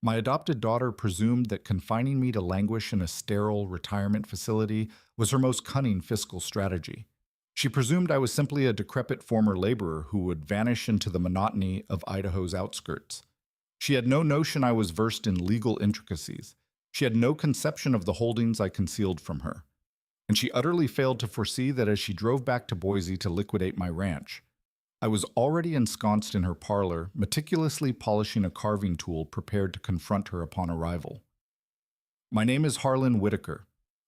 My adopted daughter presumed that confining me to languish in a sterile retirement facility was her most cunning fiscal strategy. She presumed I was simply a decrepit former laborer who would vanish into the monotony of Idaho's outskirts. She had no notion I was versed in legal intricacies. She had no conception of the holdings I concealed from her. And she utterly failed to foresee that as she drove back to Boise to liquidate my ranch, I was already ensconced in her parlor, meticulously polishing a carving tool prepared to confront her upon arrival. My name is Harlan Whitaker.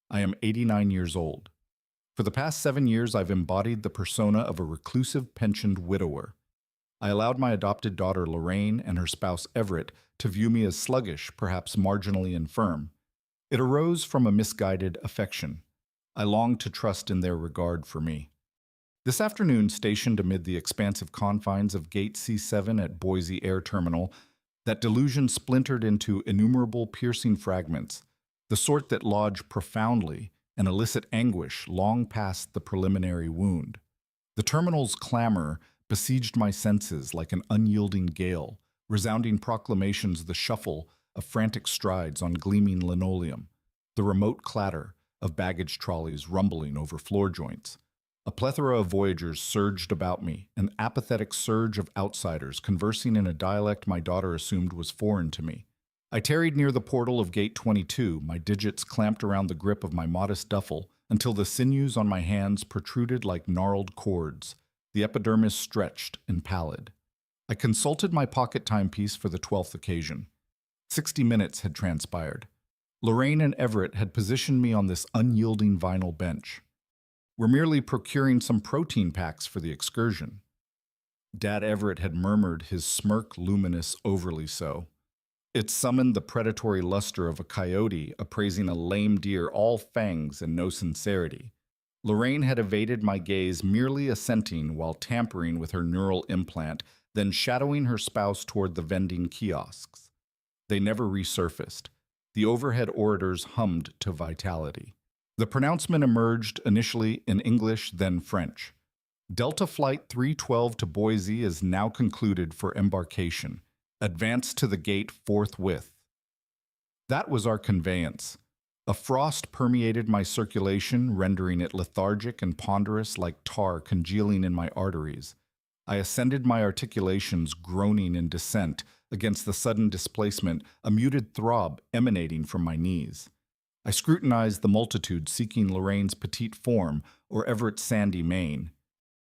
I am 89 years old. For the past 7 years, I've embodied the persona of a reclusive pensioned widower. I allowed my adopted daughter Lorraine and her spouse Everett to view me as sluggish, perhaps marginally infirm. It arose from a misguided affection. I longed to trust in their regard for me. This afternoon, stationed amid the expansive confines of Gate C7 at Boise Air Terminal, that delusion splintered into innumerable piercing fragments, the sort that lodge profoundly and elicit anguish long past the preliminary wound. The terminal's clamor besieged my senses like an unyielding gale, resounding proclamations, the shuffle of frantic strides on gleaming linoleum, the remote clatter of baggage trolleys rumbling over floor joints. A plethora of voyagers surged about me, an apathetic surge of outsiders conversing in a dialect my daughter assumed was foreign to me. I tarried near the portal of Gate 22, my digits clamped around the grip of my modest duffel until the sinews on my hands protruded like gnarled cords, the epidermis stretched and pallid. I consulted my pocket timepiece for the 12th occasion. 60 minutes had transpired. Lorraine and Everett had positioned me on this unyielding vinyl bench. We're merely procuring some protein packs for the excursion. Dad Everett had murmured, his smirk luminous overly so. It summoned the predatory luster of a coyote appraising a lame deer, all fangs and no sincerity. Lorraine had evaded my gaze, merely assenting while tampering with her neural implant, then shadowing her spouse toward the vending kiosks. They never resurfaced. The overhead orators hummed to vitality. The pronouncement emerged initially in English, then French. Delta Flight 312 to Boise is now concluded for embarkation. Advance to the gate forthwith. That was our conveyance. A frost permeated my circulation, rendering it lethargic and ponderous like tar congealing in my arteries. I ascended my articulations, groaning in dissent against the sudden displacement, a muted throb emanating from my knees. I scrutinized the multitude seeking Lorraine's petite form or Everett's sandy mane.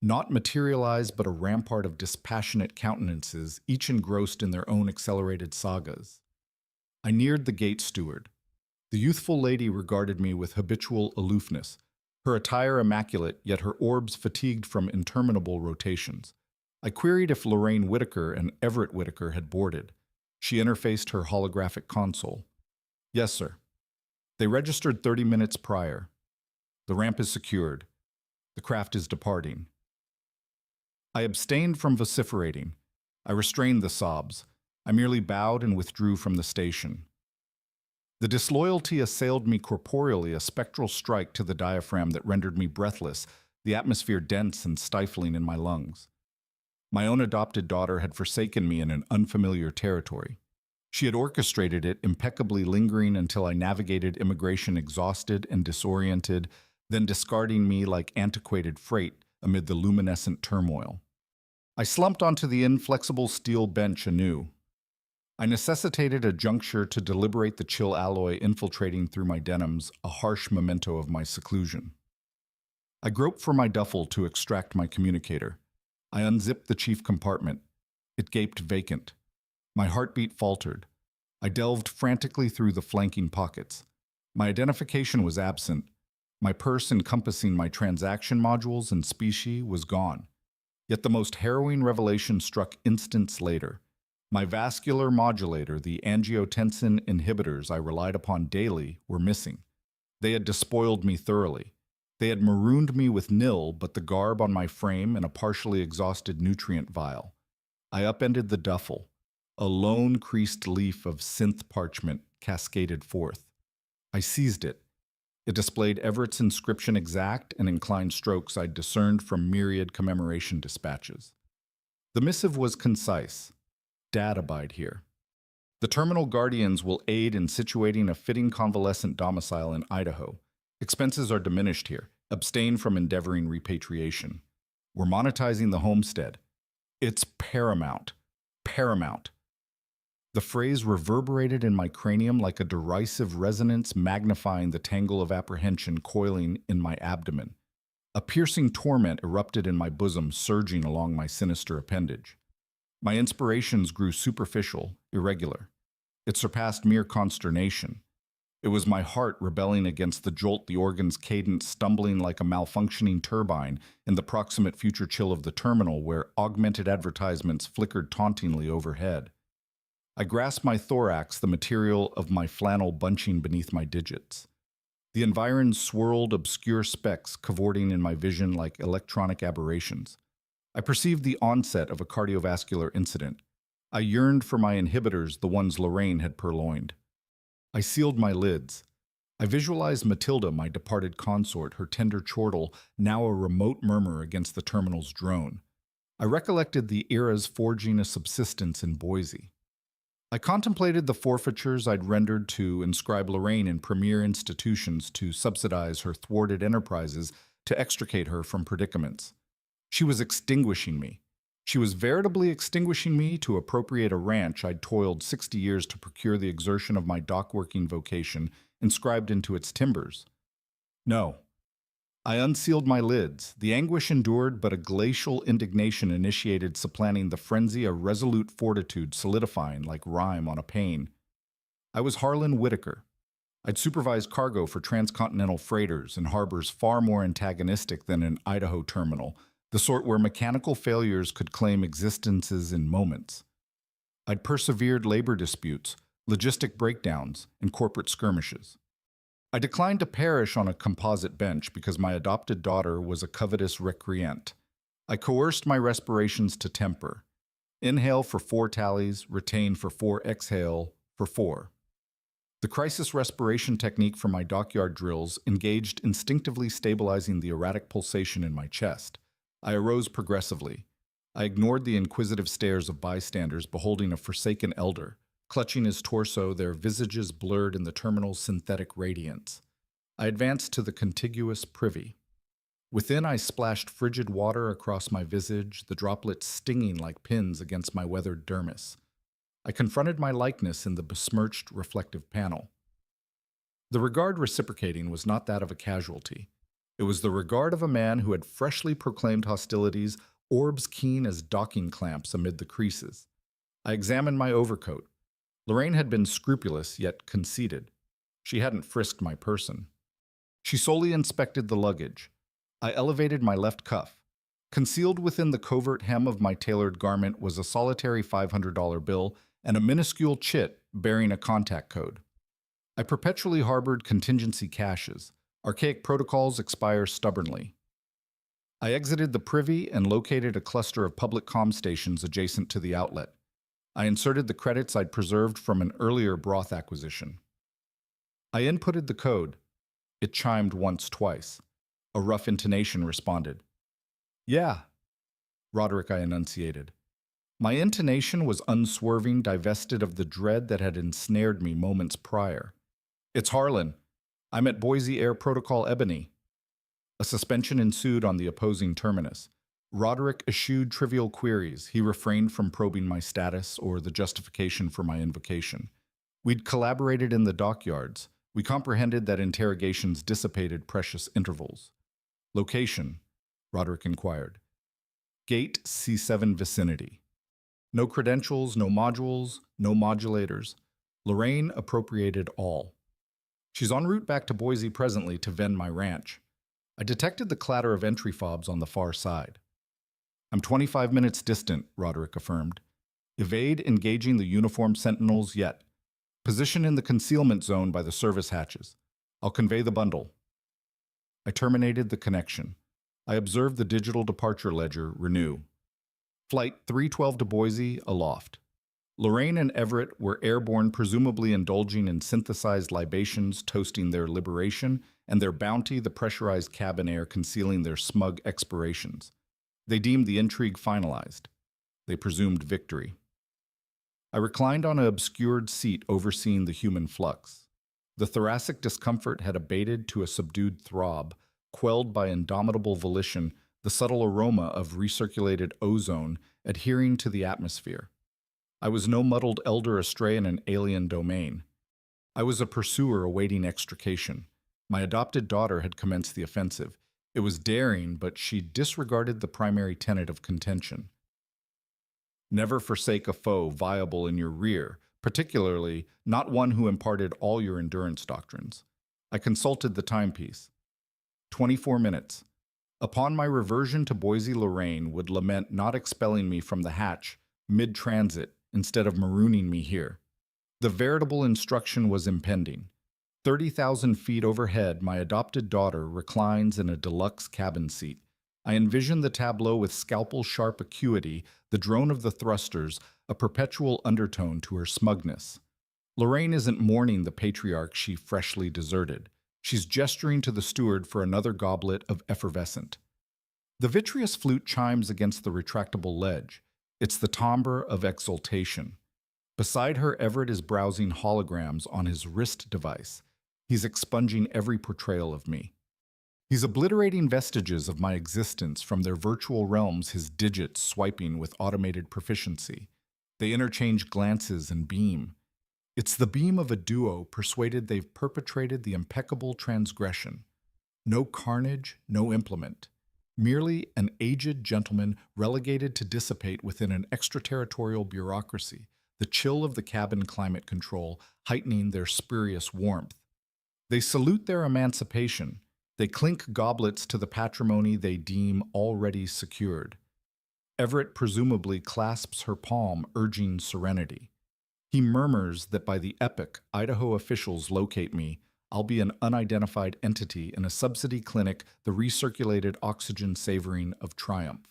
Not materialized, but a rampart of dispassionate countenances, each engrossed in their own accelerated sagas. I neared the gate steward. The youthful lady regarded me with habitual aloofness, her attire immaculate, yet her orbs fatigued from interminable rotations. I queried if Lorraine Whitaker and Everett Whitaker had boarded. She interfaced her holographic console. Yes, sir. They registered 30 minutes prior. The ramp is secured. The craft is departing. I abstained from vociferating. I restrained the sobs. I merely bowed and withdrew from the station. The disloyalty assailed me corporeally, a spectral strike to the diaphragm that rendered me breathless, the atmosphere dense and stifling in my lungs. My own adopted daughter had forsaken me in an unfamiliar territory. She had orchestrated it, impeccably lingering until I navigated immigration exhausted and disoriented, then discarding me like antiquated freight amid the luminescent turmoil. I slumped onto the inflexible steel bench anew. I necessitated a juncture to deliberate the chill alloy infiltrating through my denims, a harsh memento of my seclusion. I groped for my duffel to extract my communicator. I unzipped the chief compartment. It gaped vacant. My heartbeat faltered. I delved frantically through the flanking pockets. My identification was absent. My purse encompassing my transaction modules and specie was gone. Yet the most harrowing revelation struck instants later. My vascular modulator, the angiotensin inhibitors I relied upon daily, were missing. They had despoiled me thoroughly. They had marooned me with nil but the garb on my frame and a partially exhausted nutrient vial. I upended the duffel. A lone creased leaf of synth parchment cascaded forth. I seized it. It displayed Everett's inscription, exact and inclined strokes I'd discerned from myriad commemoration dispatches. The missive was concise. Dad abide here. The terminal guardians will aid in situating a fitting convalescent domicile in Idaho. Expenses are diminished here. Abstain from endeavoring repatriation. We're monetizing the homestead. It's paramount. Paramount. The phrase reverberated in my cranium like a derisive resonance, magnifying the tangle of apprehension coiling in my abdomen. A piercing torment erupted in my bosom, surging along my sinister appendage. My inspirations grew superficial, irregular. It surpassed mere consternation. It was my heart rebelling against the jolt, the organ's cadence stumbling like a malfunctioning turbine in the proximate future chill of the terminal where augmented advertisements flickered tauntingly overhead. I grasped my thorax, the material of my flannel bunching beneath my digits. The environs swirled obscure specks cavorting in my vision like electronic aberrations. I perceived the onset of a cardiovascular incident. I yearned for my inhibitors, the ones Lorraine had purloined. I sealed my lids. I visualized Matilda, my departed consort, her tender chortle, now a remote murmur against the terminal's drone. I recollected the era's forging a subsistence in Boise. I contemplated the forfeitures I'd rendered to inscribe Lorraine in premier institutions to subsidize her thwarted enterprises to extricate her from predicaments. She was extinguishing me. She was veritably extinguishing me to appropriate a ranch I'd toiled 60 years to procure the exertion of my dock-working vocation inscribed into its timbers. No. I unsealed my lids. The anguish endured, but a glacial indignation initiated, supplanting the frenzy, a resolute fortitude solidifying like rime on a pane. I was Harlan Whitaker. I'd supervised cargo for transcontinental freighters in harbors far more antagonistic than an Idaho terminal, the sort where mechanical failures could claim existences in moments. I'd persevered labor disputes, logistic breakdowns, and corporate skirmishes. I declined to perish on a composite bench because my adopted daughter was a covetous recreant. I coerced my respirations to temper. Inhale for 4 tallies, retain for 4, exhale for 4. The crisis respiration technique for my dockyard drills engaged instinctively stabilizing the erratic pulsation in my chest. I arose progressively. I ignored the inquisitive stares of bystanders beholding a forsaken elder, clutching his torso, their visages blurred in the terminal's synthetic radiance. I advanced to the contiguous privy. Within, I splashed frigid water across my visage, the droplets stinging like pins against my weathered dermis. I confronted my likeness in the besmirched reflective panel. The regard reciprocating was not that of a casualty. It was the regard of a man who had freshly proclaimed hostilities, orbs keen as docking clamps amid the creases. I examined my overcoat. Lorraine had been scrupulous, yet conceited. She hadn't frisked my person. She solely inspected the luggage. I elevated my left cuff. Concealed within the covert hem of my tailored garment was a solitary $500 bill and a minuscule chit bearing a contact code. I perpetually harbored contingency caches. Archaic protocols expire stubbornly. I exited the privy and located a cluster of public comm stations adjacent to the outlet. I inserted the credits I'd preserved from an earlier broth acquisition. I inputted the code. It chimed once, twice. A rough intonation responded. "Yeah," Roderick, I enunciated. My intonation was unswerving, divested of the dread that had ensnared me moments prior. "It's Harlan. I'm at Boise Air Protocol Ebony." A suspension ensued on the opposing terminus. Roderick eschewed trivial queries. He refrained from probing my status or the justification for my invocation. We'd collaborated in the dockyards. We comprehended that interrogations dissipated precious intervals. "Location?" Roderick inquired. "Gate C7 vicinity." No credentials, no modules, no modulators. Lorraine appropriated all. She's en route back to Boise presently to vend my ranch. I detected the clatter of entry fobs on the far side. "I'm 25 minutes distant," Roderick affirmed. "Evade engaging the uniformed sentinels yet. Position in the concealment zone by the service hatches. I'll convey the bundle." I terminated the connection. I observed the digital departure ledger renew. Flight 312 to Boise, aloft. Lorraine and Everett were airborne, presumably indulging in synthesized libations, toasting their liberation, and their bounty, the pressurized cabin air, concealing their smug expirations. They deemed the intrigue finalized. They presumed victory. I reclined on an obscured seat overseeing the human flux. The thoracic discomfort had abated to a subdued throb, quelled by indomitable volition, the subtle aroma of recirculated ozone adhering to the atmosphere. I was no muddled elder astray in an alien domain. I was a pursuer awaiting extrication. My adopted daughter had commenced the offensive. It was daring, but she disregarded the primary tenet of contention. Never forsake a foe viable in your rear, particularly not one who imparted all your endurance doctrines. I consulted the timepiece. 24 minutes. Upon my reversion to Boise, Lorraine would lament not expelling me from the hatch mid-transit instead of marooning me here. The veritable instruction was impending. 30,000 feet overhead, my adopted daughter reclines in a deluxe cabin seat. I envision the tableau with scalpel-sharp acuity, the drone of the thrusters, a perpetual undertone to her smugness. Lorraine isn't mourning the patriarch she freshly deserted. She's gesturing to the steward for another goblet of effervescent. The vitreous flute chimes against the retractable ledge. It's the timbre of exultation. Beside her, Everett is browsing holograms on his wrist device. He's expunging every portrayal of me. He's obliterating vestiges of my existence from their virtual realms, his digits swiping with automated proficiency. They interchange glances and beam. It's the beam of a duo persuaded they've perpetrated the impeccable transgression. No carnage, no implement. Merely an aged gentleman relegated to dissipate within an extraterritorial bureaucracy, the chill of the cabin climate control heightening their spurious warmth. They salute their emancipation. They clink goblets to the patrimony they deem already secured. Everett presumably clasps her palm, urging serenity. He murmurs that by the epoch Idaho officials locate me, I'll be an unidentified entity in a subsidy clinic, the recirculated oxygen savoring of triumph.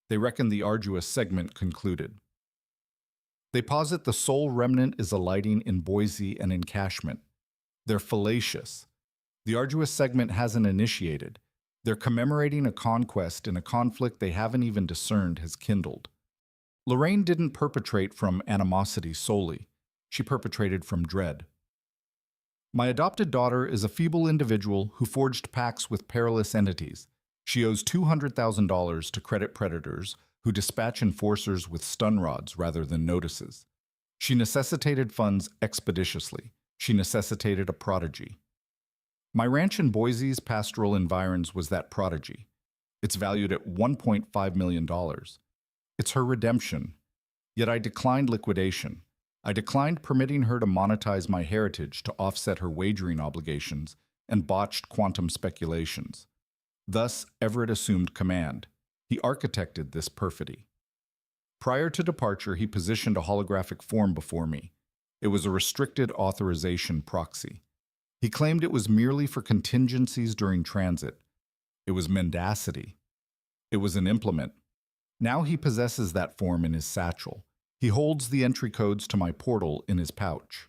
They reckon the arduous segment concluded. They posit the sole remnant is alighting in Boise and in Cashman. They're fallacious. The arduous segment hasn't initiated. They're commemorating a conquest in a conflict they haven't even discerned has kindled. Lorraine didn't perpetrate from animosity solely. She perpetrated from dread. My adopted daughter is a feeble individual who forged pacts with perilous entities. She owes $200,000 to credit predators who dispatch enforcers with stun rods rather than notices. She necessitated funds expeditiously. She necessitated a prodigy. My ranch in Boise's pastoral environs was that prodigy. It's valued at $1.5 million. It's her redemption. Yet I declined liquidation. I declined permitting her to monetize my heritage to offset her wagering obligations and botched quantum speculations. Thus, Everett assumed command. He architected this perfidy. Prior to departure, he positioned a holographic form before me. It was a restricted authorization proxy. He claimed it was merely for contingencies during transit. It was mendacity. It was an implement. Now he possesses that form in his satchel. He holds the entry codes to my portal in his pouch.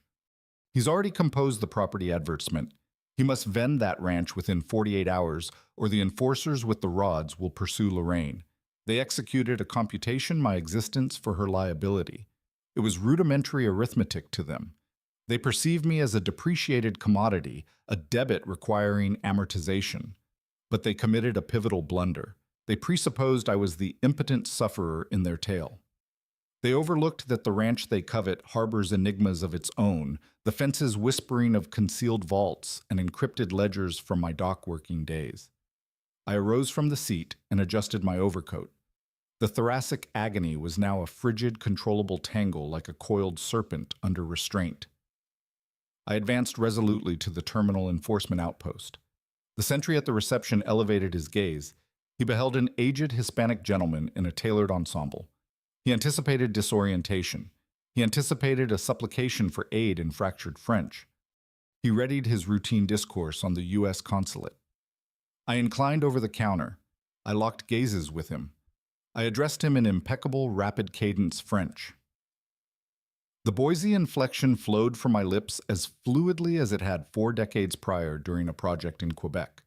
He's already composed the property advertisement. He must vend that ranch within 48 hours, or the enforcers with the rods will pursue Lorraine. They executed a computation my existence for her liability. It was rudimentary arithmetic to them. They perceive me as a depreciated commodity, a debit requiring amortization. But they committed a pivotal blunder. They presupposed I was the impotent sufferer in their tale. They overlooked that the ranch they covet harbors enigmas of its own, the fences whispering of concealed vaults and encrypted ledgers from my dock working days. I arose from the seat and adjusted my overcoat. The thoracic agony was now a frigid, controllable tangle like a coiled serpent under restraint. I advanced resolutely to the terminal enforcement outpost. The sentry at the reception elevated his gaze. He beheld an aged Hispanic gentleman in a tailored ensemble. He anticipated disorientation. He anticipated a supplication for aid in fractured French. He readied his routine discourse on the U.S. consulate. I inclined over the counter. I locked gazes with him. I addressed him in impeccable, rapid cadence French. The Boise inflection flowed from my lips as fluidly as it had 4 decades prior during a project in Quebec.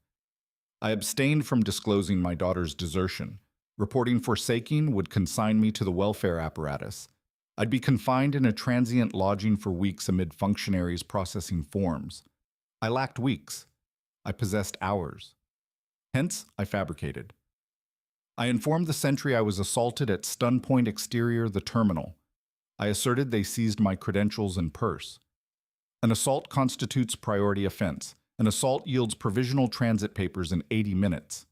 I abstained from disclosing my daughter's desertion. Reporting forsaking would consign me to the welfare apparatus. I'd be confined in a transient lodging for weeks amid functionaries processing forms. I lacked weeks. I possessed hours. Hence, I fabricated. I informed the sentry I was assaulted at Stun Point Exterior, the terminal. I asserted they seized my credentials and purse. An assault constitutes priority offense. An assault yields provisional transit papers in 80 minutes.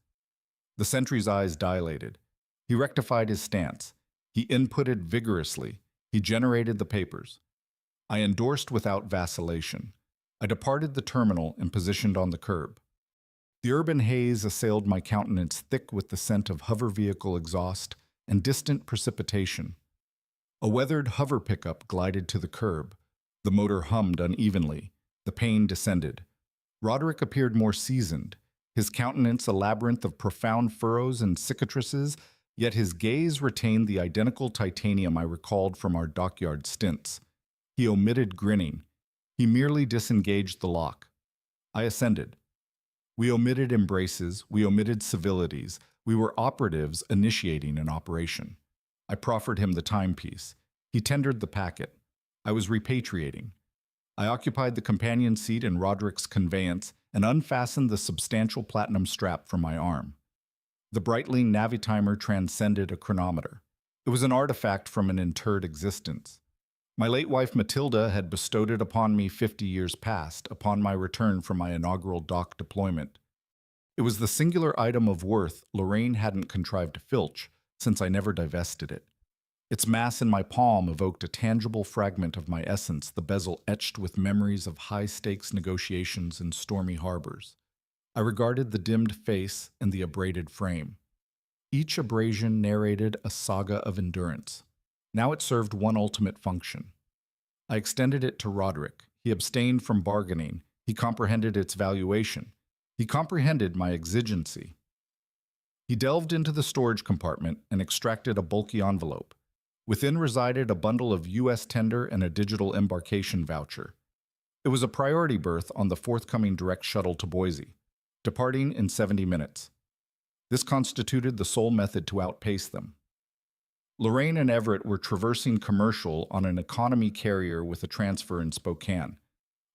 The sentry's eyes dilated. He rectified his stance. He inputted vigorously. He generated the papers. I endorsed without vacillation. I departed the terminal and positioned on the curb. The urban haze assailed my countenance thick with the scent of hover vehicle exhaust and distant precipitation. A weathered hover pickup glided to the curb. The motor hummed unevenly. The pain descended. Roderick appeared more seasoned, his countenance a labyrinth of profound furrows and cicatrices, yet his gaze retained the identical titanium I recalled from our dockyard stints. He omitted grinning. He merely disengaged the lock. I ascended. We omitted embraces, we omitted civilities, we were operatives initiating an operation. I proffered him the timepiece. He tendered the packet. I was repatriating. I occupied the companion seat in Roderick's conveyance and unfastened the substantial platinum strap from my arm. The Breitling Navitimer transcended a chronometer. It was an artifact from an interred existence. My late wife Matilda had bestowed it upon me 50 years past, upon my return from my inaugural dock deployment. It was the singular item of worth Lorraine hadn't contrived to filch, since I never divested it. Its mass in my palm evoked a tangible fragment of my essence, the bezel etched with memories of high-stakes negotiations in stormy harbors. I regarded the dimmed face and the abraded frame. Each abrasion narrated a saga of endurance. Now it served one ultimate function. I extended it to Roderick. He abstained from bargaining. He comprehended its valuation. He comprehended my exigency. He delved into the storage compartment and extracted a bulky envelope. Within resided a bundle of U.S. tender and a digital embarkation voucher. It was a priority berth on the forthcoming direct shuttle to Boise, departing in 70 minutes. This constituted the sole method to outpace them. Lorraine and Everett were traversing Commercial on an economy carrier with a transfer in Spokane.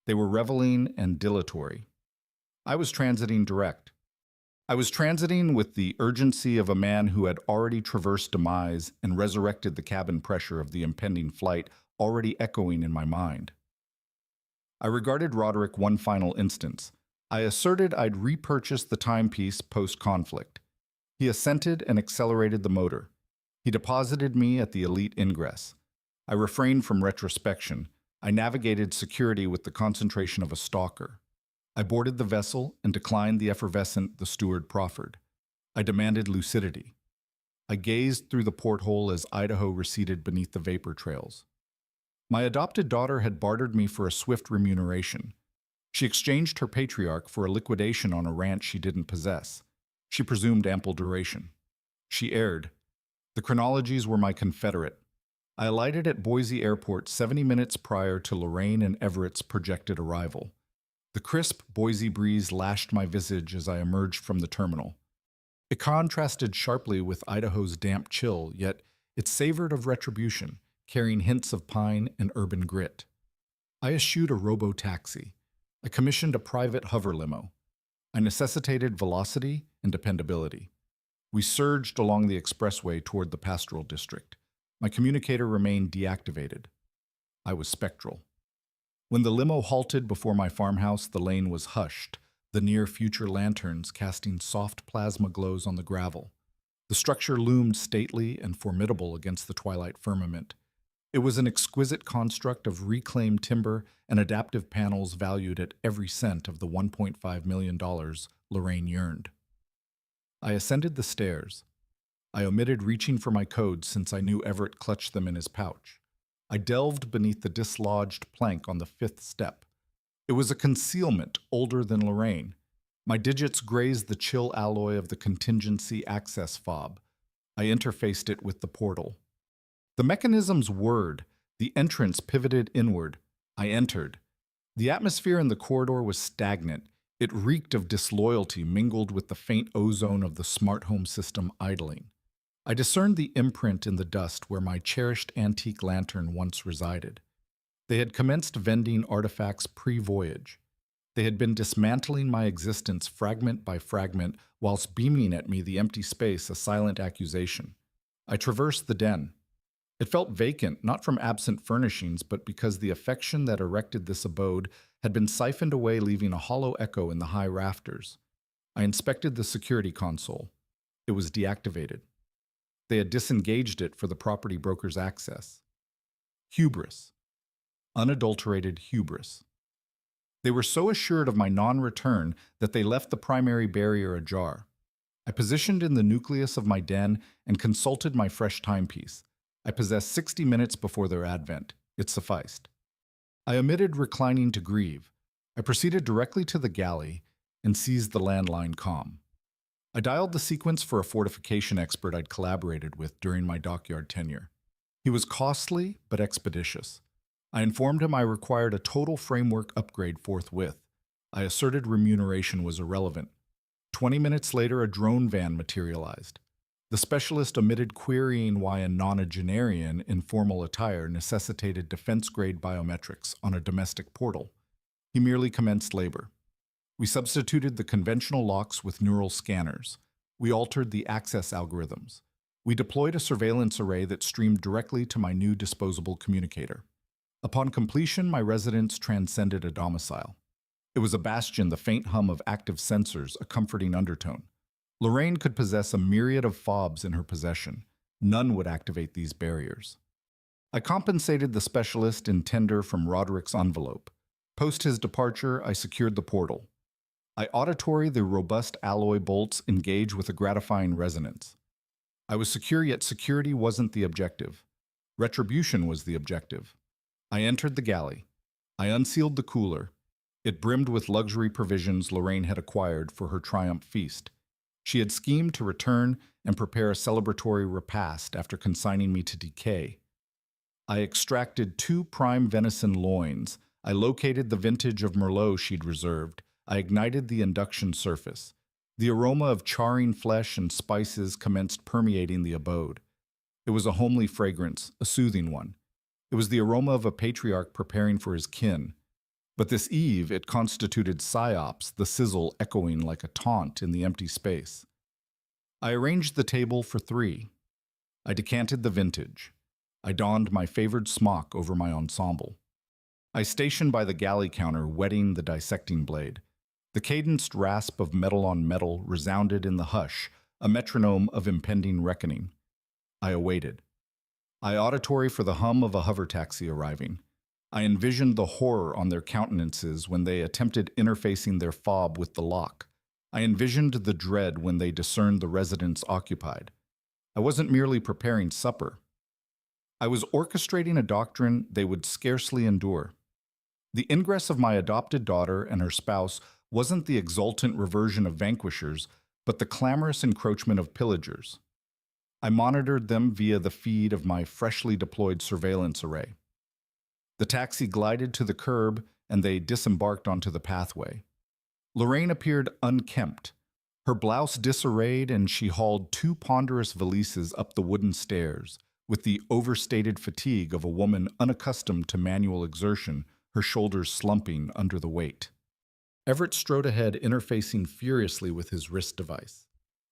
They were reveling and dilatory. I was transiting direct. I was transiting with the urgency of a man who had already traversed demise and resurrected the cabin pressure of the impending flight already echoing in my mind. I regarded Roderick one final instance. I asserted I'd repurchased the timepiece post-conflict. He assented and accelerated the motor. He deposited me at the elite ingress. I refrained from retrospection. I navigated security with the concentration of a stalker. I boarded the vessel and declined the effervescent the steward proffered. I demanded lucidity. I gazed through the porthole as Idaho receded beneath the vapor trails. My adopted daughter had bartered me for a swift remuneration. She exchanged her patriarch for a liquidation on a ranch she didn't possess. She presumed ample duration. She erred. The chronologies were my confederate. I alighted at Boise Airport 70 minutes prior to Lorraine and Everett's projected arrival. The crisp Boise breeze lashed my visage as I emerged from the terminal. It contrasted sharply with Idaho's damp chill, yet it savored of retribution, carrying hints of pine and urban grit. I eschewed a robo-taxi. I commissioned a private hover limo. I necessitated velocity and dependability. We surged along the expressway toward the pastoral district. My communicator remained deactivated. I was spectral. When the limo halted before my farmhouse, the lane was hushed, the near-future lanterns casting soft plasma glows on the gravel. The structure loomed stately and formidable against the twilight firmament. It was an exquisite construct of reclaimed timber and adaptive panels valued at every cent of the $1.5 million Lorraine yearned. I ascended the stairs. I omitted reaching for my codes since I knew Everett clutched them in his pouch. I delved beneath the dislodged plank on the 5th step. It was a concealment older than Lorraine. My digits grazed the chill alloy of the contingency access fob. I interfaced it with the portal. The mechanism's whirred. The entrance pivoted inward. I entered. The atmosphere in the corridor was stagnant. It reeked of disloyalty mingled with the faint ozone of the smart home system idling. I discerned the imprint in the dust where my cherished antique lantern once resided. They had commenced vending artifacts pre-voyage. They had been dismantling my existence fragment by fragment whilst beaming at me the empty space a silent accusation. I traversed the den. It felt vacant, not from absent furnishings, but because the affection that erected this abode had been siphoned away, leaving a hollow echo in the high rafters. I inspected the security console. It was deactivated. They had disengaged it for the property broker's access. Hubris. Unadulterated hubris. They were so assured of my non-return that they left the primary barrier ajar. I positioned in the nucleus of my den and consulted my fresh timepiece. I possessed 60 minutes before their advent. It sufficed. I omitted reclining to grieve. I proceeded directly to the galley and seized the landline comm. I dialed the sequence for a fortification expert I'd collaborated with during my dockyard tenure. He was costly but expeditious. I informed him I required a total framework upgrade forthwith. I asserted remuneration was irrelevant. 20 minutes later, a drone van materialized. The specialist omitted querying why a nonagenarian in formal attire necessitated defense-grade biometrics on a domestic portal. He merely commenced labor. We substituted the conventional locks with neural scanners. We altered the access algorithms. We deployed a surveillance array that streamed directly to my new disposable communicator. Upon completion, my residence transcended a domicile. It was a bastion, the faint hum of active sensors, a comforting undertone. Lorraine could possess a myriad of fobs in her possession. None would activate these barriers. I compensated the specialist in tender from Roderick's envelope. Post his departure, I secured the portal. I auditory the robust alloy bolts engage with a gratifying resonance. I was secure, yet security wasn't the objective. Retribution was the objective. I entered the galley. I unsealed the cooler. It brimmed with luxury provisions Lorraine had acquired for her triumph feast. She had schemed to return and prepare a celebratory repast after consigning me to decay. I extracted 2 prime venison loins. I located the vintage of Merlot she'd reserved. I ignited the induction surface. The aroma of charring flesh and spices commenced permeating the abode. It was a homely fragrance, a soothing one. It was the aroma of a patriarch preparing for his kin. But this eve, it constituted psyops, the sizzle echoing like a taunt in the empty space. I arranged the table for 3. I decanted the vintage. I donned my favored smock over my ensemble. I stationed by the galley counter, whetting the dissecting blade. The cadenced rasp of metal on metal resounded in the hush, a metronome of impending reckoning. I awaited. I auditory for the hum of a hover taxi arriving. I envisioned the horror on their countenances when they attempted interfacing their fob with the lock. I envisioned the dread when they discerned the residence occupied. I wasn't merely preparing supper. I was orchestrating a doctrine they would scarcely endure. The ingress of my adopted daughter and her spouse wasn't the exultant reversion of vanquishers, but the clamorous encroachment of pillagers. I monitored them via the feed of my freshly deployed surveillance array. The taxi glided to the curb, and they disembarked onto the pathway. Lorraine appeared unkempt, her blouse disarrayed, and she hauled 2 ponderous valises up the wooden stairs, with the overstated fatigue of a woman unaccustomed to manual exertion, her shoulders slumping under the weight. Everett strode ahead, interfacing furiously with his wrist device.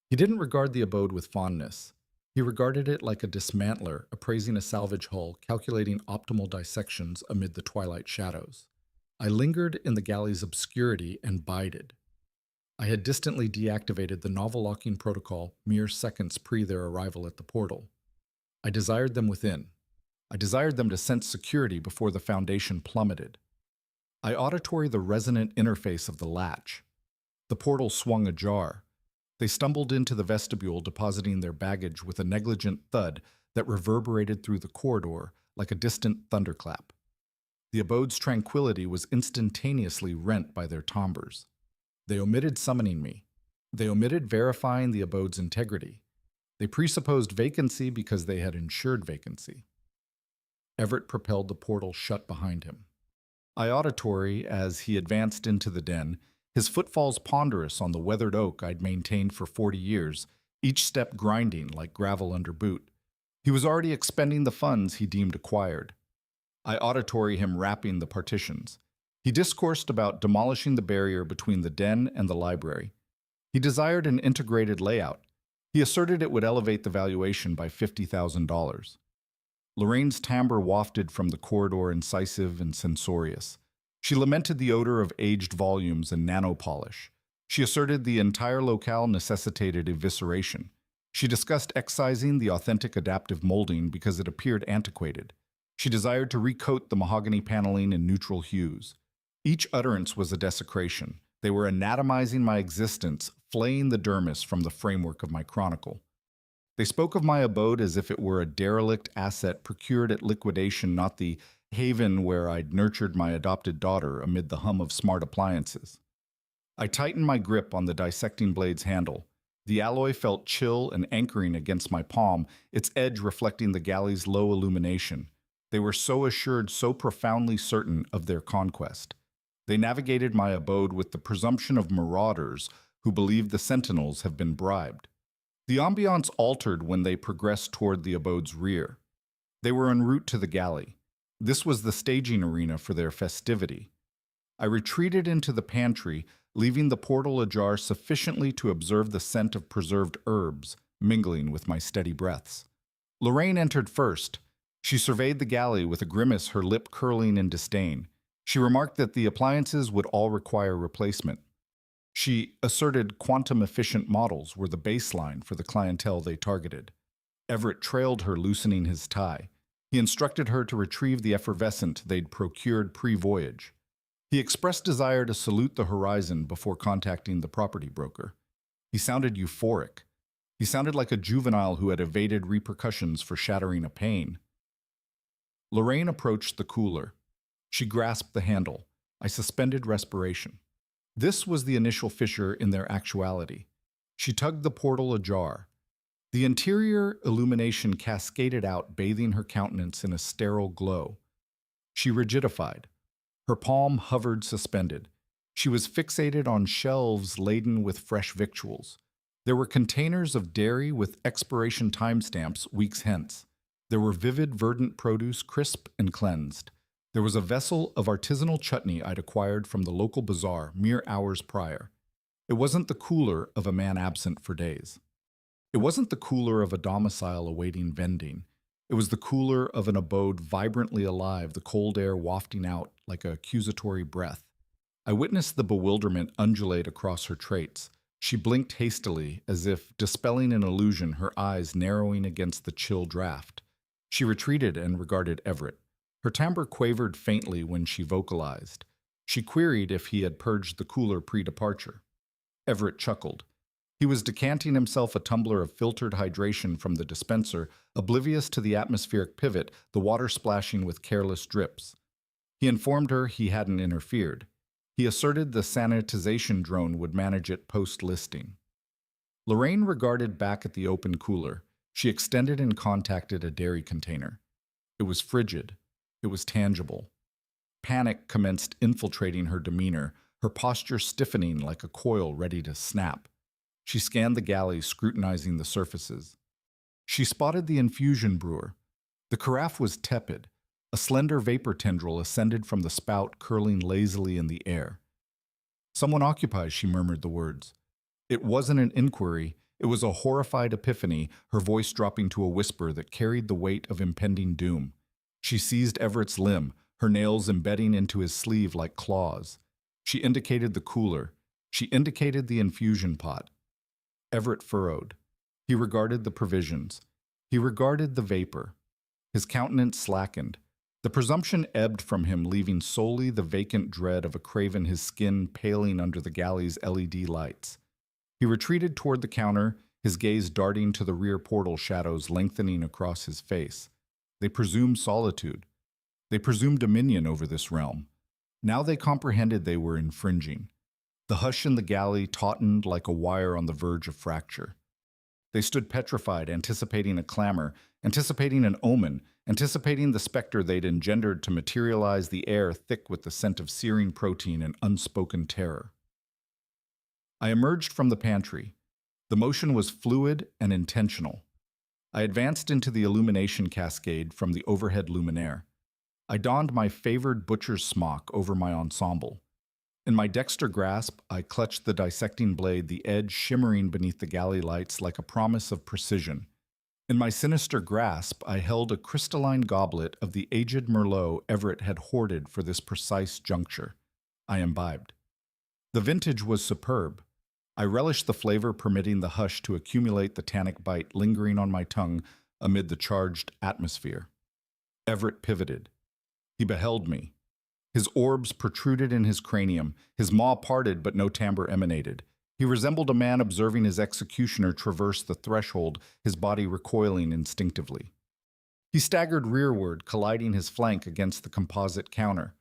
He didn't regard the abode with fondness. He regarded it like a dismantler, appraising a salvage hull, calculating optimal dissections amid the twilight shadows. I lingered in the galley's obscurity and bided. I had distantly deactivated the novel locking protocol mere seconds pre their arrival at the portal. I desired them within. I desired them to sense security before the foundation plummeted. I auditory the resonant interface of the latch. The portal swung ajar. They stumbled into the vestibule, depositing their baggage with a negligent thud that reverberated through the corridor like a distant thunderclap. The abode's tranquility was instantaneously rent by their timbres. They omitted summoning me. They omitted verifying the abode's integrity. They presupposed vacancy because they had ensured vacancy. Everett propelled the portal shut behind him. I auditory as he advanced into the den, his footfalls ponderous on the weathered oak I'd maintained for 40 years, each step grinding like gravel under boot. He was already expending the funds he deemed acquired. I auditory him rapping the partitions. He discoursed about demolishing the barrier between the den and the library. He desired an integrated layout. He asserted it would elevate the valuation by $50,000. Lorraine's timbre wafted from the corridor, incisive and censorious. She lamented the odor of aged volumes and nanopolish. She asserted the entire locale necessitated evisceration. She discussed excising the authentic adaptive molding because it appeared antiquated. She desired to recoat the mahogany paneling in neutral hues. Each utterance was a desecration. They were anatomizing my existence, flaying the dermis from the framework of my chronicle. They spoke of my abode as if it were a derelict asset procured at liquidation, not the haven where I'd nurtured my adopted daughter amid the hum of smart appliances. I tightened my grip on the dissecting blade's handle. The alloy felt chill and anchoring against my palm, its edge reflecting the galley's low illumination. They were so assured, so profoundly certain of their conquest. They navigated my abode with the presumption of marauders who believe the sentinels have been bribed. The ambiance altered when they progressed toward the abode's rear. They were en route to the galley. This was the staging arena for their festivity. I retreated into the pantry, leaving the portal ajar sufficiently to observe the scent of preserved herbs mingling with my steady breaths. Lorraine entered first. She surveyed the galley with a grimace, her lip curling in disdain. She remarked that the appliances would all require replacement. She asserted quantum-efficient models were the baseline for the clientele they targeted. Everett trailed her, loosening his tie. He instructed her to retrieve the effervescent they'd procured pre-voyage. He expressed desire to salute the horizon before contacting the property broker. He sounded euphoric. He sounded like a juvenile who had evaded repercussions for shattering a pane. Lorraine approached the cooler. She grasped the handle. I suspended respiration. This was the initial fissure in their actuality. She tugged the portal ajar. The interior illumination cascaded out, bathing her countenance in a sterile glow. She rigidified. Her palm hovered suspended. She was fixated on shelves laden with fresh victuals. There were containers of dairy with expiration timestamps weeks hence. There were vivid, verdant produce, crisp and cleansed. There was a vessel of artisanal chutney I'd acquired from the local bazaar mere hours prior. It wasn't the cooler of a man absent for days. It wasn't the cooler of a domicile awaiting vending. It was the cooler of an abode vibrantly alive, the cold air wafting out like a accusatory breath. I witnessed the bewilderment undulate across her traits. She blinked hastily, as if dispelling an illusion, her eyes narrowing against the chill draft. She retreated and regarded Everett. Her timbre quavered faintly when she vocalized. She queried if he had purged the cooler pre-departure. Everett chuckled. He was decanting himself a tumbler of filtered hydration from the dispenser, oblivious to the atmospheric pivot, the water splashing with careless drips. He informed her he hadn't interfered. He asserted the sanitization drone would manage it post-listing. Lorraine regarded back at the open cooler. She extended and contacted a dairy container. It was frigid. It was tangible. Panic commenced infiltrating her demeanor, her posture stiffening like a coil ready to snap. She scanned the galley, scrutinizing the surfaces. She spotted the infusion brewer. The carafe was tepid. A slender vapor tendril ascended from the spout, curling lazily in the air. "Someone occupies," she murmured the words. It wasn't an inquiry. It was a horrified epiphany, her voice dropping to a whisper that carried the weight of impending doom. She seized Everett's limb, her nails embedding into his sleeve like claws. She indicated the cooler. She indicated the infusion pot. Everett furrowed. He regarded the provisions. He regarded the vapor. His countenance slackened. The presumption ebbed from him, leaving solely the vacant dread of a craven, his skin paling under the galley's LED lights. He retreated toward the counter, his gaze darting to the rear portal shadows lengthening across his face. They presumed solitude. They presumed dominion over this realm. Now they comprehended they were infringing. The hush in the galley tautened like a wire on the verge of fracture. They stood petrified, anticipating a clamor, anticipating an omen, anticipating the specter they'd engendered to materialize, the air thick with the scent of searing protein and unspoken terror. I emerged from the pantry. The motion was fluid and intentional. I advanced into the illumination cascade from the overhead luminaire. I donned my favored butcher's smock over my ensemble. In my dexter grasp, I clutched the dissecting blade, the edge shimmering beneath the galley lights like a promise of precision. In my sinister grasp, I held a crystalline goblet of the aged Merlot Everett had hoarded for this precise juncture. I imbibed. The vintage was superb. I relished the flavor, permitting the hush to accumulate the tannic bite lingering on my tongue amid the charged atmosphere. Everett pivoted. He beheld me. His orbs protruded in his cranium, his maw parted but no timbre emanated. He resembled a man observing his executioner traverse the threshold, his body recoiling instinctively. He staggered rearward, colliding his flank against the composite counter.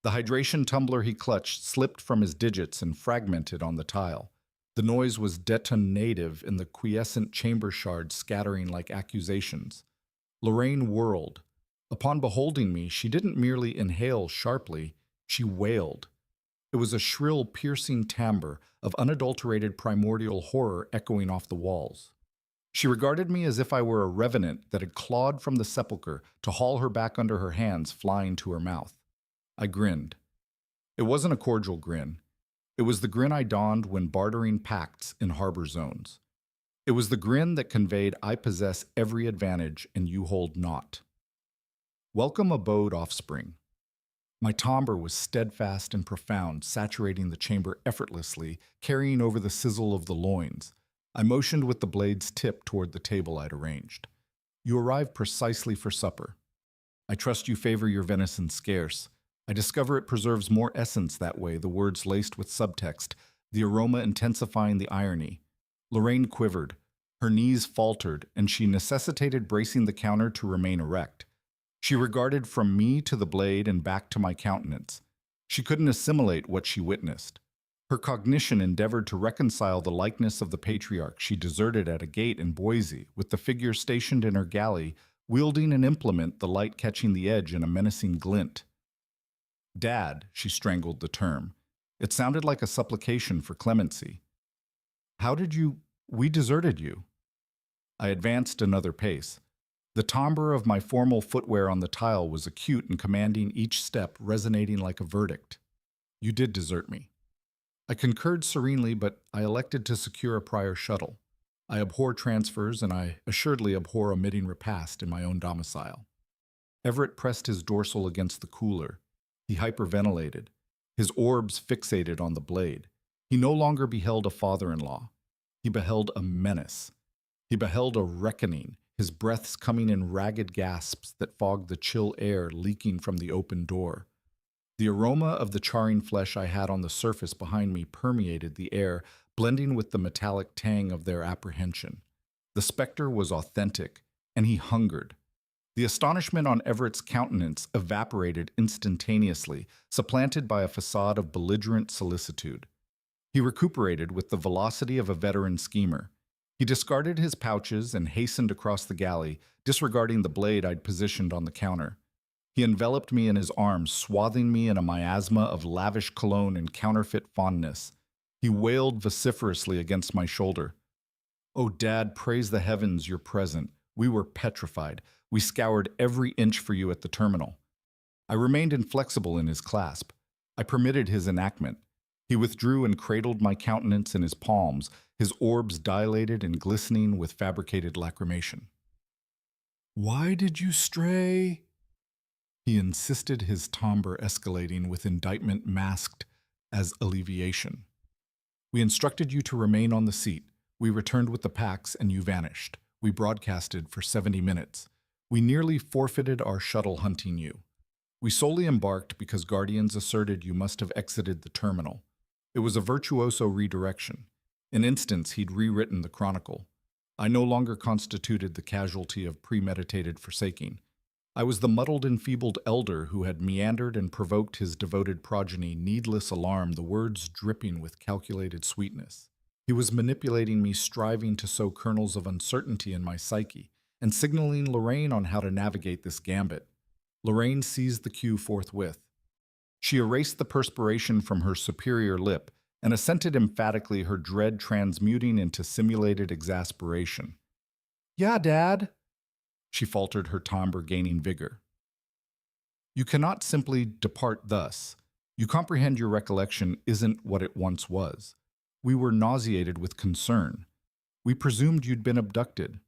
The hydration tumbler he clutched slipped from his digits and fragmented on the tile. The noise was detonative in the quiescent chamber shards scattering like accusations. Lorraine whirled. Upon beholding me, she didn't merely inhale sharply, she wailed. It was a shrill, piercing timbre of unadulterated primordial horror echoing off the walls. She regarded me as if I were a revenant that had clawed from the sepulchre to haul her back under her hands, flying to her mouth. I grinned. It wasn't a cordial grin. It was the grin I donned when bartering pacts in harbor zones. It was the grin that conveyed I possess every advantage and you hold naught. Welcome abode, offspring. My timbre was steadfast and profound, saturating the chamber effortlessly, carrying over the sizzle of the loins. I motioned with the blade's tip toward the table I'd arranged. You arrived precisely for supper. I trust you favor your venison scarce. I discover it preserves more essence that way, the words laced with subtext, the aroma intensifying the irony. Lorraine quivered. Her knees faltered, and she necessitated bracing the counter to remain erect. She regarded from me to the blade and back to my countenance. She couldn't assimilate what she witnessed. Her cognition endeavored to reconcile the likeness of the patriarch she deserted at a gate in Boise with the figure stationed in her galley, wielding an implement, the light catching the edge in a menacing glint. Dad, she strangled the term. It sounded like a supplication for clemency. How did you— We deserted you. I advanced another pace. The timbre of my formal footwear on the tile was acute and commanding, each step resonating like a verdict. You did desert me. I concurred serenely, but I elected to secure a prior shuttle. I abhor transfers, and I assuredly abhor omitting repast in my own domicile. Everett pressed his dorsal against the cooler. He hyperventilated, his orbs fixated on the blade. He no longer beheld a father-in-law. He beheld a menace. He beheld a reckoning, his breaths coming in ragged gasps that fogged the chill air leaking from the open door. The aroma of the charring flesh I had on the surface behind me permeated the air, blending with the metallic tang of their apprehension. The specter was authentic, and he hungered. The astonishment on Everett's countenance evaporated instantaneously, supplanted by a facade of belligerent solicitude. He recuperated with the velocity of a veteran schemer. He discarded his pouches and hastened across the galley, disregarding the blade I'd positioned on the counter. He enveloped me in his arms, swathing me in a miasma of lavish cologne and counterfeit fondness. He wailed vociferously against my shoulder. "Oh, Dad, praise the heavens you're present. We were petrified. We scoured every inch for you at the terminal." I remained inflexible in his clasp. I permitted his enactment. He withdrew and cradled my countenance in his palms, his orbs dilated and glistening with fabricated lacrimation. "Why did you stray?" He insisted, his timbre escalating with indictment masked as alleviation. "We instructed you to remain on the seat. We returned with the packs and you vanished. We broadcasted for 70 minutes. We nearly forfeited our shuttle hunting you. We solely embarked because Guardians asserted you must have exited the terminal. It was a virtuoso redirection. In instance, he'd rewritten the chronicle. I no longer constituted the casualty of premeditated forsaking. I was the muddled, enfeebled elder who had meandered and provoked his devoted progeny needless alarm, the words dripping with calculated sweetness. He was manipulating me, striving to sow kernels of uncertainty in my psyche, and signaling Lorraine on how to navigate this gambit. Lorraine seized the cue forthwith. She erased the perspiration from her superior lip, and assented emphatically, her dread transmuting into simulated exasperation. Yeah, Dad, she faltered, her timbre gaining vigor. You cannot simply depart thus. You comprehend your recollection isn't what it once was. We were nauseated with concern. We presumed you'd been abducted.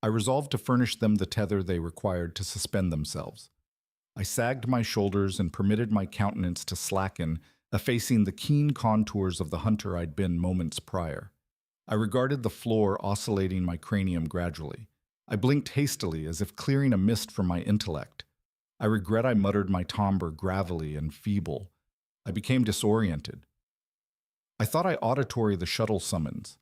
I resolved to furnish them the tether they required to suspend themselves. I sagged my shoulders and permitted my countenance to slacken, effacing the keen contours of the hunter I'd been moments prior. I regarded the floor, oscillating my cranium gradually. I blinked hastily, as if clearing a mist from my intellect. I regret I muttered my timbre gravelly and feeble. I became disoriented. I thought I auditory the shuttle summons.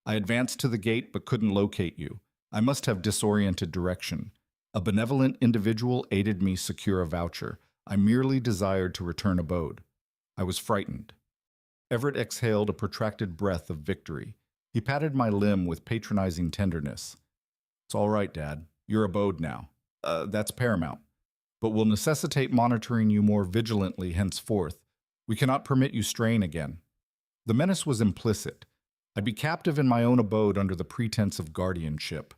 I advanced to the gate but couldn't locate you. I must have disoriented direction. A benevolent individual aided me secure a voucher. I merely desired to return abode. I was frightened. Everett exhaled a protracted breath of victory. He patted my limb with patronizing tenderness. It's all right, Dad. Your abode now. That's paramount. But will necessitate monitoring you more vigilantly henceforth. We cannot permit you straying again. The menace was implicit. I'd be captive in my own abode under the pretense of guardianship.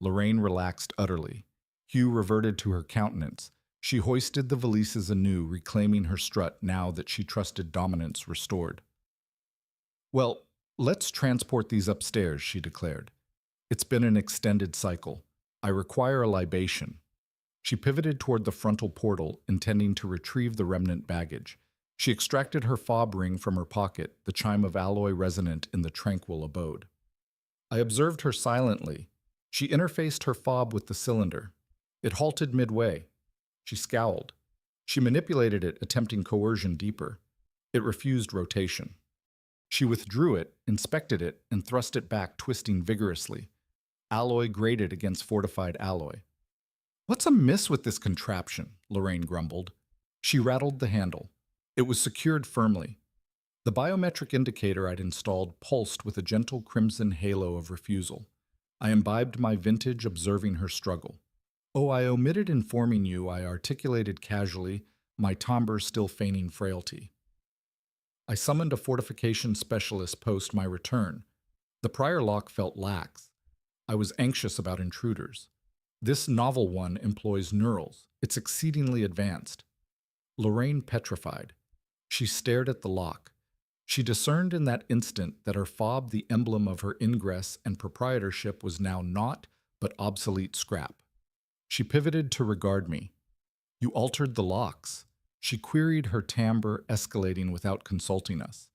Lorraine relaxed utterly. Hugh reverted to her countenance. She hoisted the valises anew, reclaiming her strut now that she trusted dominance restored. Well, let's transport these upstairs, she declared. It's been an extended cycle. I require a libation. She pivoted toward the frontal portal, intending to retrieve the remnant baggage. She extracted her fob ring from her pocket, the chime of alloy resonant in the tranquil abode. I observed her silently. She interfaced her fob with the cylinder. It halted midway. She scowled. She manipulated it, attempting coercion deeper. It refused rotation. She withdrew it, inspected it, and thrust it back, twisting vigorously. Alloy grated against fortified alloy. What's amiss with this contraption? Lorraine grumbled. She rattled the handle. It was secured firmly. The biometric indicator I'd installed pulsed with a gentle crimson halo of refusal. I imbibed my vintage, observing her struggle. Oh, I omitted informing you, I articulated casually, my timbre still feigning frailty. I summoned a fortification specialist post my return. The prior lock felt lax. I was anxious about intruders. This novel one employs neurals. It's exceedingly advanced. Lorraine petrified. She stared at the lock. She discerned in that instant that her fob, the emblem of her ingress and proprietorship, was now naught but obsolete scrap. She pivoted to regard me. You altered the locks. She queried, her timbre escalating without consulting us.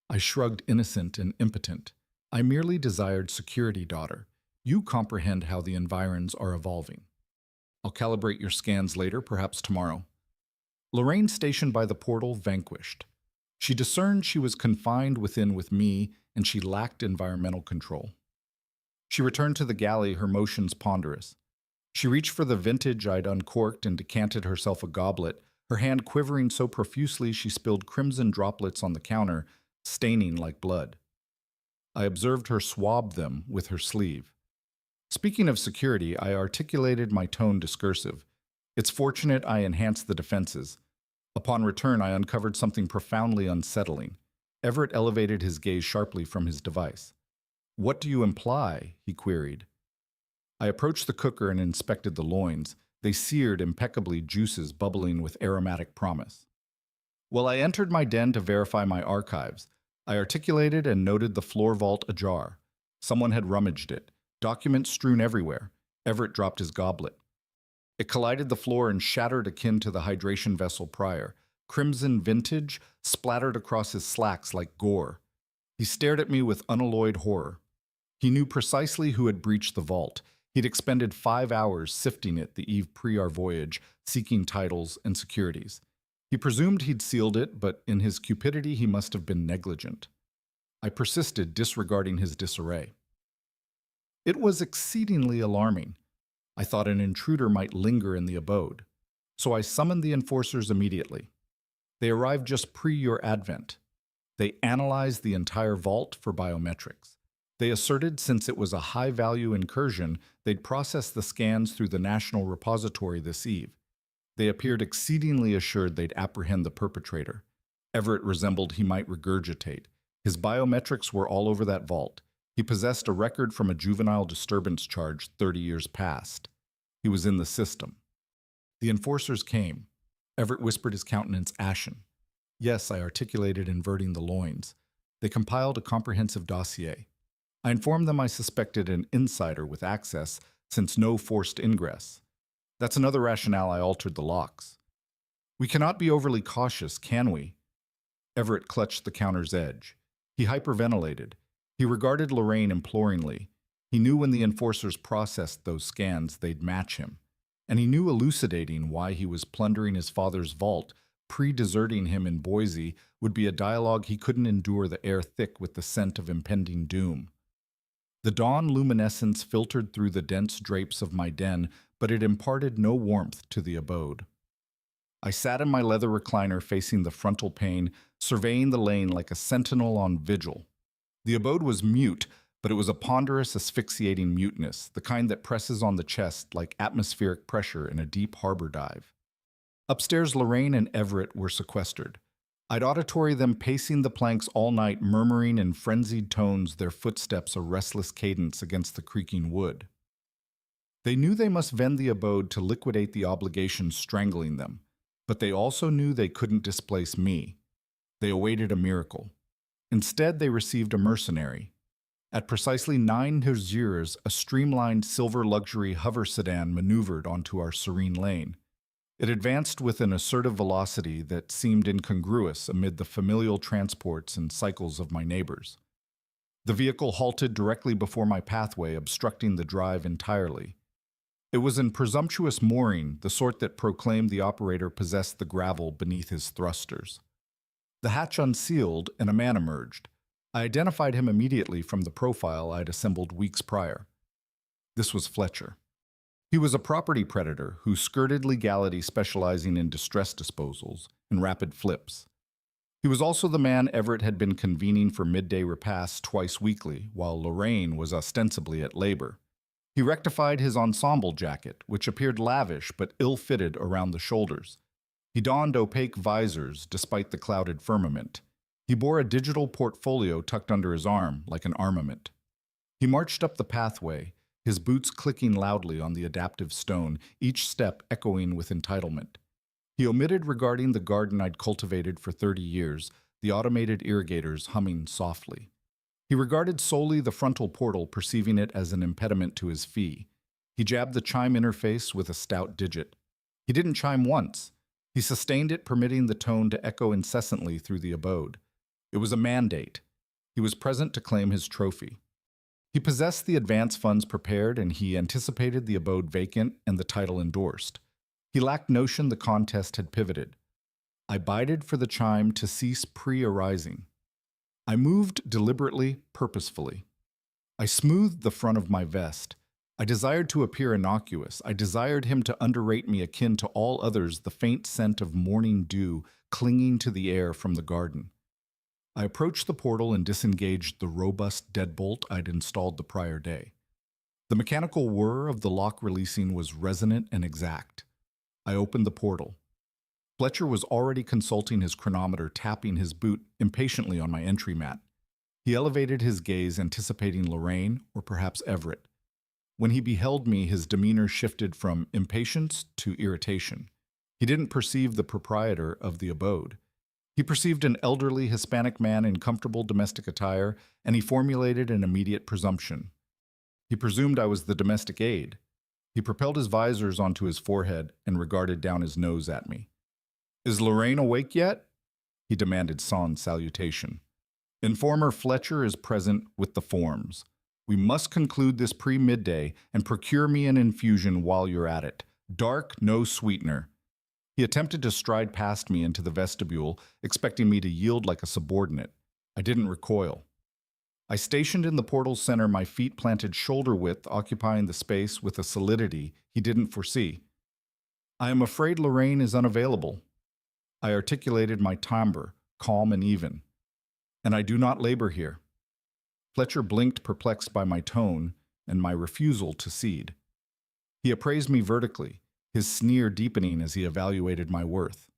I shrugged, innocent and impotent. I merely desired security, daughter. You comprehend how the environs are evolving. I'll calibrate your scans later, perhaps tomorrow. Lorraine, stationed by the portal, vanquished. She discerned she was confined within with me, and she lacked environmental control. She returned to the galley, her motions ponderous. She reached for the vintage I'd uncorked and decanted herself a goblet, her hand quivering so profusely she spilled crimson droplets on the counter, staining like blood. I observed her swab them with her sleeve. Speaking of security, I articulated my tone discursive. It's fortunate I enhanced the defenses. Upon return, I uncovered something profoundly unsettling. Everett elevated his gaze sharply from his device. What do you imply? He queried. I approached the cooker and inspected the loins. They seared impeccably, juices bubbling with aromatic promise. Well, I entered my den to verify my archives. I articulated and noted the floor vault ajar. Someone had rummaged it. Documents strewn everywhere. Everett dropped his goblet. It collided the floor and shattered, akin to the hydration vessel prior. Crimson vintage splattered across his slacks like gore. He stared at me with unalloyed horror. He knew precisely who had breached the vault. He'd expended 5 hours sifting it the eve pre our voyage, seeking titles and securities. He presumed he'd sealed it, but in his cupidity he must have been negligent. I persisted, disregarding his disarray. It was exceedingly alarming. I thought an intruder might linger in the abode. So I summoned the enforcers immediately. They arrived just pre your advent. They analyzed the entire vault for biometrics. They asserted since it was a high-value incursion, they'd process the scans through the National Repository this eve. They appeared exceedingly assured they'd apprehend the perpetrator. Everett resembled he might regurgitate. His biometrics were all over that vault. He possessed a record from a juvenile disturbance charge 30 years past. He was in the system. The enforcers came. Everett whispered, his countenance ashen. Yes, I articulated, inverting the loins. They compiled a comprehensive dossier. I informed them I suspected an insider with access, since no forced ingress. That's another rationale I altered the locks. We cannot be overly cautious, can we? Everett clutched the counter's edge. He hyperventilated. He regarded Lorraine imploringly. He knew when the enforcers processed those scans, they'd match him. And he knew elucidating why he was plundering his father's vault, pre-deserting him in Boise, would be a dialogue he couldn't endure, the air thick with the scent of impending doom. The dawn luminescence filtered through the dense drapes of my den, but it imparted no warmth to the abode. I sat in my leather recliner facing the frontal pane, surveying the lane like a sentinel on vigil. The abode was mute, but it was a ponderous, asphyxiating muteness, the kind that presses on the chest like atmospheric pressure in a deep harbor dive. Upstairs, Lorraine and Everett were sequestered. I'd auditory them pacing the planks all night, murmuring in frenzied tones, their footsteps a restless cadence against the creaking wood. They knew they must vend the abode to liquidate the obligation strangling them, but they also knew they couldn't displace me. They awaited a miracle. Instead, they received a mercenary. At precisely 9 Herziers, a streamlined silver luxury hover sedan maneuvered onto our serene lane. It advanced with an assertive velocity that seemed incongruous amid the familial transports and cycles of my neighbors. The vehicle halted directly before my pathway, obstructing the drive entirely. It was in presumptuous mooring, the sort that proclaimed the operator possessed the gravel beneath his thrusters. The hatch unsealed, and a man emerged. I identified him immediately from the profile I'd assembled weeks prior. This was Fletcher. He was a property predator who skirted legality, specializing in distress disposals and rapid flips. He was also the man Everett had been convening for midday repasts twice weekly, while Lorraine was ostensibly at labor. He rectified his ensemble jacket, which appeared lavish but ill-fitted around the shoulders. He donned opaque visors despite the clouded firmament. He bore a digital portfolio tucked under his arm like an armament. He marched up the pathway, his boots clicking loudly on the adaptive stone, each step echoing with entitlement. He omitted regarding the garden I'd cultivated for 30 years, the automated irrigators humming softly. He regarded solely the frontal portal, perceiving it as an impediment to his fee. He jabbed the chime interface with a stout digit. He didn't chime once. He sustained it, permitting the tone to echo incessantly through the abode. It was a mandate. He was present to claim his trophy. He possessed the advance funds prepared, and he anticipated the abode vacant and the title endorsed. He lacked notion the contest had pivoted. I bided for the chime to cease pre-arising. I moved deliberately, purposefully. I smoothed the front of my vest. I desired to appear innocuous. I desired him to underrate me, akin to all others, the faint scent of morning dew clinging to the air from the garden. I approached the portal and disengaged the robust deadbolt I'd installed the prior day. The mechanical whir of the lock releasing was resonant and exact. I opened the portal. Fletcher was already consulting his chronometer, tapping his boot impatiently on my entry mat. He elevated his gaze, anticipating Lorraine or perhaps Everett. When he beheld me, his demeanor shifted from impatience to irritation. He didn't perceive the proprietor of the abode. He perceived an elderly Hispanic man in comfortable domestic attire, and he formulated an immediate presumption. He presumed I was the domestic aide. He propelled his visors onto his forehead and regarded down his nose at me. "Is Lorraine awake yet?" he demanded sans salutation. "Informer Fletcher is present with the forms. We must conclude this pre-midday and procure me an infusion while you're at it. Dark, no sweetener." He attempted to stride past me into the vestibule, expecting me to yield like a subordinate. I didn't recoil. I stationed in the portal's center, my feet planted shoulder-width, occupying the space with a solidity he didn't foresee. "I am afraid Lorraine is unavailable." I articulated my timbre, calm and even. "And I do not labor here." Fletcher blinked, perplexed by my tone and my refusal to cede. He appraised me vertically, his sneer deepening as he evaluated my worth.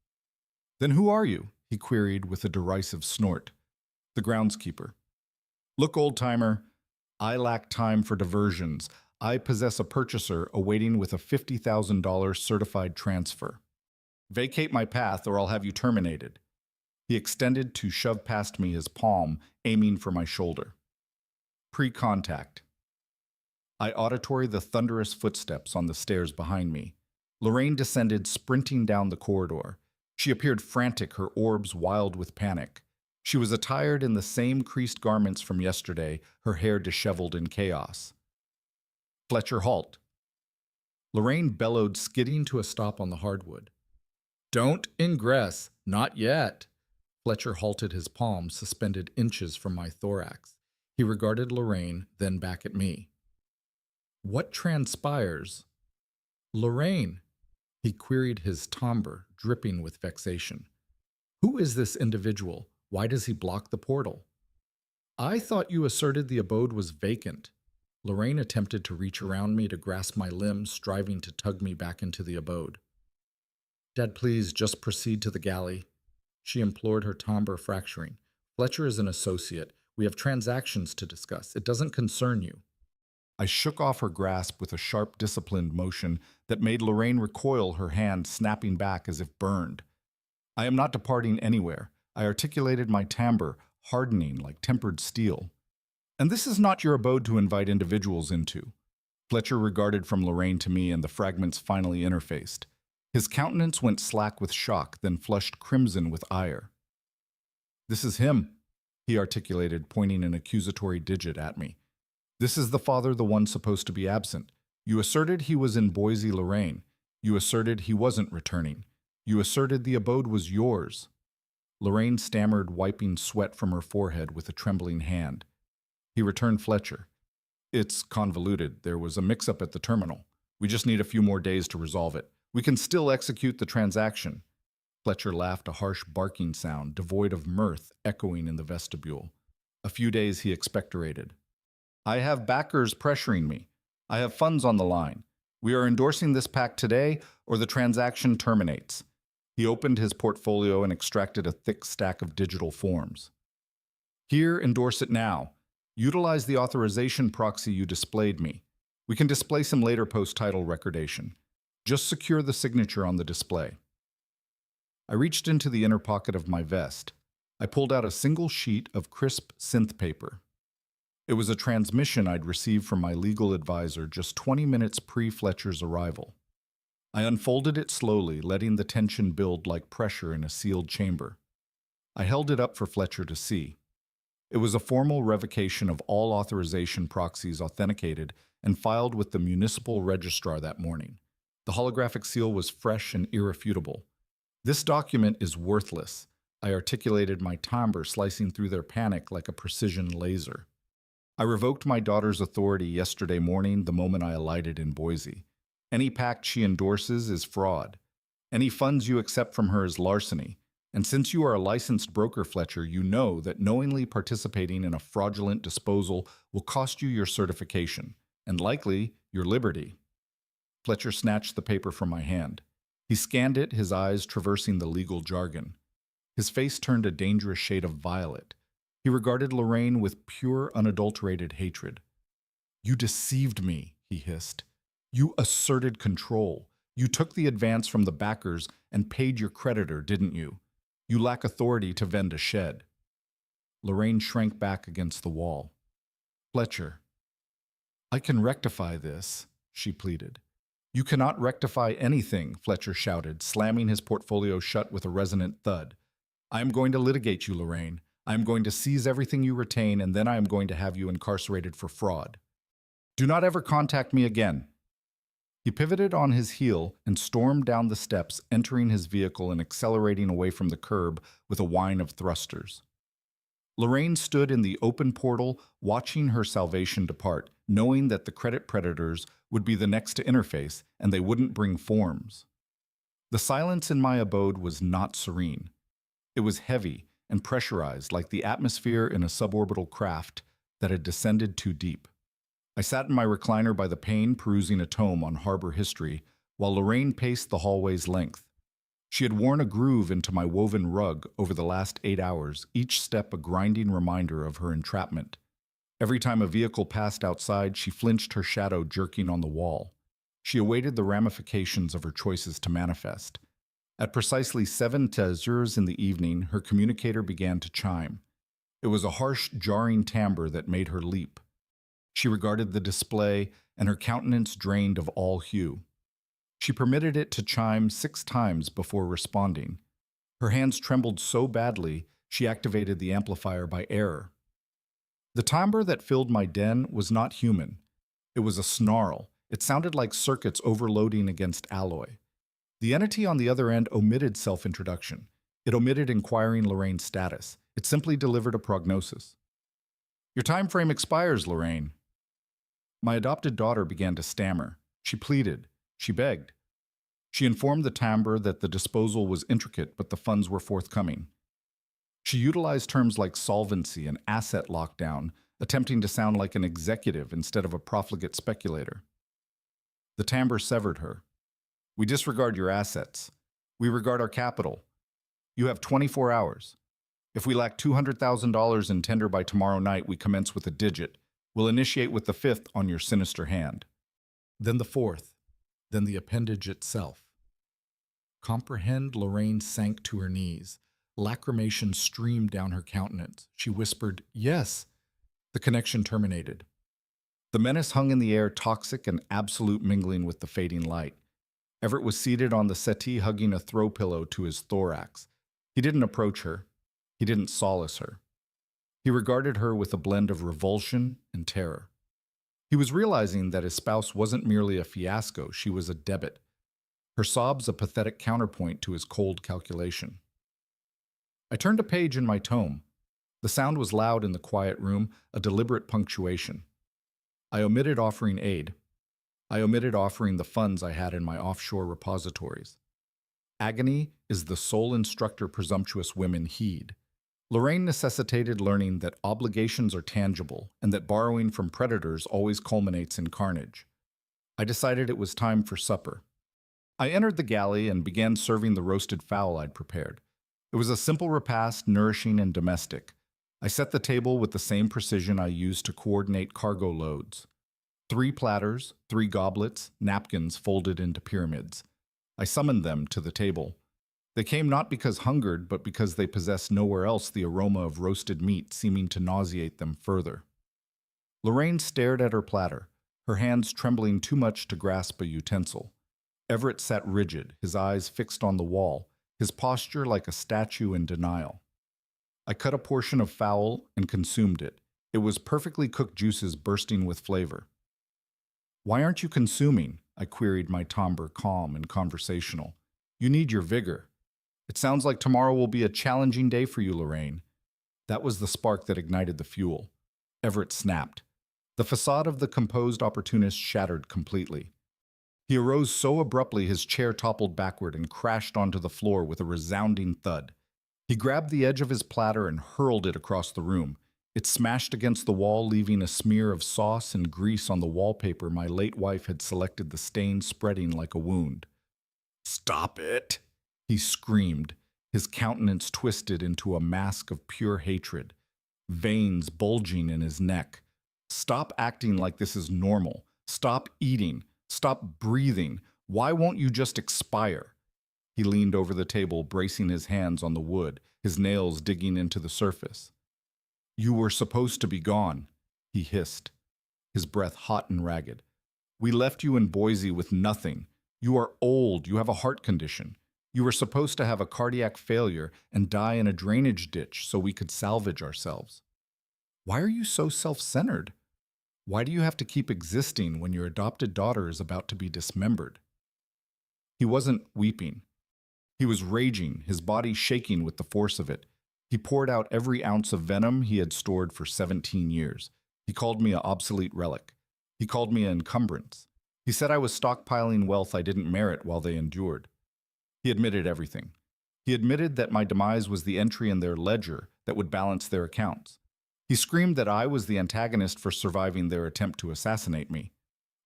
"Then who are you?" he queried with a derisive snort. The groundskeeper. Look, old-timer, I lack time for diversions. I possess a purchaser awaiting with a $50,000 certified transfer. Vacate my path or I'll have you terminated. He extended to shove past me his palm, aiming for my shoulder. Pre-contact. I auditory the thunderous footsteps on the stairs behind me. Lorraine descended, sprinting down the corridor. She appeared frantic, her orbs wild with panic. She was attired in the same creased garments from yesterday, her hair disheveled in chaos. Fletcher, halt. Lorraine bellowed, skidding to a stop on the hardwood. Don't ingress, not yet. Fletcher halted, his palm suspended inches from my thorax. He regarded Lorraine, then back at me. What transpires? Lorraine, he queried, his timbre dripping with vexation. Who is this individual? Why does he block the portal? I thought you asserted the abode was vacant. Lorraine attempted to reach around me to grasp my limbs, striving to tug me back into the abode. Dad, please, just proceed to the galley. She implored, her timbre fracturing. Fletcher is an associate. We have transactions to discuss. It doesn't concern you. I shook off her grasp with a sharp, disciplined motion that made Lorraine recoil, her hand snapping back as if burned. I am not departing anywhere. I articulated, my timbre hardening like tempered steel. And this is not your abode to invite individuals into. Fletcher regarded from Lorraine to me, and the fragments finally interfaced. His countenance went slack with shock, then flushed crimson with ire. This is him, he articulated, pointing an accusatory digit at me. This is the father, the one supposed to be absent. You asserted he was in Boise, Lorraine. You asserted he wasn't returning. You asserted the abode was yours. Lorraine stammered, wiping sweat from her forehead with a trembling hand. He returned Fletcher. It's convoluted. There was a mix-up at the terminal. We just need a few more days to resolve it. We can still execute the transaction. Fletcher laughed, a harsh barking sound, devoid of mirth, echoing in the vestibule. A few days, he expectorated. I have backers pressuring me. I have funds on the line. We are endorsing this pact today, or the transaction terminates. He opened his portfolio and extracted a thick stack of digital forms. Here, endorse it now. Utilize the authorization proxy you displayed me. We can display some later post-title recordation. Just secure the signature on the display. I reached into the inner pocket of my vest. I pulled out a single sheet of crisp synth paper. It was a transmission I'd received from my legal advisor just 20 minutes pre-Fletcher's arrival. I unfolded it slowly, letting the tension build like pressure in a sealed chamber. I held it up for Fletcher to see. It was a formal revocation of all authorization proxies authenticated and filed with the municipal registrar that morning. The holographic seal was fresh and irrefutable. This document is worthless. I articulated, my timbre slicing through their panic like a precision laser. I revoked my daughter's authority yesterday morning the moment I alighted in Boise. Any pact she endorses is fraud. Any funds you accept from her is larceny. And since you are a licensed broker, Fletcher, you know that knowingly participating in a fraudulent disposal will cost you your certification, and likely your liberty. Fletcher snatched the paper from my hand. He scanned it, his eyes traversing the legal jargon. His face turned a dangerous shade of violet. He regarded Lorraine with pure, unadulterated hatred. You deceived me, he hissed. You asserted control. You took the advance from the backers and paid your creditor, didn't you? You lack authority to vend a shed. Lorraine shrank back against the wall. Fletcher, I can rectify this, she pleaded. You cannot rectify anything, Fletcher shouted, slamming his portfolio shut with a resonant thud. I am going to litigate you, Lorraine. I am going to seize everything you retain, and then I am going to have you incarcerated for fraud. Do not ever contact me again. He pivoted on his heel and stormed down the steps, entering his vehicle and accelerating away from the curb with a whine of thrusters. Lorraine stood in the open portal, watching her salvation depart, knowing that the credit predators would be the next to interface and they wouldn't bring forms. The silence in my abode was not serene. It was heavy and pressurized like the atmosphere in a suborbital craft that had descended too deep. I sat in my recliner by the pane, perusing a tome on harbor history, while Lorraine paced the hallway's length. She had worn a groove into my woven rug over the last 8 hours, each step a grinding reminder of her entrapment. Every time a vehicle passed outside, she flinched, her shadow jerking on the wall. She awaited the ramifications of her choices to manifest. At precisely 7:00 in the evening, her communicator began to chime. It was a harsh, jarring timbre that made her leap. She regarded the display, and her countenance drained of all hue. She permitted it to chime 6 times before responding. Her hands trembled so badly, she activated the amplifier by error. The timbre that filled my den was not human. It was a snarl. It sounded like circuits overloading against alloy. The entity on the other end omitted self-introduction. It omitted inquiring Lorraine's status. It simply delivered a prognosis. "Your time frame expires, Lorraine." My adopted daughter began to stammer. She pleaded. She begged. She informed the timbre that the disposal was intricate, but the funds were forthcoming. She utilized terms like solvency and asset lockdown, attempting to sound like an executive instead of a profligate speculator. The timbre severed her. "We disregard your assets. We regard our capital. You have 24 hours. If we lack $200,000 in tender by tomorrow night, we commence with a digit. We'll initiate with the 5th on your sinister hand. Then the 4th. Then the appendage itself." Comprehend? Lorraine sank to her knees. Lacrimation streamed down her countenance. She whispered, "Yes." The connection terminated. The menace hung in the air, toxic and absolute, mingling with the fading light. Everett was seated on the settee, hugging a throw pillow to his thorax. He didn't approach her. He didn't solace her. He regarded her with a blend of revulsion and terror. He was realizing that his spouse wasn't merely a fiasco, she was a debit. Her sobs a pathetic counterpoint to his cold calculation. I turned a page in my tome. The sound was loud in the quiet room, a deliberate punctuation. I omitted offering aid. I omitted offering the funds I had in my offshore repositories. Agony is the sole instructor presumptuous women heed. Lorraine necessitated learning that obligations are tangible and that borrowing from predators always culminates in carnage. I decided it was time for supper. I entered the galley and began serving the roasted fowl I'd prepared. It was a simple repast, nourishing and domestic. I set the table with the same precision I used to coordinate cargo loads. 3 platters, 3 goblets, napkins folded into pyramids. I summoned them to the table. They came not because hungered, but because they possessed nowhere else the aroma of roasted meat, seeming to nauseate them further. Lorraine stared at her platter, her hands trembling too much to grasp a utensil. Everett sat rigid, his eyes fixed on the wall, his posture like a statue in denial. I cut a portion of fowl and consumed it. It was perfectly cooked juices bursting with flavor. "Why aren't you consuming?" I queried, my timbre calm and conversational. "You need your vigor. It sounds like tomorrow will be a challenging day for you, Lorraine." That was the spark that ignited the fuel. Everett snapped. The facade of the composed opportunist shattered completely. He arose so abruptly his chair toppled backward and crashed onto the floor with a resounding thud. He grabbed the edge of his platter and hurled it across the room. It smashed against the wall, leaving a smear of sauce and grease on the wallpaper my late wife had selected, the stain spreading like a wound. "Stop it!" he screamed, his countenance twisted into a mask of pure hatred, veins bulging in his neck. "Stop acting like this is normal. Stop eating. Stop breathing. Why won't you just expire?" He leaned over the table, bracing his hands on the wood, his nails digging into the surface. "You were supposed to be gone," he hissed, his breath hot and ragged. "We left you in Boise with nothing. You are old. You have a heart condition. You were supposed to have a cardiac failure and die in a drainage ditch so we could salvage ourselves. Why are you so self-centered? Why do you have to keep existing when your adopted daughter is about to be dismembered?" He wasn't weeping. He was raging, his body shaking with the force of it. He poured out every ounce of venom he had stored for 17 years. He called me an obsolete relic. He called me an encumbrance. He said I was stockpiling wealth I didn't merit while they endured. He admitted everything. He admitted that my demise was the entry in their ledger that would balance their accounts. He screamed that I was the antagonist for surviving their attempt to assassinate me.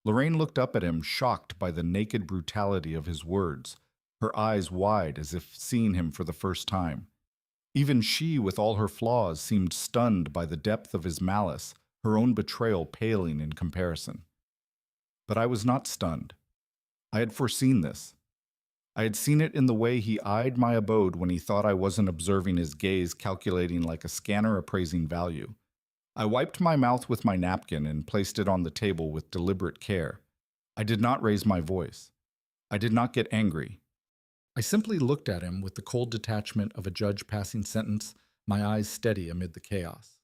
Lorraine looked up at him, shocked by the naked brutality of his words. her eyes wide as if seeing him for the first time. Even she, with all her flaws, seemed stunned by the depth of his malice, her own betrayal paling in comparison. But I was not stunned. I had foreseen this. I had seen it in the way he eyed my abode when he thought I wasn't observing his gaze calculating like a scanner appraising value. I wiped my mouth with my napkin and placed it on the table with deliberate care. I did not raise my voice. I did not get angry. I simply looked at him with the cold detachment of a judge passing sentence, my eyes steady amid the chaos.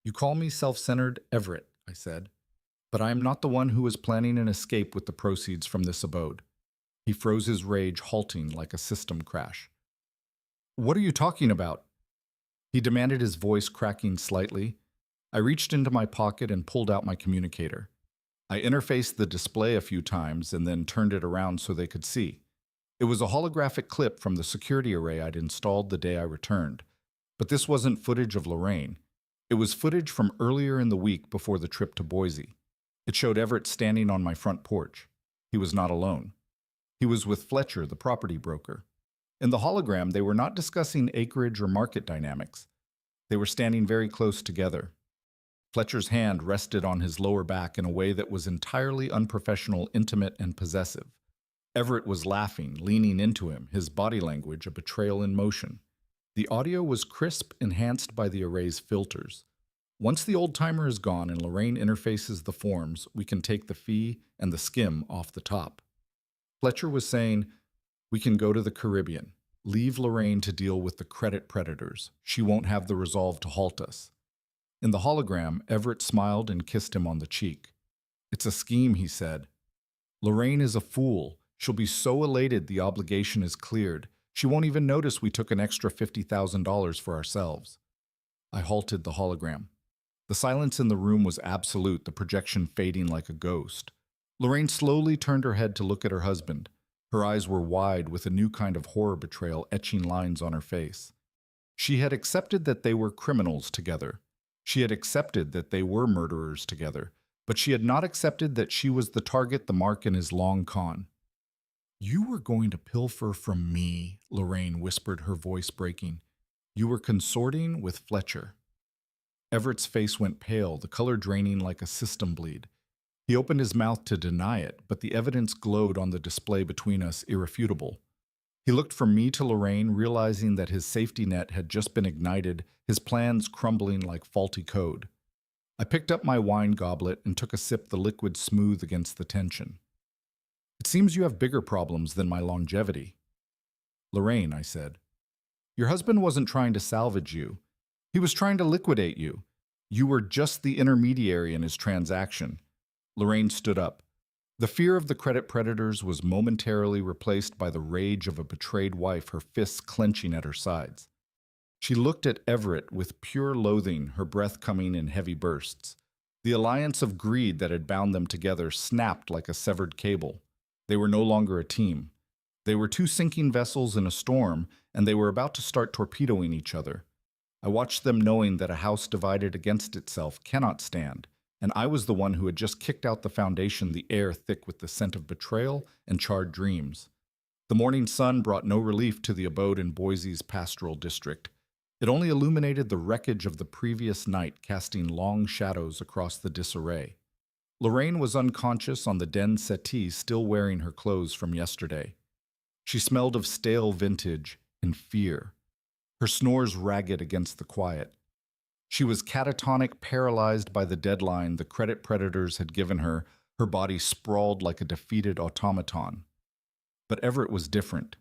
"You call me self-centered, Everett," I said, "but I am not the one who is planning an escape with the proceeds from this abode." He froze, his rage halting like a system crash. "What are you talking about?" he demanded, his voice cracking slightly. I reached into my pocket and pulled out my communicator. I interfaced the display a few times and then turned it around so they could see. It was a holographic clip from the security array I'd installed the day I returned. But this wasn't footage of Lorraine. It was footage from earlier in the week before the trip to Boise. It showed Everett standing on my front porch. He was not alone. He was with Fletcher, the property broker. In the hologram, they were not discussing acreage or market dynamics. They were standing very close together. Fletcher's hand rested on his lower back in a way that was entirely unprofessional, intimate, and possessive. Everett was laughing, leaning into him, his body language a betrayal in motion. The audio was crisp, enhanced by the array's filters. Once the old-timer is gone and Lorraine interfaces the forms, we can take the fee and the skim off the top. Fletcher was saying, "We can go to the Caribbean. Leave Lorraine to deal with the credit predators. She won't have the resolve to halt us." In the hologram, Everett smiled and kissed him on the cheek. "It's a scheme," he said. "Lorraine is a fool. She'll be so elated the obligation is cleared. She won't even notice we took an extra $50,000 for ourselves." I halted the hologram. The silence in the room was absolute, the projection fading like a ghost. Lorraine slowly turned her head to look at her husband. Her eyes were wide with a new kind of horror betrayal etching lines on her face. She had accepted that they were criminals together. She had accepted that they were murderers together, but she had not accepted that she was the target, the mark in his long con. "You were going to pilfer from me," Lorraine whispered, her voice breaking. "You were consorting with Fletcher." Everett's face went pale, the color draining like a system bleed. He opened his mouth to deny it, but the evidence glowed on the display between us, irrefutable. He looked from me to Lorraine, realizing that his safety net had just been ignited, his plans crumbling like faulty code. I picked up my wine goblet and took a sip, the liquid smooth against the tension. "It seems you have bigger problems than my longevity." "Lorraine," I said, "your husband wasn't trying to salvage you. He was trying to liquidate you. You were just the intermediary in his transaction." Lorraine stood up. The fear of the credit predators was momentarily replaced by the rage of a betrayed wife, her fists clenching at her sides. She looked at Everett with pure loathing, her breath coming in heavy bursts. The alliance of greed that had bound them together snapped like a severed cable. They were no longer a team. They were two sinking vessels in a storm, and they were about to start torpedoing each other. I watched them, knowing that a house divided against itself cannot stand, and I was the one who had just kicked out the foundation, the air thick with the scent of betrayal and charred dreams. The morning sun brought no relief to the abode in Boise's pastoral district. It only illuminated the wreckage of the previous night, casting long shadows across the disarray. Lorraine was unconscious on the den settee, still wearing her clothes from yesterday. She smelled of stale vintage and fear, her snores ragged against the quiet. She was catatonic, paralyzed by the deadline the credit predators had given her, her body sprawled like a defeated automaton. But Everett was different.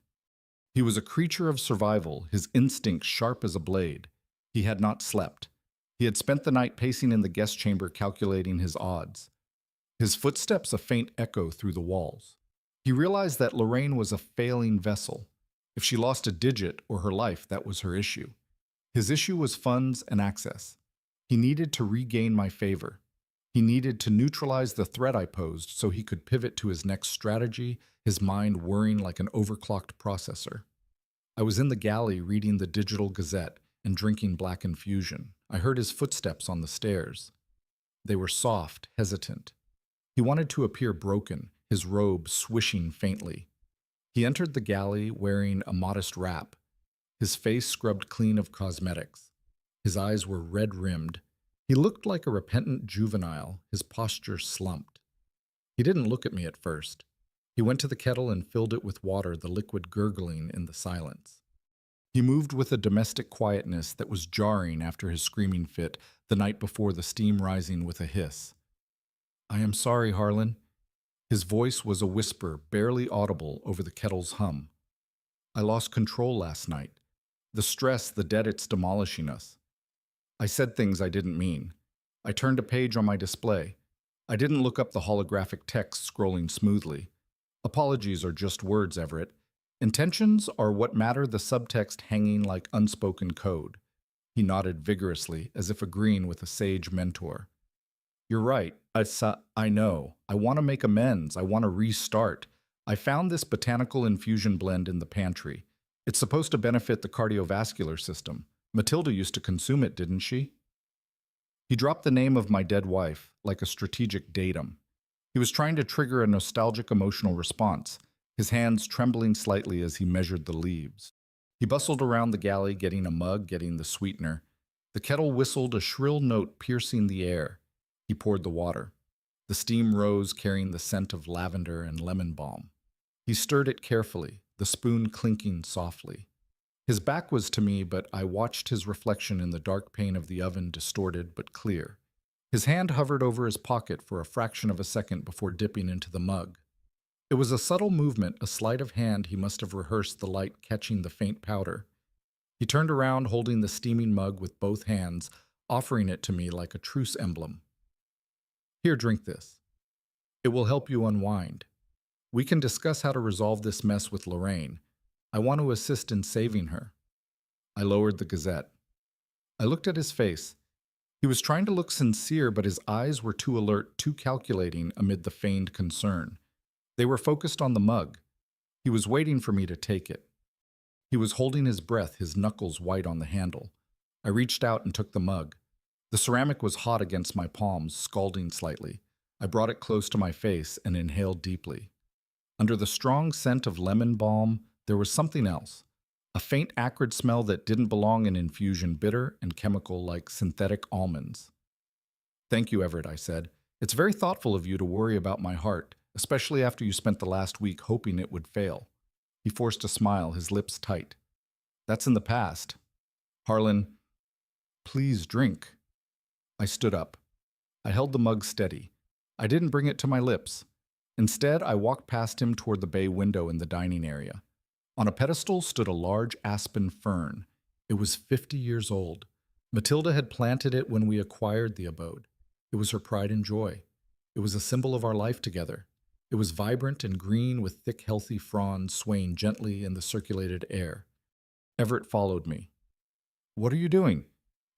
He was a creature of survival, his instincts sharp as a blade. He had not slept. He had spent the night pacing in the guest chamber, calculating his odds. His footsteps a faint echo through the walls. He realized that Lorraine was a failing vessel. If she lost a digit or her life, that was her issue. His issue was funds and access. He needed to regain my favor. He needed to neutralize the threat I posed so he could pivot to his next strategy, his mind whirring like an overclocked processor. I was in the galley reading the Digital Gazette and drinking black infusion. I heard his footsteps on the stairs. They were soft, hesitant. He wanted to appear broken, his robe swishing faintly. He entered the galley wearing a modest wrap, his face scrubbed clean of cosmetics. His eyes were red-rimmed. He looked like a repentant juvenile, his posture slumped. He didn't look at me at first. He went to the kettle and filled it with water, the liquid gurgling in the silence. He moved with a domestic quietness that was jarring after his screaming fit the night before, the steam rising with a hiss. "I am sorry, Harlan." His voice was a whisper, barely audible over the kettle's hum. "I lost control last night. The stress, the debt, it's demolishing us." I said things I didn't mean. I turned a page on my display. I didn't look up the holographic text scrolling smoothly. Apologies are just words, Everett. Intentions are what matter, the subtext hanging like unspoken code. He nodded vigorously, as if agreeing with a sage mentor. "You're right. I know. I want to make amends. I want to restart. I found this botanical infusion blend in the pantry. It's supposed to benefit the cardiovascular system. Matilda used to consume it, didn't she?" He dropped the name of my dead wife, like a strategic datum. He was trying to trigger a nostalgic emotional response, his hands trembling slightly as he measured the leaves. He bustled around the galley, getting a mug, getting the sweetener. The kettle whistled, a shrill note piercing the air. He poured the water. The steam rose, carrying the scent of lavender and lemon balm. He stirred it carefully, the spoon clinking softly. His back was to me, but I watched his reflection in the dark pane of the oven, distorted but clear. His hand hovered over his pocket for a fraction of a second before dipping into the mug. It was a subtle movement, a sleight of hand he must have rehearsed, the light catching the faint powder. He turned around, holding the steaming mug with both hands, offering it to me like a truce emblem. "Here, drink this. It will help you unwind. We can discuss how to resolve this mess with Lorraine. I want to assist in saving her." I lowered the Gazette. I looked at his face. He was trying to look sincere, but his eyes were too alert, too calculating amid the feigned concern. They were focused on the mug. He was waiting for me to take it. He was holding his breath, his knuckles white on the handle. I reached out and took the mug. The ceramic was hot against my palms, scalding slightly. I brought it close to my face and inhaled deeply. Under the strong scent of lemon balm, there was something else. A faint acrid smell that didn't belong in infusion, bitter and chemical like synthetic almonds. "Thank you, Everett," I said. "It's very thoughtful of you to worry about my heart, especially after you spent the last week hoping it would fail." He forced a smile, his lips tight. "That's in the past. Harlan, please drink." I stood up. I held the mug steady. I didn't bring it to my lips. Instead, I walked past him toward the bay window in the dining area. On a pedestal stood a large aspen fern. It was 50 years old. Matilda had planted it when we acquired the abode. It was her pride and joy. It was a symbol of our life together. It was vibrant and green with thick, healthy fronds swaying gently in the circulated air. Everett followed me. "What are you doing?"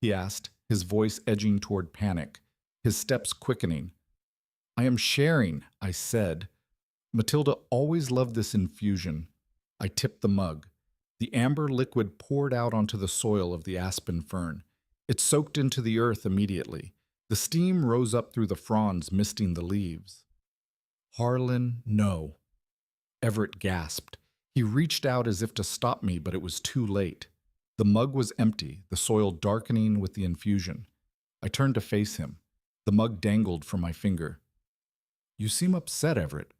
he asked, his voice edging toward panic, his steps quickening. "I am sharing," I said. Matilda always loved this infusion. I tipped the mug. The amber liquid poured out onto the soil of the aspen fern. It soaked into the earth immediately. The steam rose up through the fronds, misting the leaves. "Harlan, no." Everett gasped. He reached out as if to stop me, but it was too late. The mug was empty, the soil darkening with the infusion. I turned to face him. The mug dangled from my finger. "You seem upset, Everett.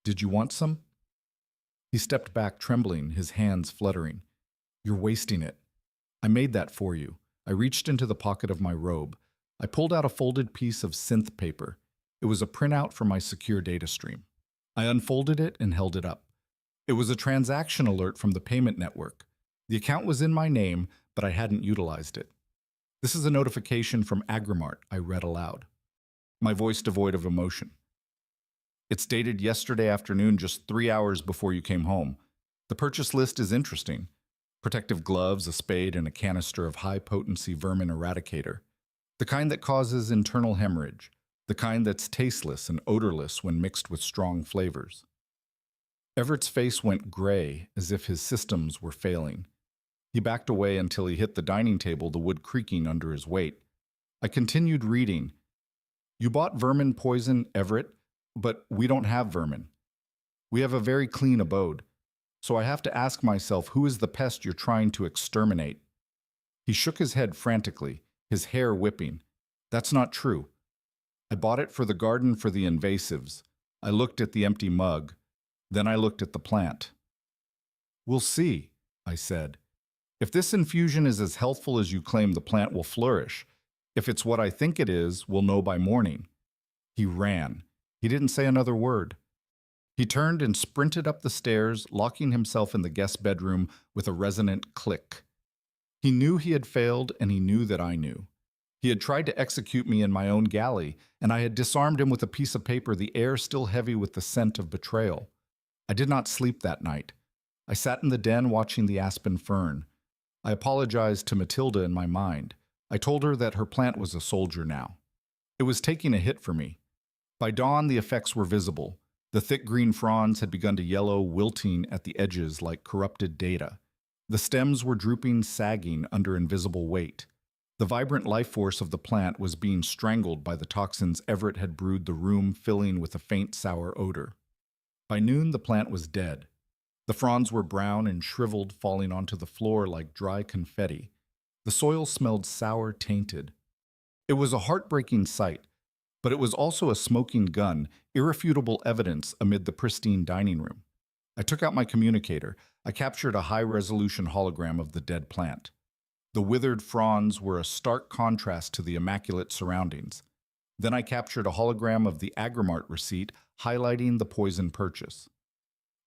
Did you want some?" He stepped back, trembling, his hands fluttering. "You're wasting it. I made that for you." I reached into the pocket of my robe. I pulled out a folded piece of synth paper. It was a printout from my secure data stream. I unfolded it and held it up. It was a transaction alert from the payment network. The account was in my name, but I hadn't utilized it. "This is a notification from Agrimart," I read aloud, my voice devoid of emotion. "It's dated yesterday afternoon, just 3 hours before you came home. The purchase list is interesting. Protective gloves, a spade, and a canister of high-potency vermin eradicator. The kind that causes internal hemorrhage. The kind that's tasteless and odorless when mixed with strong flavors." Everett's face went gray, as if his systems were failing. He backed away until he hit the dining table, the wood creaking under his weight. I continued reading. "You bought vermin poison, Everett, but we don't have vermin. We have a very clean abode. So I have to ask myself, who is the pest you're trying to exterminate? He shook his head frantically, his hair whipping. That's not true. I bought it for the garden for the invasives. I looked at the empty mug. Then I looked at the plant. We'll see, I said. If this infusion is as healthful as you claim, the plant will flourish. If it's what I think it is, we'll know by morning. He ran. He didn't say another word. He turned and sprinted up the stairs, locking himself in the guest bedroom with a resonant click. He knew he had failed, and he knew that I knew. He had tried to execute me in my own galley, and I had disarmed him with a piece of paper, the air still heavy with the scent of betrayal. I did not sleep that night. I sat in the den watching the aspen fern. I apologized to Matilda in my mind. I told her that her plant was a soldier now. It was taking a hit for me. By dawn, the effects were visible. The thick green fronds had begun to yellow, wilting at the edges like corrupted data. The stems were drooping, sagging under invisible weight. The vibrant life force of the plant was being strangled by the toxins Everett had brewed, the room filling with a faint sour odor. By noon, the plant was dead. The fronds were brown and shriveled, falling onto the floor like dry confetti. The soil smelled sour, tainted. It was a heartbreaking sight, but it was also a smoking gun, irrefutable evidence amid the pristine dining room. I took out my communicator. I captured a high-resolution hologram of the dead plant. The withered fronds were a stark contrast to the immaculate surroundings. Then I captured a hologram of the Agrimart receipt highlighting the poison purchase.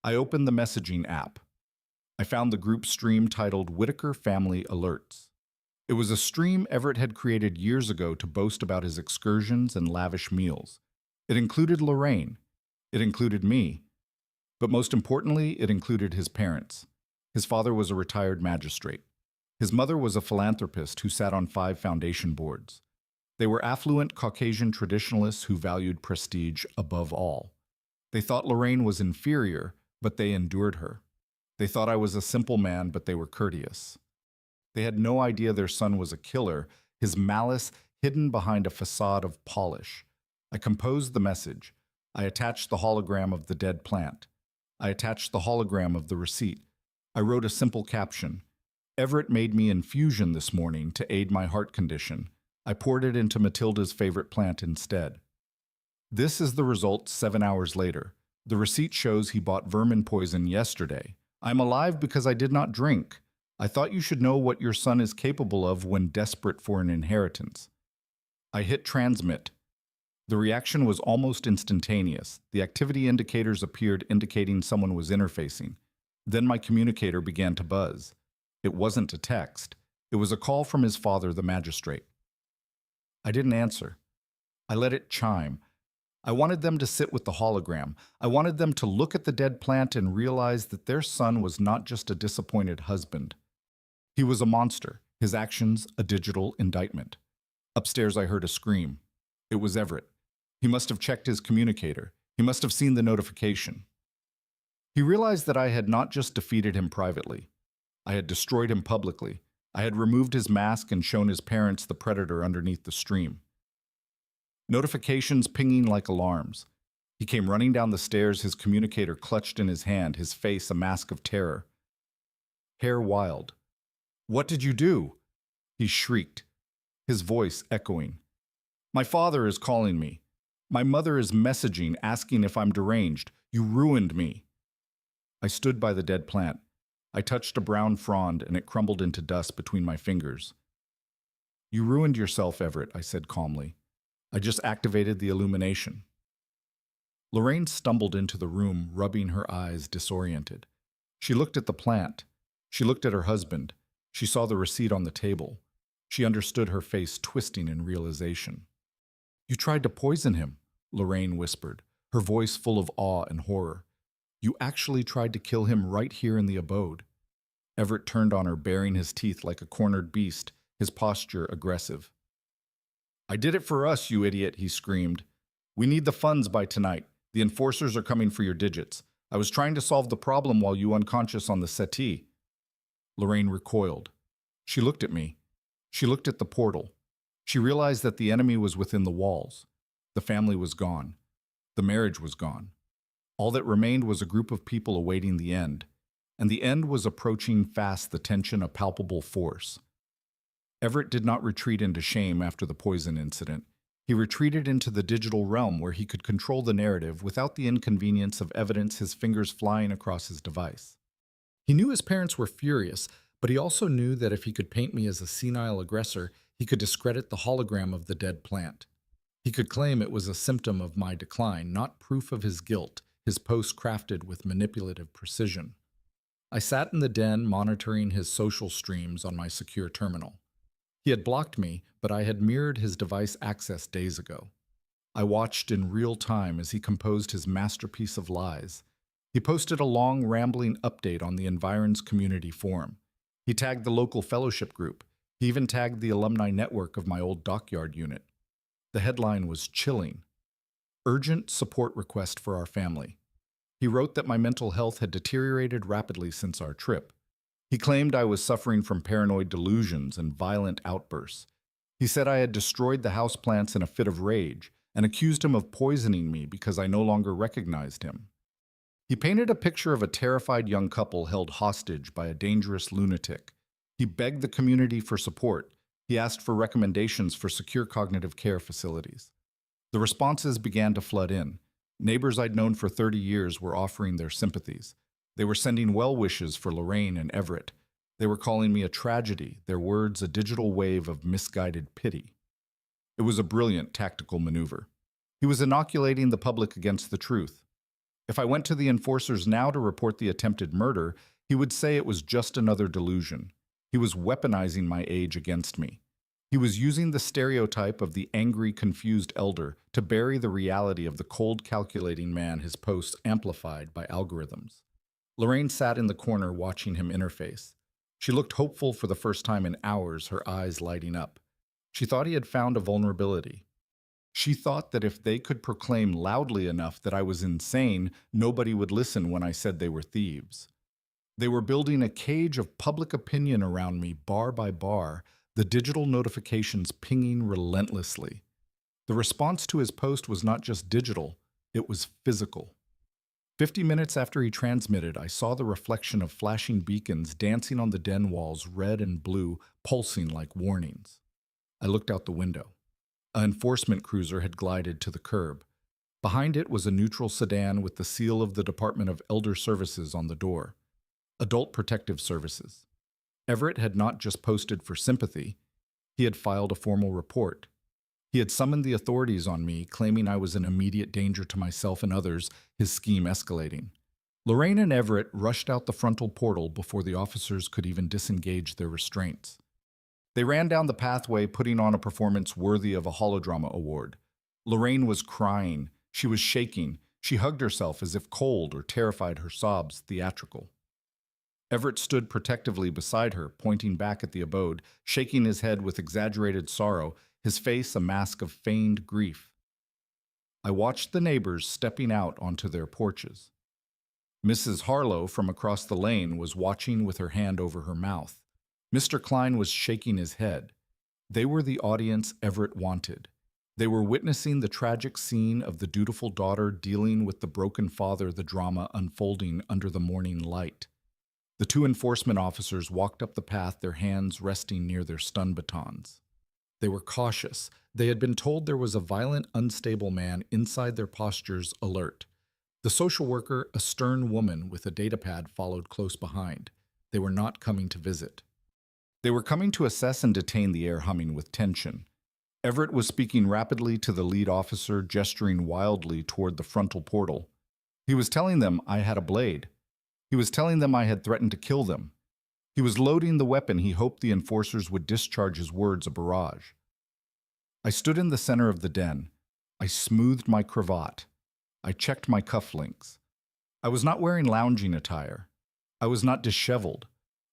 I opened the messaging app. I found the group stream titled Whitaker Family Alerts. It was a stream Everett had created years ago to boast about his excursions and lavish meals. It included Lorraine. It included me. But most importantly, it included his parents. His father was a retired magistrate. His mother was a philanthropist who sat on 5 foundation boards. They were affluent Caucasian traditionalists who valued prestige above all. They thought Lorraine was inferior, but they endured her. They thought I was a simple man, but they were courteous. They had no idea their son was a killer, his malice hidden behind a facade of polish. I composed the message. I attached the hologram of the dead plant. I attached the hologram of the receipt. I wrote a simple caption. Everett made me infusion this morning to aid my heart condition. I poured it into Matilda's favorite plant instead. This is the result 7 hours later. The receipt shows he bought vermin poison yesterday. I'm alive because I did not drink. I thought you should know what your son is capable of when desperate for an inheritance. I hit transmit. The reaction was almost instantaneous. The activity indicators appeared, indicating someone was interfacing. Then my communicator began to buzz. It wasn't a text. It was a call from his father, the magistrate. I didn't answer. I let it chime. I wanted them to sit with the hologram. I wanted them to look at the dead plant and realize that their son was not just a disappointed husband. He was a monster, his actions a digital indictment. Upstairs I heard a scream. It was Everett. He must have checked his communicator. He must have seen the notification. He realized that I had not just defeated him privately. I had destroyed him publicly. I had removed his mask and shown his parents the predator underneath the stream. Notifications pinging like alarms. He came running down the stairs, his communicator clutched in his hand, his face a mask of terror. Hair wild. What did you do? He shrieked, his voice echoing. My father is calling me. My mother is messaging, asking if I'm deranged. You ruined me. I stood by the dead plant. I touched a brown frond and it crumbled into dust between my fingers. You ruined yourself, Everett, I said calmly. I just activated the illumination. Lorraine stumbled into the room, rubbing her eyes, disoriented. She looked at the plant. She looked at her husband. She saw the receipt on the table. She understood, her face twisting in realization. You tried to poison him, Lorraine whispered, her voice full of awe and horror. You actually tried to kill him right here in the abode. Everett turned on her, baring his teeth like a cornered beast, his posture aggressive. I did it for us, you idiot, he screamed. We need the funds by tonight. The enforcers are coming for your digits. I was trying to solve the problem while you unconscious on the settee. Lorraine recoiled. She looked at me. She looked at the portal. She realized that the enemy was within the walls. The family was gone. The marriage was gone. All that remained was a group of people awaiting the end. and the end was approaching fast, the tension a palpable force. Everett did not retreat into shame after the poison incident. He retreated into the digital realm where he could control the narrative without the inconvenience of evidence his fingers flying across his device. He knew his parents were furious, but he also knew that if he could paint me as a senile aggressor, he could discredit the hologram of the dead plant. He could claim it was a symptom of my decline, not proof of his guilt, his post crafted with manipulative precision. I sat in the den monitoring his social streams on my secure terminal. He had blocked me, but I had mirrored his device access days ago. I watched in real time as he composed his masterpiece of lies. He posted a long, rambling update on the Environs community forum. He tagged the local fellowship group. He even tagged the alumni network of my old dockyard unit. The headline was chilling. Urgent support request for our family. He wrote that my mental health had deteriorated rapidly since our trip. He claimed I was suffering from paranoid delusions and violent outbursts. He said I had destroyed the houseplants in a fit of rage and accused him of poisoning me because I no longer recognized him. He painted a picture of a terrified young couple held hostage by a dangerous lunatic. He begged the community for support. He asked for recommendations for secure cognitive care facilities. The responses began to flood in. Neighbors I'd known for 30 years were offering their sympathies. They were sending well wishes for Lorraine and Everett. They were calling me a tragedy, their words a digital wave of misguided pity. It was a brilliant tactical maneuver. He was inoculating the public against the truth. If I went to the enforcers now to report the attempted murder, he would say it was just another delusion. He was weaponizing my age against me. He was using the stereotype of the angry, confused elder to bury the reality of the cold, calculating man his posts amplified by algorithms. Lorraine sat in the corner watching him interface. She looked hopeful for the first time in hours, her eyes lighting up. She thought he had found a vulnerability. She thought that if they could proclaim loudly enough that I was insane, nobody would listen when I said they were thieves. They were building a cage of public opinion around me, bar by bar, the digital notifications pinging relentlessly. The response to his post was not just digital, it was physical. 50 minutes after he transmitted, I saw the reflection of flashing beacons dancing on the den walls, red and blue, pulsing like warnings. I looked out the window. An enforcement cruiser had glided to the curb. Behind it was a neutral sedan with the seal of the Department of Elder Services on the door. Adult Protective Services. Everett had not just posted for sympathy. He had filed a formal report. He had summoned the authorities on me, claiming I was an immediate danger to myself and others, his scheme escalating. Lorraine and Everett rushed out the frontal portal before the officers could even disengage their restraints. They ran down the pathway, putting on a performance worthy of a holodrama award. Lorraine was crying. She was shaking. She hugged herself as if cold or terrified, her sobs theatrical. Everett stood protectively beside her, pointing back at the abode, shaking his head with exaggerated sorrow, his face a mask of feigned grief. I watched the neighbors stepping out onto their porches. Mrs. Harlow from across the lane was watching with her hand over her mouth. Mr. Klein was shaking his head. They were the audience Everett wanted. They were witnessing the tragic scene of the dutiful daughter dealing with the broken father, the drama unfolding under the morning light. The two enforcement officers walked up the path, their hands resting near their stun batons. They were cautious. They had been told there was a violent, unstable man inside their postures, alert. The social worker, a stern woman with a datapad, followed close behind. They were not coming to visit. They were coming to assess and detain, the air humming with tension. Everett was speaking rapidly to the lead officer, gesturing wildly toward the frontal portal. He was telling them I had a blade. He was telling them I had threatened to kill them. He was loading the weapon he hoped the enforcers would discharge his words a barrage. I stood in the center of the den. I smoothed my cravat. I checked my cufflinks. I was not wearing lounging attire. I was not disheveled.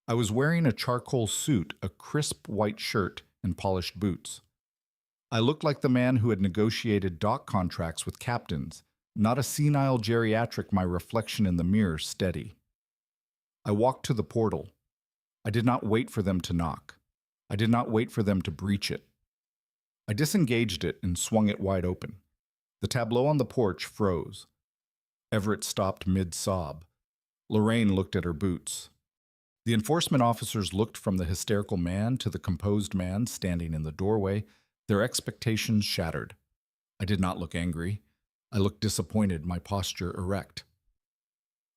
I was wearing a charcoal suit, a crisp white shirt, and polished boots. I looked like the man who had negotiated dock contracts with captains, not a senile geriatric, my reflection in the mirror steady. I walked to the portal. I did not wait for them to knock. I did not wait for them to breach it. I disengaged it and swung it wide open. The tableau on the porch froze. Everett stopped mid-sob. Lorraine looked at her boots. The enforcement officers looked from the hysterical man to the composed man standing in the doorway, their expectations shattered. I did not look angry. I looked disappointed, my posture erect.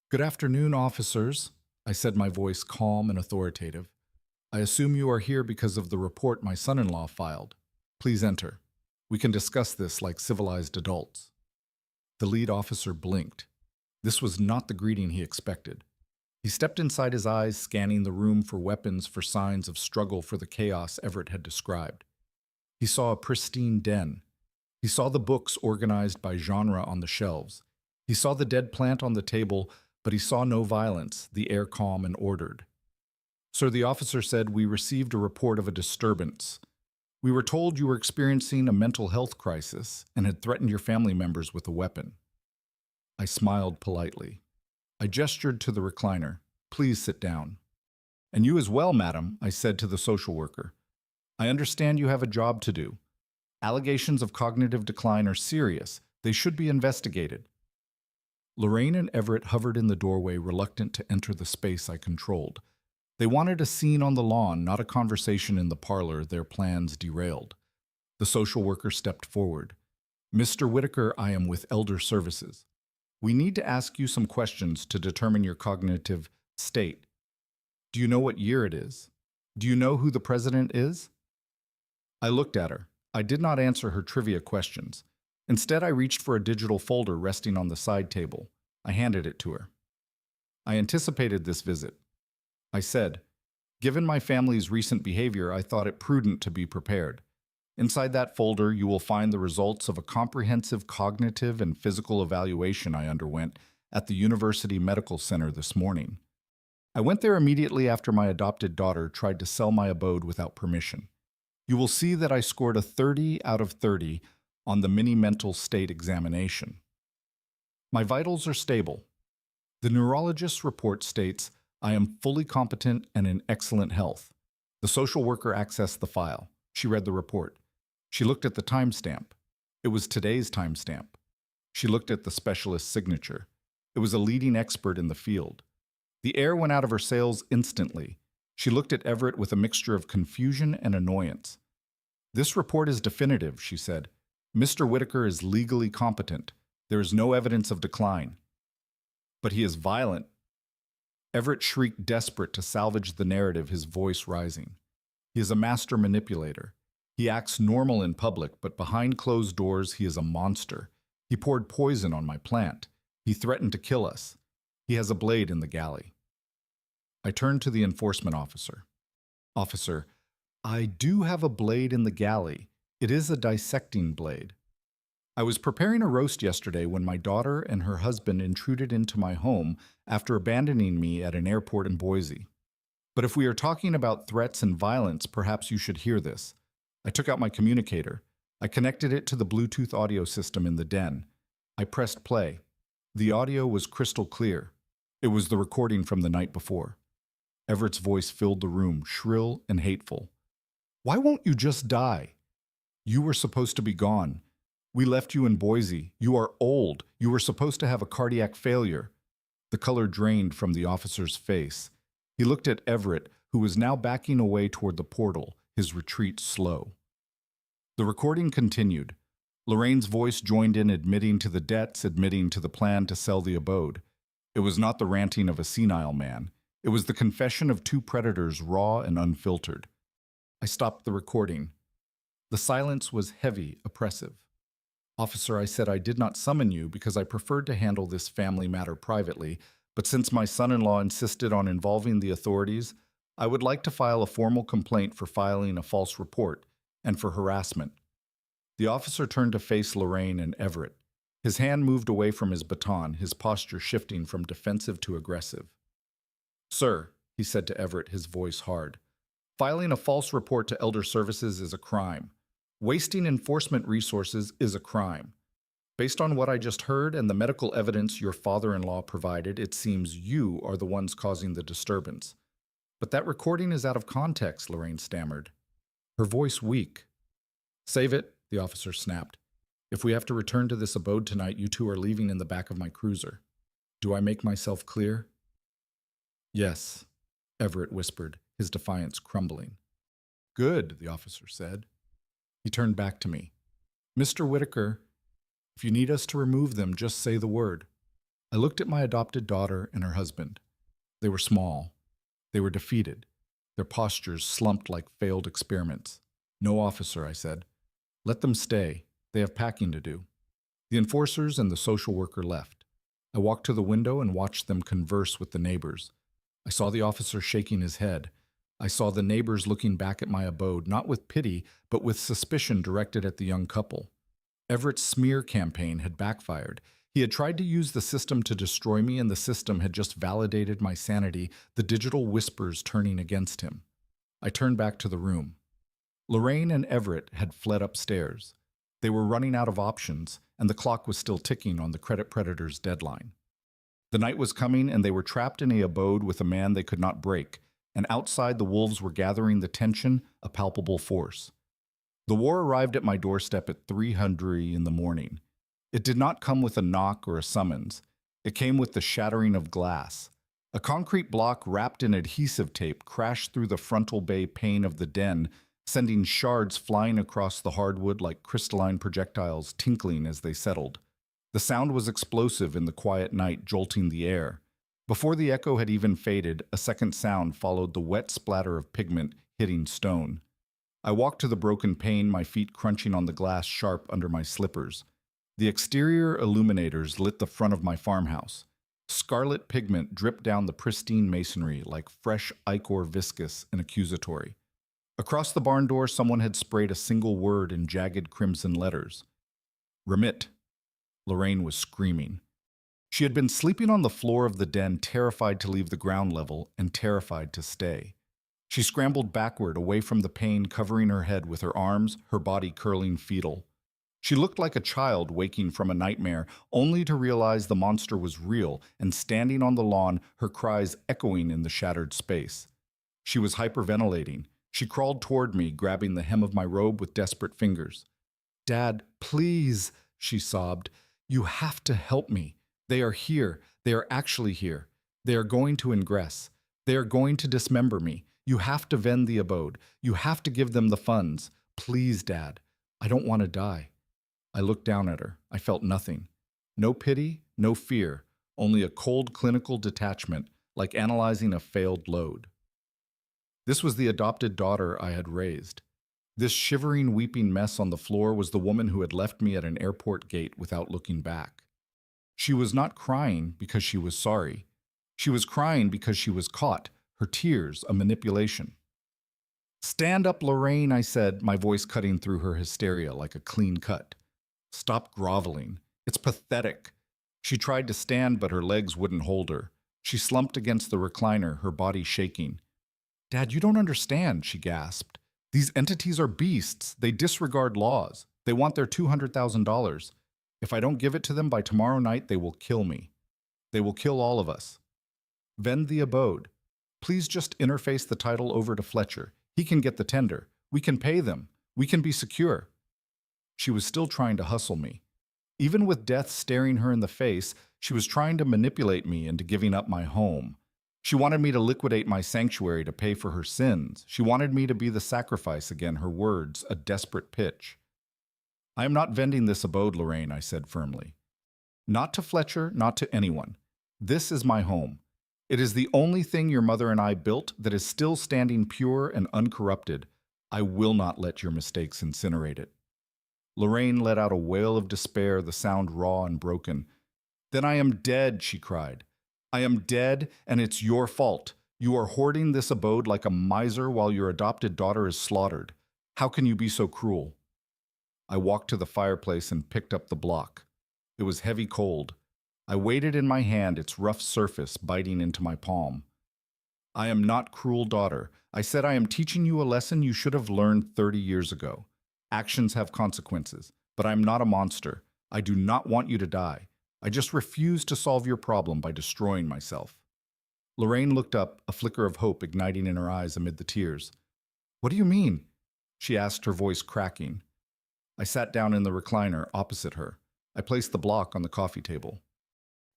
"Good afternoon, officers," I said, my voice calm and authoritative. "I assume you are here because of the report my son-in-law filed. Please enter. We can discuss this like civilized adults." The lead officer blinked. This was not the greeting he expected. He stepped inside, his eyes scanning the room for weapons, for signs of struggle, for the chaos Everett had described. He saw a pristine den. He saw the books organized by genre on the shelves. He saw the dead plant on the table, but he saw no violence, the air calm and ordered. "Sir," the officer said, "we received a report of a disturbance. We were told you were experiencing a mental health crisis and had threatened your family members with a weapon." I smiled politely. I gestured to the recliner. "Please sit down." "And you as well, madam," I said to the social worker. "I understand you have a job to do. Allegations of cognitive decline are serious. They should be investigated." Lorraine and Everett hovered in the doorway, reluctant to enter the space I controlled. They wanted a scene on the lawn, not a conversation in the parlor, their plans derailed. The social worker stepped forward. "Mr. Whitaker, I am with Elder Services. We need to ask you some questions to determine your cognitive state. Do you know what year it is? Do you know who the president is?" I looked at her. I did not answer her trivia questions. Instead, I reached for a digital folder resting on the side table. I handed it to her. "I anticipated this visit," I said. "Given my family's recent behavior, I thought it prudent to be prepared. Inside that folder, you will find the results of a comprehensive cognitive and physical evaluation I underwent at the University Medical Center this morning. I went there immediately after my adopted daughter tried to sell my abode without permission. You will see that I scored a 30 out of 30 on the mini mental state examination. My vitals are stable. The neurologist's report states I am fully competent and in excellent health." The social worker accessed the file. She read the report. She looked at the timestamp. It was today's timestamp. She looked at the specialist's signature. It was a leading expert in the field. The air went out of her sails instantly. She looked at Everett with a mixture of confusion and annoyance. "This report is definitive," she said. "Mr. Whitaker is legally competent. There is no evidence of decline." "But he is violent." Everett shrieked, desperate to salvage the narrative, his voice rising. "He is a master manipulator. He acts normal in public, but behind closed doors he is a monster. He poured poison on my plant. He threatened to kill us. He has a blade in the galley." I turned to the enforcement officer. "Officer, I do have a blade in the galley. It is a dissecting blade. I was preparing a roast yesterday when my daughter and her husband intruded into my home after abandoning me at an airport in Boise. But if we are talking about threats and violence, perhaps you should hear this." I took out my communicator. I connected it to the Bluetooth audio system in the den. I pressed play. The audio was crystal clear. It was the recording from the night before. Everett's voice filled the room, shrill and hateful. "Why won't you just die? You were supposed to be gone. We left you in Boise. You are old. You were supposed to have a cardiac failure." The color drained from the officer's face. He looked at Everett, who was now backing away toward the portal, his retreat slow. The recording continued. Lorraine's voice joined in, admitting to the debts, admitting to the plan to sell the abode. It was not the ranting of a senile man. It was the confession of two predators, raw and unfiltered. I stopped the recording. The silence was heavy, oppressive. "Officer," I said, "I did not summon you because I preferred to handle this family matter privately, but since my son-in-law insisted on involving the authorities, I would like to file a formal complaint for filing a false report and for harassment." The officer turned to face Lorraine and Everett. His hand moved away from his baton, his posture shifting from defensive to aggressive. "Sir," he said to Everett, his voice hard, "filing a false report to Elder Services is a crime. Wasting enforcement resources is a crime. Based on what I just heard and the medical evidence your father-in-law provided, it seems you are the ones causing the disturbance. But that recording is out of context," Lorraine stammered, her voice weak. "Save it," the officer snapped. "If we have to return to this abode tonight, you two are leaving in the back of my cruiser. Do I make myself clear?" Yes, Everett whispered, his defiance crumbling. Good, the officer said. He turned back to me. Mr. Whitaker, if you need us to remove them, just say the word. I looked at my adopted daughter and her husband. They were small. They were defeated. Their postures slumped like failed experiments. No, officer, I said. Let them stay. They have packing to do. The enforcers and the social worker left. I walked to the window and watched them converse with the neighbors. I saw the officer shaking his head. I saw the neighbors looking back at my abode, not with pity, but with suspicion directed at the young couple. Everett's smear campaign had backfired. He had tried to use the system to destroy me, and the system had just validated my sanity, the digital whispers turning against him. I turned back to the room. Lorraine and Everett had fled upstairs. They were running out of options, and the clock was still ticking on the credit predator's deadline. The night was coming, and they were trapped in a abode with a man they could not break, and outside the wolves were gathering the tension, a palpable force. The war arrived at my doorstep at 3:00 in the morning. It did not come with a knock or a summons. It came with the shattering of glass. A concrete block wrapped in adhesive tape crashed through the frontal bay pane of the den, sending shards flying across the hardwood like crystalline projectiles tinkling as they settled. The sound was explosive in the quiet night, jolting the air. Before the echo had even faded, a second sound followed the wet splatter of pigment hitting stone. I walked to the broken pane, my feet crunching on the glass sharp under my slippers. The exterior illuminators lit the front of my farmhouse. Scarlet pigment dripped down the pristine masonry like fresh ichor viscous and accusatory. Across the barn door, someone had sprayed a single word in jagged crimson letters. Remit. Lorraine was screaming. She had been sleeping on the floor of the den, terrified to leave the ground level and terrified to stay. She scrambled backward, away from the pane, covering her head with her arms, her body curling fetal. She looked like a child waking from a nightmare, only to realize the monster was real and standing on the lawn, her cries echoing in the shattered space. She was hyperventilating. She crawled toward me, grabbing the hem of my robe with desperate fingers. Dad, please, she sobbed. You have to help me. They are here. They are actually here. They are going to ingress. They are going to dismember me. You have to vend the abode. You have to give them the funds. Please, Dad. I don't want to die. I looked down at her. I felt nothing. No pity, no fear, only a cold clinical detachment, like analyzing a failed load. This was the adopted daughter I had raised. This shivering, weeping mess on the floor was the woman who had left me at an airport gate without looking back. She was not crying because she was sorry. She was crying because she was caught, her tears a manipulation. Stand up, Lorraine, I said, my voice cutting through her hysteria like a clean cut. Stop groveling. It's pathetic. She tried to stand, but her legs wouldn't hold her. She slumped against the recliner, her body shaking. Dad, you don't understand, she gasped. These entities are beasts. They disregard laws. They want their $200,000. If I don't give it to them by tomorrow night, they will kill me. They will kill all of us. Vend the abode. Please just interface the title over to Fletcher. He can get the tender. We can pay them. We can be secure. She was still trying to hustle me. Even with death staring her in the face, she was trying to manipulate me into giving up my home. She wanted me to liquidate my sanctuary to pay for her sins. She wanted me to be the sacrifice again, her words, a desperate pitch. I am not vending this abode, Lorraine, I said firmly. Not to Fletcher, not to anyone. This is my home. It is the only thing your mother and I built that is still standing pure and uncorrupted. I will not let your mistakes incinerate it. Lorraine let out a wail of despair, the sound raw and broken. Then I am dead, she cried. I am dead, and it's your fault. You are hoarding this abode like a miser while your adopted daughter is slaughtered. How can you be so cruel? I walked to the fireplace and picked up the block. It was heavy cold. I weighed it in my hand, its rough surface biting into my palm. I am not cruel, daughter. I said I am teaching you a lesson you should have learned 30 years ago. Actions have consequences, but I am not a monster. I do not want you to die. I just refuse to solve your problem by destroying myself. Lorraine looked up, a flicker of hope igniting in her eyes amid the tears. What do you mean? She asked, her voice cracking. I sat down in the recliner opposite her. I placed the block on the coffee table.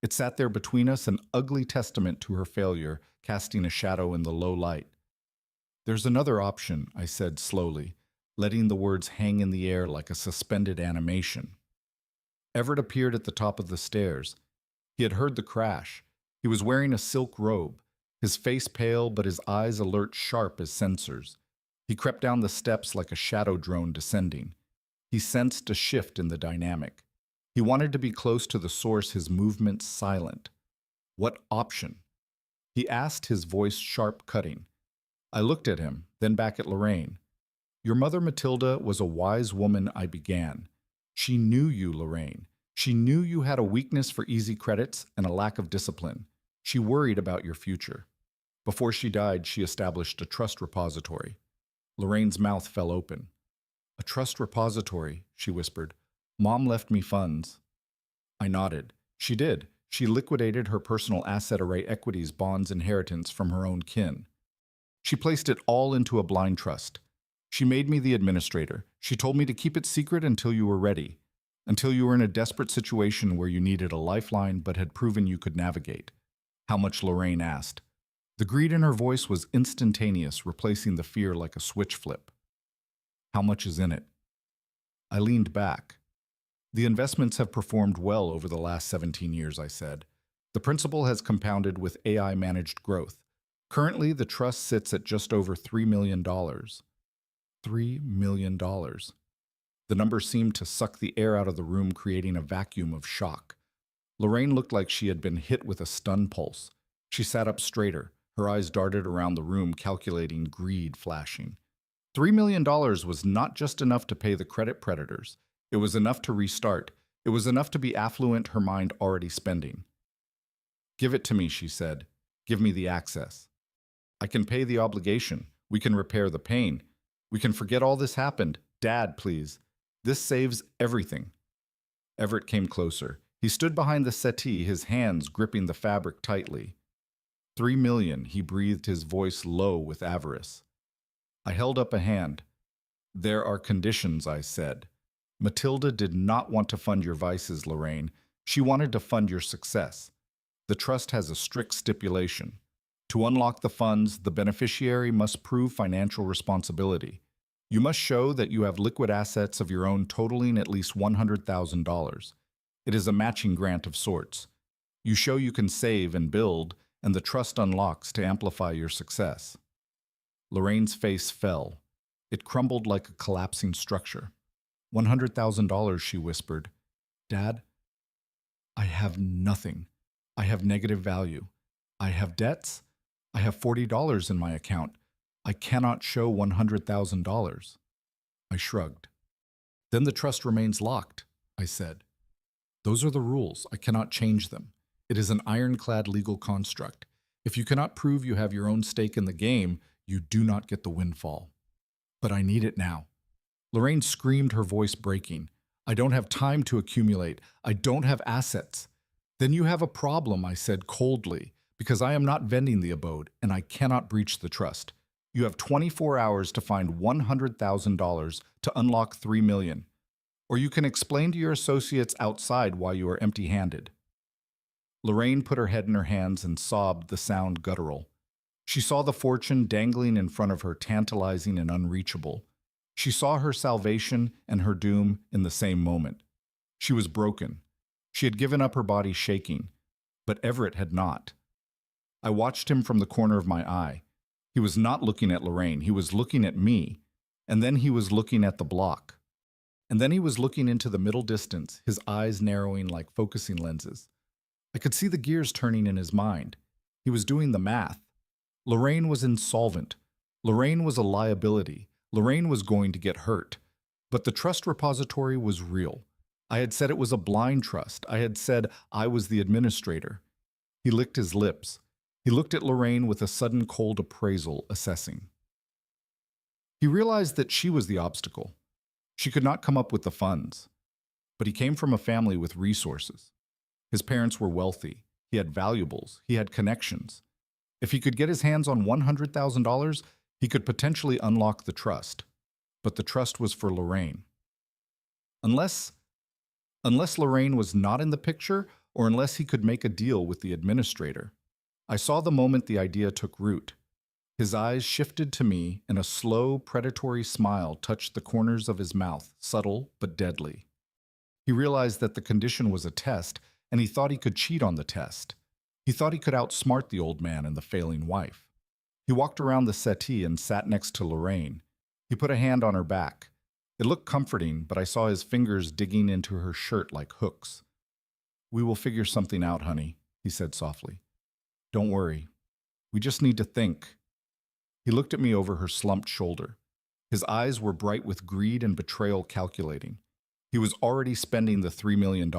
It sat there between us, an ugly testament to her failure, casting a shadow in the low light. There's another option, I said slowly, letting the words hang in the air like a suspended animation. Everett appeared at the top of the stairs. He had heard the crash. He was wearing a silk robe, his face pale but his eyes alert, sharp as sensors. He crept down the steps like a shadow drone descending. He sensed a shift in the dynamic. He wanted to be close to the source, his movements silent. What option? He asked, his voice sharp, cutting. I looked at him, then back at Lorraine. Your mother Matilda was a wise woman, I began. She knew you, Lorraine. She knew you had a weakness for easy credits and a lack of discipline. She worried about your future. Before she died, she established a trust repository. Lorraine's mouth fell open. A trust repository, she whispered. Mom left me funds. I nodded. She did. She liquidated her personal asset array, equities, bonds, inheritance from her own kin. She placed it all into a blind trust. She made me the administrator. She told me to keep it secret until you were ready, until you were in a desperate situation where you needed a lifeline but had proven you could navigate. How much, Lorraine asked. The greed in her voice was instantaneous, replacing the fear like a switch flip. How much is in it? I leaned back. The investments have performed well over the last 17 years, I said. The principal has compounded with AI-managed growth. Currently, the trust sits at just over $3 million. $3 million. The number seemed to suck the air out of the room, creating a vacuum of shock. Lorraine looked like she had been hit with a stun pulse. She sat up straighter. Her eyes darted around the room, calculating, greed flashing. $3 million was not just enough to pay the credit predators. It was enough to restart. It was enough to be affluent, her mind already spending. Give it to me, she said. Give me the access. I can pay the obligation. We can repair the pain. We can forget all this happened. Dad, please. This saves everything. Everett came closer. He stood behind the settee, his hands gripping the fabric tightly. $3 million, he breathed, his voice low with avarice. I held up a hand. There are conditions, I said. Matilda did not want to fund your vices, Lorraine. She wanted to fund your success. The trust has a strict stipulation. To unlock the funds, the beneficiary must prove financial responsibility. You must show that you have liquid assets of your own totaling at least $100,000. It is a matching grant of sorts. You show you can save and build, and the trust unlocks to amplify your success. Lorraine's face fell. It crumbled like a collapsing structure. $100,000, she whispered. Dad, I have nothing. I have negative value. I have debts. I have $40 in my account. I cannot show $100,000. I shrugged. Then the trust remains locked, I said. Those are the rules. I cannot change them. It is an ironclad legal construct. If you cannot prove you have your own stake in the game, you do not get the windfall. But I need it now. Lorraine screamed, her voice breaking. I don't have time to accumulate. I don't have assets. Then you have a problem, I said coldly, because I am not vending the abode and I cannot breach the trust. You have 24 hours to find $100,000 to unlock $3 million. Or you can explain to your associates outside why you are empty-handed. Lorraine put her head in her hands and sobbed, the sound guttural. She saw the fortune dangling in front of her, tantalizing and unreachable. She saw her salvation and her doom in the same moment. She was broken. She had given up, her body shaking. But Everett had not. I watched him from the corner of my eye. He was not looking at Lorraine. He was looking at me. And then he was looking at the block. And then he was looking into the middle distance, his eyes narrowing like focusing lenses. I could see the gears turning in his mind. He was doing the math. Lorraine was insolvent. Lorraine was a liability. Lorraine was going to get hurt. But the trust repository was real. I had said it was a blind trust. I had said I was the administrator. He licked his lips. He looked at Lorraine with a sudden cold appraisal, assessing. He realized that she was the obstacle. She could not come up with the funds. But he came from a family with resources. His parents were wealthy. He had valuables. He had connections. If he could get his hands on $100,000, he could potentially unlock the trust. But the trust was for Lorraine. Unless Lorraine was not in the picture, or unless he could make a deal with the administrator. I saw the moment the idea took root. His eyes shifted to me, and a slow, predatory smile touched the corners of his mouth, subtle but deadly. He realized that the condition was a test, and he thought he could cheat on the test. He thought he could outsmart the old man and the failing wife. He walked around the settee and sat next to Lorraine. He put a hand on her back. It looked comforting, but I saw his fingers digging into her shirt like hooks. "We will figure something out, honey," he said softly. "Don't worry. We just need to think." He looked at me over her slumped shoulder. His eyes were bright with greed and betrayal calculating. He was already spending the $3 million.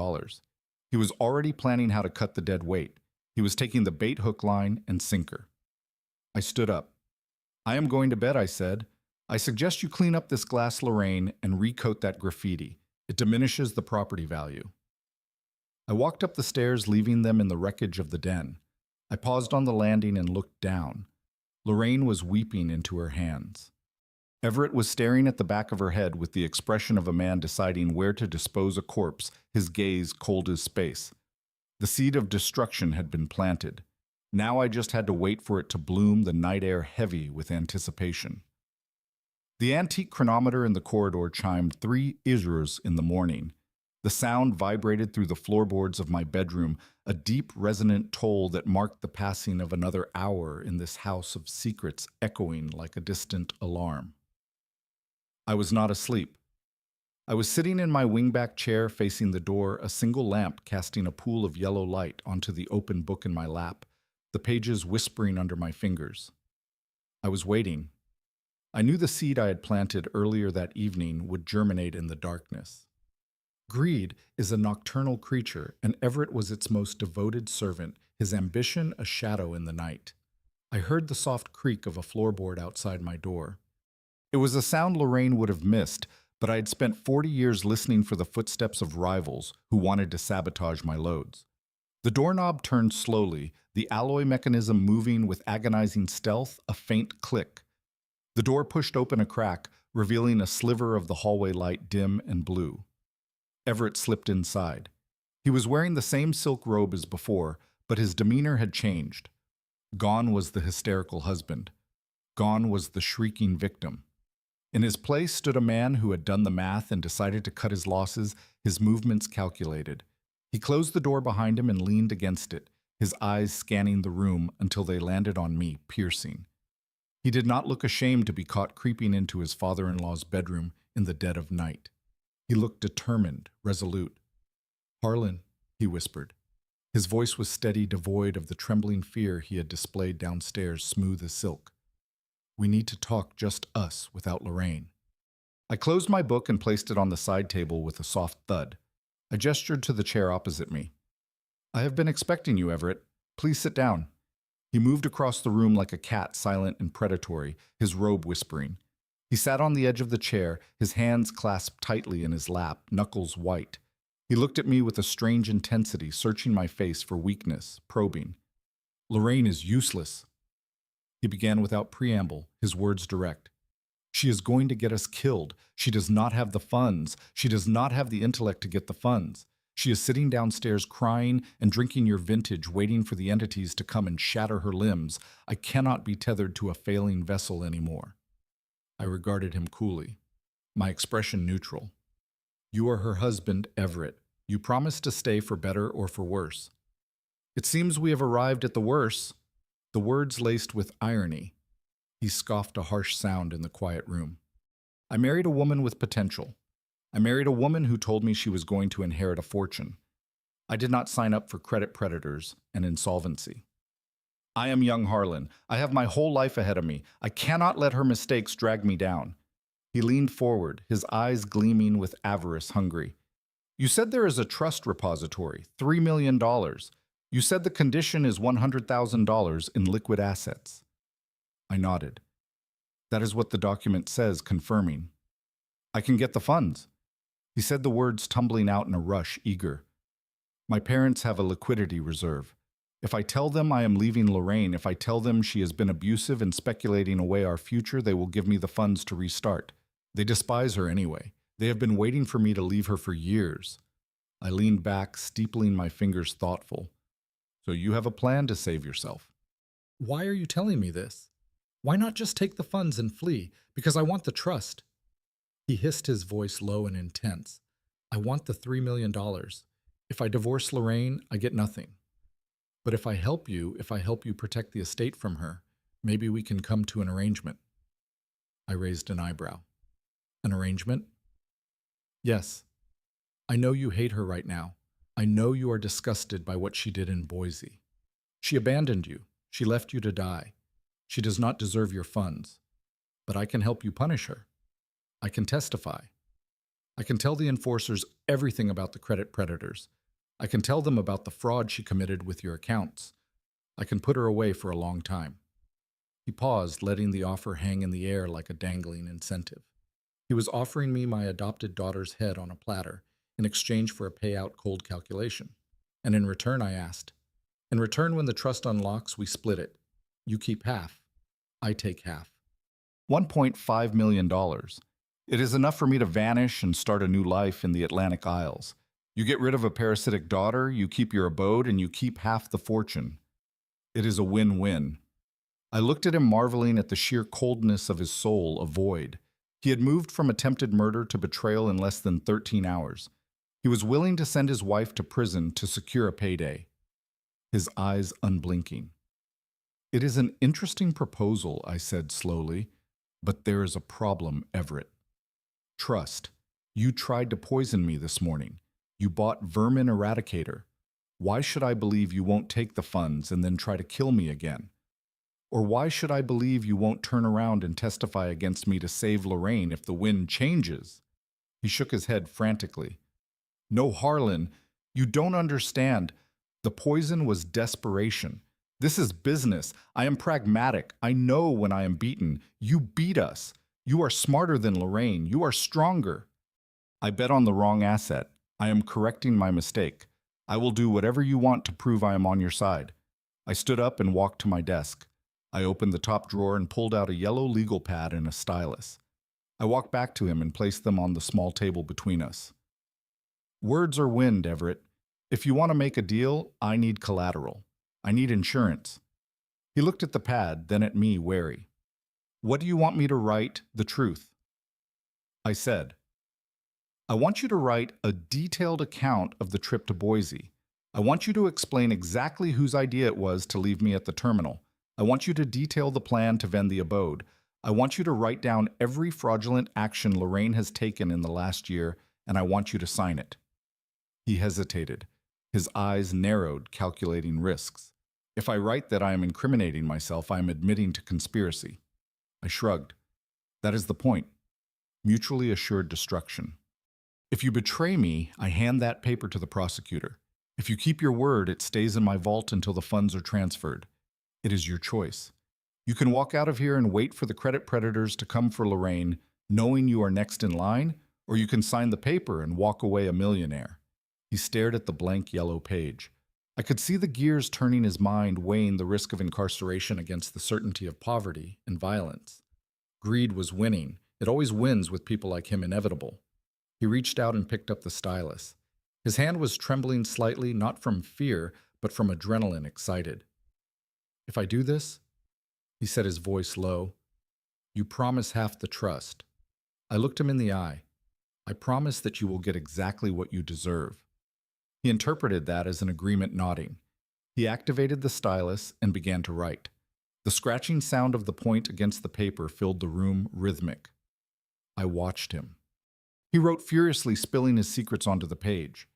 He was already planning how to cut the dead weight. He was taking the bait hook, line, and sinker. I stood up. "I am going to bed," I said. "I suggest you clean up this glass, Lorraine, and recoat that graffiti. It diminishes the property value." I walked up the stairs, leaving them in the wreckage of the den. I paused on the landing and looked down. Lorraine was weeping into her hands. Everett was staring at the back of her head with the expression of a man deciding where to dispose a corpse, his gaze cold as space. The seed of destruction had been planted. Now I just had to wait for it to bloom, the night air heavy with anticipation. The antique chronometer in the corridor chimed 3 Isrs in the morning. The sound vibrated through the floorboards of my bedroom, a deep, resonant toll that marked the passing of another hour in this house of secrets, echoing like a distant alarm. I was not asleep. I was sitting in my wingback chair facing the door, a single lamp casting a pool of yellow light onto the open book in my lap, the pages whispering under my fingers. I was waiting. I knew the seed I had planted earlier that evening would germinate in the darkness. Greed is a nocturnal creature, and Everett was its most devoted servant, his ambition a shadow in the night. I heard the soft creak of a floorboard outside my door. It was a sound Lorraine would have missed, but I had spent 40 years listening for the footsteps of rivals who wanted to sabotage my loads. The doorknob turned slowly, the alloy mechanism moving with agonizing stealth, a faint click. The door pushed open a crack, revealing a sliver of the hallway light, dim and blue. Everett slipped inside. He was wearing the same silk robe as before, but his demeanor had changed. Gone was the hysterical husband. Gone was the shrieking victim. In his place stood a man who had done the math and decided to cut his losses, his movements calculated. He closed the door behind him and leaned against it, his eyes scanning the room until they landed on me, piercing. He did not look ashamed to be caught creeping into his father-in-law's bedroom in the dead of night. He looked determined, resolute. "Harlan," he whispered. His voice was steady, devoid of the trembling fear he had displayed downstairs, smooth as silk. "We need to talk, just us, without Lorraine." I closed my book and placed it on the side table with a soft thud. I gestured to the chair opposite me. "I have been expecting you, Everett. Please sit down." He moved across the room like a cat, silent and predatory, his robe whispering. He sat on the edge of the chair, his hands clasped tightly in his lap, knuckles white. He looked at me with a strange intensity, searching my face for weakness, probing. "Lorraine is useless." He began without preamble, his words direct. "She is going to get us killed. She does not have the funds. She does not have the intellect to get the funds. She is sitting downstairs crying and drinking your vintage, waiting for the entities to come and shatter her limbs. I cannot be tethered to a failing vessel anymore." I regarded him coolly, my expression neutral. "You are her husband, Everett. You promised to stay for better or for worse. It seems we have arrived at the worse." The words laced with irony. He scoffed, a harsh sound in the quiet room. "I married a woman with potential. I married a woman who told me she was going to inherit a fortune. I did not sign up for credit predators and insolvency. I am young Harlan. I have my whole life ahead of me. I cannot let her mistakes drag me down." He leaned forward, his eyes gleaming with avarice hungry. "You said there is a trust repository, $3 million. You said the condition is $100,000 in liquid assets." I nodded. "That is what the document says, confirming." "I can get the funds." He said the words tumbling out in a rush, eager. "My parents have a liquidity reserve. If I tell them I am leaving Lorraine, if I tell them she has been abusive and speculating away our future, they will give me the funds to restart. They despise her anyway. They have been waiting for me to leave her for years." I leaned back, steepling my fingers thoughtful. So you have a plan to save yourself. Why are you telling me this? Why not just take the funds and flee? Because I want the trust. He hissed, his voice low and intense. I want the $3 million. If I divorce Lorraine, I get nothing. But if I help you protect the estate from her, maybe we can come to an arrangement. I raised an eyebrow. An arrangement? Yes. I know you hate her right now. I know you are disgusted by what she did in Boise. She abandoned you. She left you to die. She does not deserve your funds. But I can help you punish her. I can testify. I can tell the enforcers everything about the credit predators. I can tell them about the fraud she committed with your accounts. I can put her away for a long time. He paused, letting the offer hang in the air like a dangling incentive. He was offering me my adopted daughter's head on a platter in exchange for a payout cold calculation. And in return, I asked, in return, when the trust unlocks, we split it. You keep half. I take half. $1.5 million. It is enough for me to vanish and start a new life in the Atlantic Isles. You get rid of a parasitic daughter, you keep your abode, and you keep half the fortune. It is a win-win. I looked at him, marveling at the sheer coldness of his soul, a void. He had moved from attempted murder to betrayal in less than 13 hours. He was willing to send his wife to prison to secure a payday. His eyes unblinking. It is an interesting proposal, I said slowly, but there is a problem, Everett. Trust. You tried to poison me this morning. You bought vermin eradicator. Why should I believe you won't take the funds and then try to kill me again? Or why should I believe you won't turn around and testify against me to save Lorraine if the wind changes? He shook his head frantically. No, Harlan, you don't understand. The poison was desperation. This is business. I am pragmatic. I know when I am beaten. You beat us. You are smarter than Lorraine. You are stronger. I bet on the wrong asset. I am correcting my mistake. I will do whatever you want to prove I am on your side. I stood up and walked to my desk. I opened the top drawer and pulled out a yellow legal pad and a stylus. I walked back to him and placed them on the small table between us. Words are wind, Everett. If you want to make a deal, I need collateral. I need insurance. He looked at the pad, then at me, wary. What do you want me to write? The truth. I said, I want you to write a detailed account of the trip to Boise. I want you to explain exactly whose idea it was to leave me at the terminal. I want you to detail the plan to vend the abode. I want you to write down every fraudulent action Lorraine has taken in the last year, and I want you to sign it. He hesitated. His eyes narrowed, calculating risks. If I write that I am incriminating myself, I am admitting to conspiracy. I shrugged. That is the point. Mutually assured destruction. If you betray me, I hand that paper to the prosecutor. If you keep your word, it stays in my vault until the funds are transferred. It is your choice. You can walk out of here and wait for the credit predators to come for Lorraine, knowing you are next in line, or you can sign the paper and walk away a millionaire. He stared at the blank yellow page. I could see the gears turning his mind, weighing the risk of incarceration against the certainty of poverty and violence. Greed was winning. It always wins with people like him, inevitable. He reached out and picked up the stylus. His hand was trembling slightly, not from fear, but from adrenaline, excited. If I do this, he said, his voice low, you promise half the trust. I looked him in the eye. I promise that you will get exactly what you deserve. He interpreted that as an agreement, nodding. He activated the stylus and began to write. The scratching sound of the point against the paper filled the room, rhythmic. I watched him. He wrote furiously, spilling his secrets onto the page.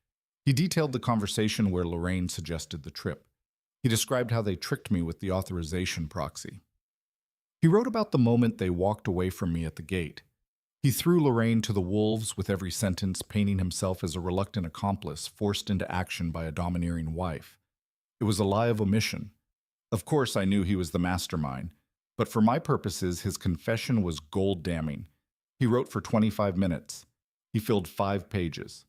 He detailed the conversation where Lorraine suggested the trip. He described how they tricked me with the authorization proxy. He wrote about the moment they walked away from me at the gate. He threw Lorraine to the wolves with every sentence, painting himself as a reluctant accomplice forced into action by a domineering wife. It was a lie of omission. Of course, I knew he was the mastermind, but for my purposes, his confession was gold-damning. He wrote for 25 minutes. He filled 5 pages.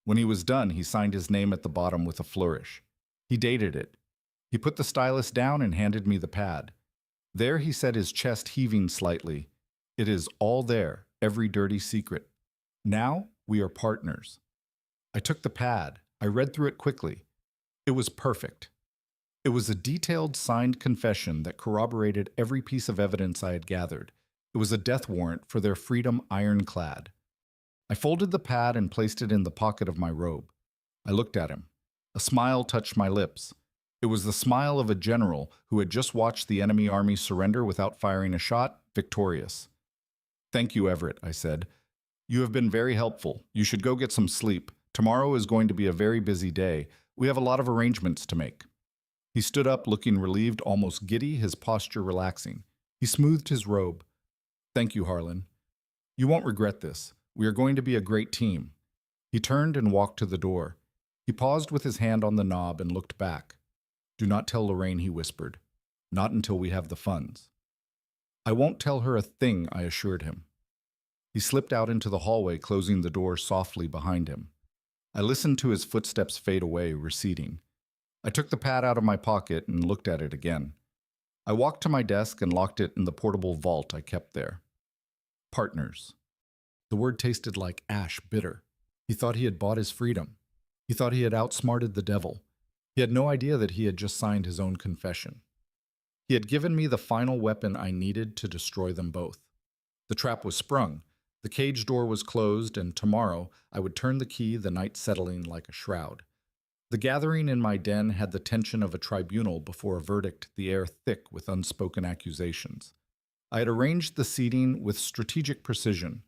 When he was done, he signed his name at the bottom with a flourish. He dated it. He put the stylus down and handed me the pad. There, he said, his chest heaving slightly. It is all there, every dirty secret. Now we are partners. I took the pad. I read through it quickly. It was perfect. It was a detailed signed confession that corroborated every piece of evidence I had gathered. It was a death warrant for their freedom ironclad. I folded the pad and placed it in the pocket of my robe. I looked at him. A smile touched my lips. It was the smile of a general who had just watched the enemy army surrender without firing a shot, victorious. "Thank you, Everett," I said. "You have been very helpful. You should go get some sleep. Tomorrow is going to be a very busy day. We have a lot of arrangements to make." He stood up, looking relieved, almost giddy, his posture relaxing. He smoothed his robe. "Thank you, Harlan. You won't regret this. We are going to be a great team." He turned and walked to the door. He paused with his hand on the knob and looked back. "Do not tell Lorraine," he whispered. "Not until we have the funds." "I won't tell her a thing," I assured him. He slipped out into the hallway, closing the door softly behind him. I listened to his footsteps fade away, receding. I took the pad out of my pocket and looked at it again. I walked to my desk and locked it in the portable vault I kept there. Partners. The word tasted like ash bitter. He thought he had bought his freedom. He thought he had outsmarted the devil. He had no idea that he had just signed his own confession. He had given me the final weapon I needed to destroy them both. The trap was sprung. The cage door was closed, and tomorrow I would turn the key, the night settling like a shroud. The gathering in my den had the tension of a tribunal before a verdict, the air thick with unspoken accusations. I had arranged the seating with strategic precision.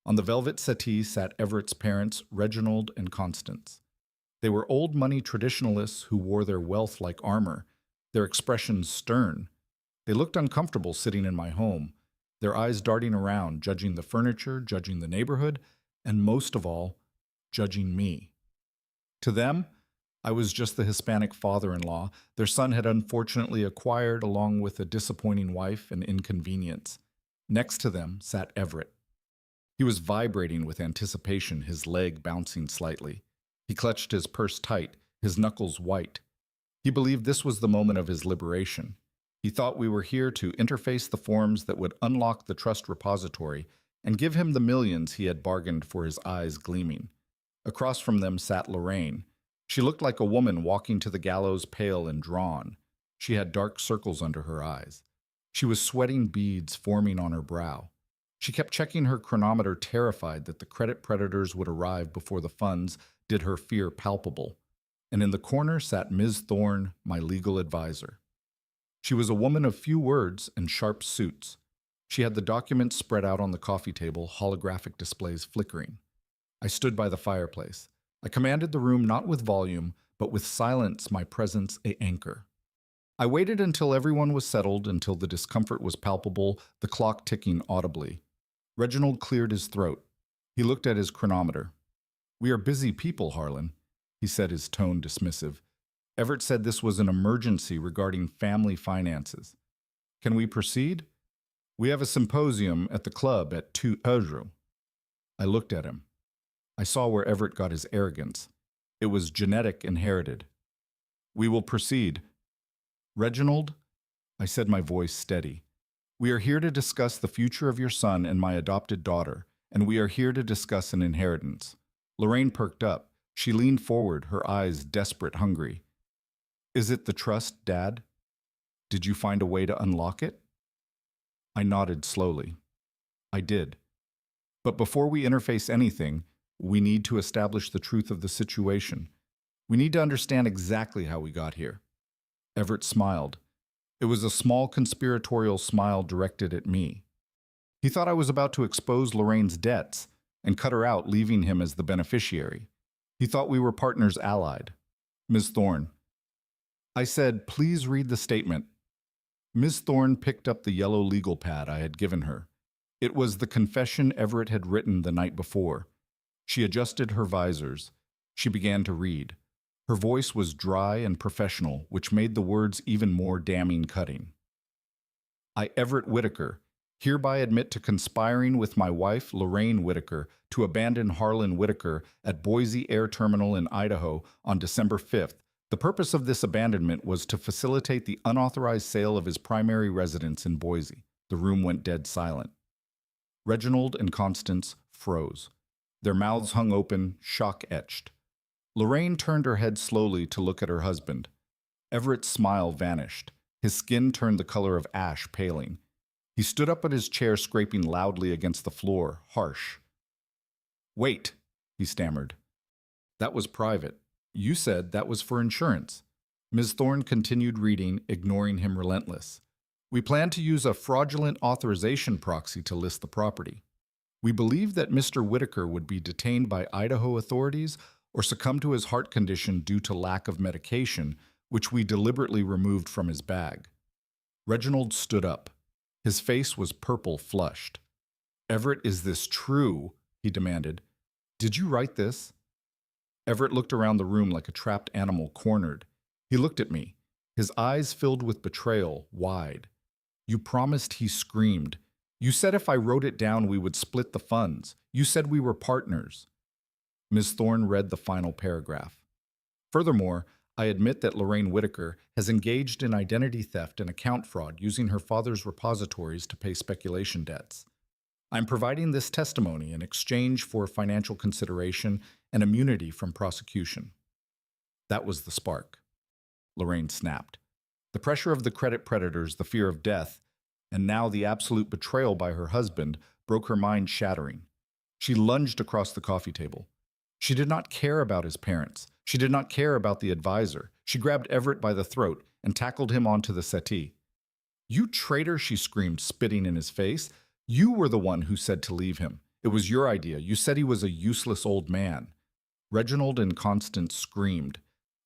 On the velvet settee sat Everett's parents, Reginald and Constance. They were old money traditionalists who wore their wealth like armor, their expressions stern. They looked uncomfortable sitting in my home, their eyes darting around, judging the furniture, judging the neighborhood, and most of all, judging me. To them, I was just the Hispanic father-in-law their son had unfortunately acquired along with a disappointing wife and inconvenience. Next to them sat Everett. He was vibrating with anticipation, his leg bouncing slightly. He clutched his purse tight, his knuckles white. He believed this was the moment of his liberation. He thought we were here to interface the forms that would unlock the trust repository and give him the millions he had bargained for, his eyes gleaming. Across from them sat Lorraine. She looked like a woman walking to the gallows, pale and drawn. She had dark circles under her eyes. She was sweating beads forming on her brow. She kept checking her chronometer, terrified that the credit predators would arrive before the funds did her fear palpable. And in the corner sat Ms. Thorne, my legal advisor. She was a woman of few words and sharp suits. She had the documents spread out on the coffee table, holographic displays flickering. I stood by the fireplace. I commanded the room not with volume, but with silence, my presence an anchor. I waited until everyone was settled, until the discomfort was palpable, the clock ticking audibly. Reginald cleared his throat. He looked at his chronometer. "We are busy people, Harlan," he said, his tone dismissive. "Everett said this was an emergency regarding family finances. Can we proceed? We have a symposium at the club at 2:00. I looked at him. I saw where Everett got his arrogance. It was genetic, inherited. "We will proceed." "Reginald," I said, my voice steady, "we are here to discuss the future of your son and my adopted daughter, and we are here to discuss an inheritance." Lorraine perked up. She leaned forward, her eyes desperate, hungry. "Is it the trust, Dad? Did you find a way to unlock it?" I nodded slowly. "I did. But before we interface anything, we need to establish the truth of the situation. We need to understand exactly how we got here." Everett smiled. It was a small conspiratorial smile directed at me. He thought I was about to expose Lorraine's debts and cut her out, leaving him as the beneficiary. He thought we were partners allied. "Ms. Thorne." I said, "Please read the statement." Ms. Thorne picked up the yellow legal pad I had given her. It was the confession Everett had written the night before. She adjusted her visors. She began to read. Her voice was dry and professional, which made the words even more damning cutting. "I, Everett Whitaker, hereby admit to conspiring with my wife, Lorraine Whitaker, to abandon Harlan Whitaker at Boise Air Terminal in Idaho on December 5th. The purpose of this abandonment was to facilitate the unauthorized sale of his primary residence in Boise." The room went dead silent. Reginald and Constance froze. Their mouths hung open, shock etched. Lorraine turned her head slowly to look at her husband. Everett's smile vanished. His skin turned the color of ash, paling. He stood up at his chair, scraping loudly against the floor, harsh. "Wait," he stammered. "That was private. You said that was for insurance." Ms. Thorne continued reading, ignoring him relentless. "We plan to use a fraudulent authorization proxy to list the property. We believe that Mr. Whitaker would be detained by Idaho authorities or succumb to his heart condition due to lack of medication, which we deliberately removed from his bag." Reginald stood up. His face was purple, flushed. "Everett, is this true?" he demanded. "Did you write this?" Everett looked around the room like a trapped animal cornered. He looked at me. His eyes filled with betrayal, wide. "You promised," he screamed. "You said if I wrote it down we would split the funds. You said we were partners." Ms. Thorne read the final paragraph. "Furthermore, I admit that Lorraine Whitaker has engaged in identity theft and account fraud using her father's repositories to pay speculation debts. I'm providing this testimony in exchange for financial consideration and immunity from prosecution." That was the spark. Lorraine snapped. The pressure of the credit predators, the fear of death, and now the absolute betrayal by her husband broke her mind, shattering. She lunged across the coffee table. She did not care about his parents. She did not care about the advisor. She grabbed Everett by the throat and tackled him onto the settee. "You traitor," she screamed, spitting in his face. "You were the one who said to leave him. It was your idea. You said he was a useless old man." Reginald and Constance screamed.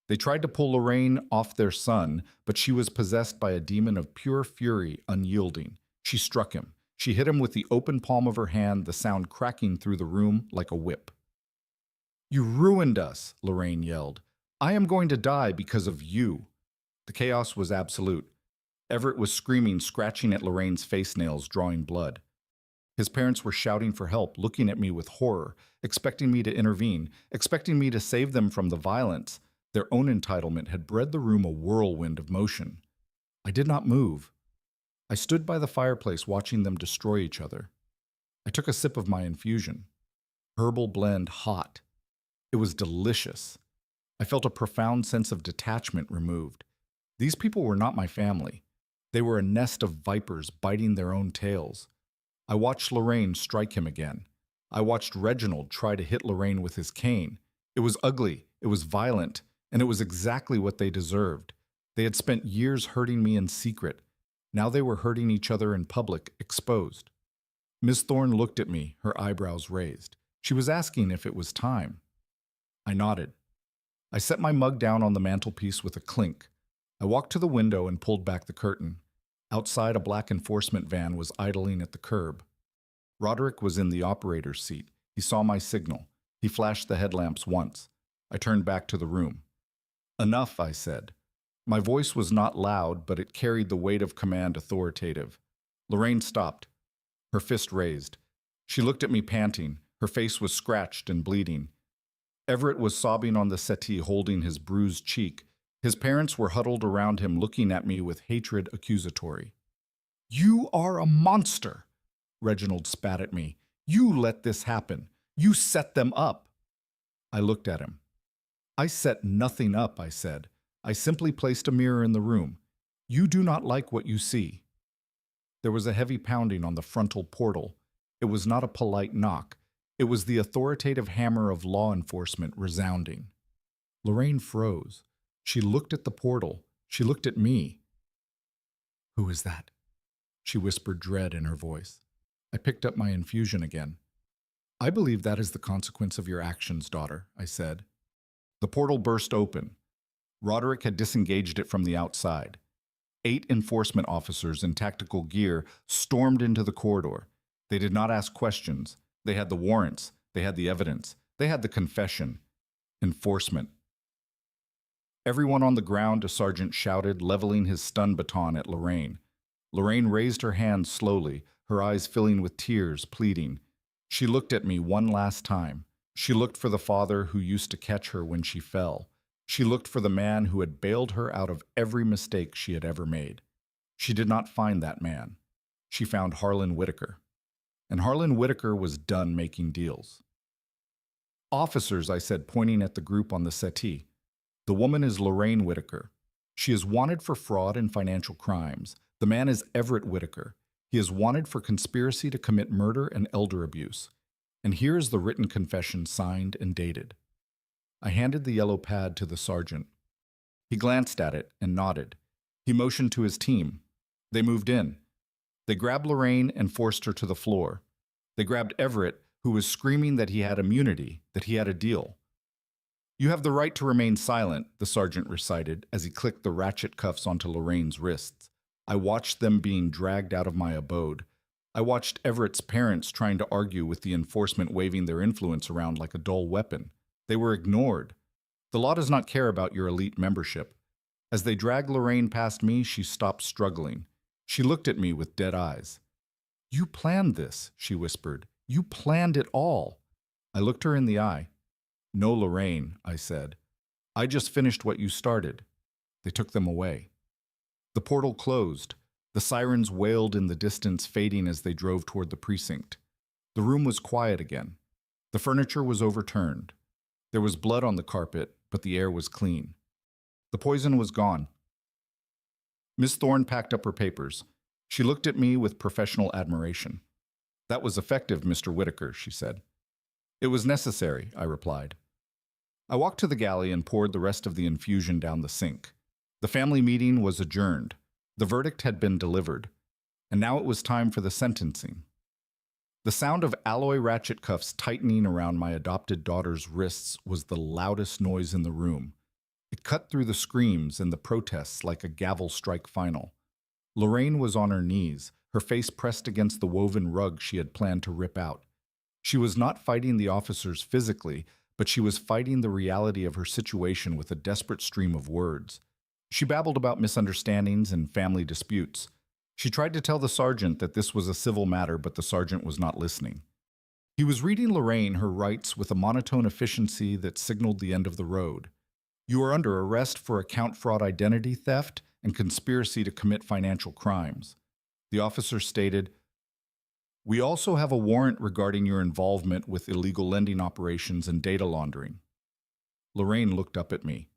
They tried to pull Lorraine off their son, but she was possessed by a demon of pure fury, unyielding. She struck him. She hit him with the open palm of her hand, the sound cracking through the room like a whip. "You ruined us," Lorraine yelled. "I am going to die because of you." The chaos was absolute. Everett was screaming, scratching at Lorraine's face nails, drawing blood. His parents were shouting for help, looking at me with horror, expecting me to intervene, expecting me to save them from the violence. Their own entitlement had bred the room a whirlwind of motion. I did not move. I stood by the fireplace watching them destroy each other. I took a sip of my infusion. Herbal blend, hot. It was delicious. I felt a profound sense of detachment removed. These people were not my family. They were a nest of vipers biting their own tails. I watched Lorraine strike him again. I watched Reginald try to hit Lorraine with his cane. It was ugly, it was violent, and it was exactly what they deserved. They had spent years hurting me in secret. Now they were hurting each other in public, exposed. Miss Thorne looked at me, her eyebrows raised. She was asking if it was time. I nodded. I set my mug down on the mantelpiece with a clink. I walked to the window and pulled back the curtain. Outside, a black enforcement van was idling at the curb. Roderick was in the operator's seat. He saw my signal. He flashed the headlamps once. I turned back to the room. "Enough," I said. My voice was not loud, but it carried the weight of command, authoritative. Lorraine stopped, her fist raised. She looked at me panting. Her face was scratched and bleeding. Everett was sobbing on the settee, holding his bruised cheek. His parents were huddled around him, looking at me with hatred accusatory. "You are a monster!" Reginald spat at me. "You let this happen. You set them up." I looked at him. "I set nothing up," I said. "I simply placed a mirror in the room. You do not like what you see." There was a heavy pounding on the frontal portal. It was not a polite knock. It was the authoritative hammer of law enforcement resounding. Lorraine froze. She looked at the portal. She looked at me. "Who is that?" She whispered dread in her voice. I picked up my infusion again. "I believe that is the consequence of your actions, daughter," I said. The portal burst open. Roderick had disengaged it from the outside. 8 enforcement officers in tactical gear stormed into the corridor. They did not ask questions. They had the warrants. They had the evidence. They had the confession. Enforcement. "Everyone on the ground," a sergeant shouted, leveling his stun baton at Lorraine. Lorraine raised her hand slowly, her eyes filling with tears, pleading. She looked at me one last time. She looked for the father who used to catch her when she fell. She looked for the man who had bailed her out of every mistake she had ever made. She did not find that man. She found Harlan Whitaker. And Harlan Whitaker was done making deals. Officers, I said, pointing at the group on the settee. The woman is Lorraine Whitaker. She is wanted for fraud and financial crimes. The man is Everett Whitaker. He is wanted for conspiracy to commit murder and elder abuse. And here is the written confession signed and dated. I handed the yellow pad to the sergeant. He glanced at it and nodded. He motioned to his team. They moved in. They grabbed Lorraine and forced her to the floor. They grabbed Everett, who was screaming that he had immunity, that he had a deal. You have the right to remain silent, the sergeant recited as he clicked the ratchet cuffs onto Lorraine's wrists. I watched them being dragged out of my abode. I watched Everett's parents trying to argue with the enforcement waving their influence around like a dull weapon. They were ignored. The law does not care about your elite membership. As they dragged Lorraine past me, she stopped struggling. She looked at me with dead eyes. You planned this, she whispered. You planned it all. I looked her in the eye. No, Lorraine, I said. I just finished what you started. They took them away. The portal closed. The sirens wailed in the distance, fading as they drove toward the precinct. The room was quiet again. The furniture was overturned. There was blood on the carpet, but the air was clean. The poison was gone. Miss Thorne packed up her papers. She looked at me with professional admiration. That was effective, Mr. Whitaker, she said. It was necessary, I replied. I walked to the galley and poured the rest of the infusion down the sink. The family meeting was adjourned. The verdict had been delivered. And now it was time for the sentencing. The sound of alloy ratchet cuffs tightening around my adopted daughter's wrists was the loudest noise in the room. It cut through the screams and the protests like a gavel strike final. Lorraine was on her knees, her face pressed against the woven rug she had planned to rip out. She was not fighting the officers physically, but she was fighting the reality of her situation with a desperate stream of words. She babbled about misunderstandings and family disputes. She tried to tell the sergeant that this was a civil matter, but the sergeant was not listening. He was reading Lorraine her rights with a monotone efficiency that signaled the end of the road. You are under arrest for account fraud, identity theft, and conspiracy to commit financial crimes. The officer stated, We also have a warrant regarding your involvement with illegal lending operations and data laundering. Lorraine looked up at me.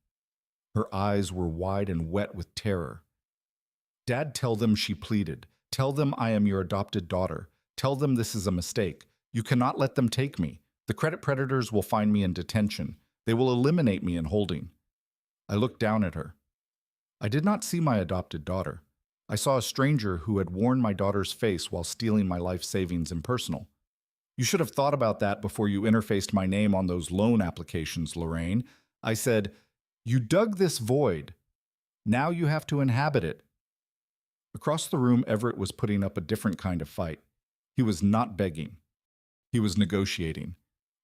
Her eyes were wide and wet with terror. Dad, tell them, she pleaded. Tell them I am your adopted daughter. Tell them this is a mistake. You cannot let them take me. The credit predators will find me in detention. They will eliminate me in holding. I looked down at her. I did not see my adopted daughter. I saw a stranger who had worn my daughter's face while stealing my life savings and personal. You should have thought about that before you interfaced my name on those loan applications, Lorraine. I said, You dug this void. Now you have to inhabit it. Across the room, Everett was putting up a different kind of fight. He was not begging. He was negotiating.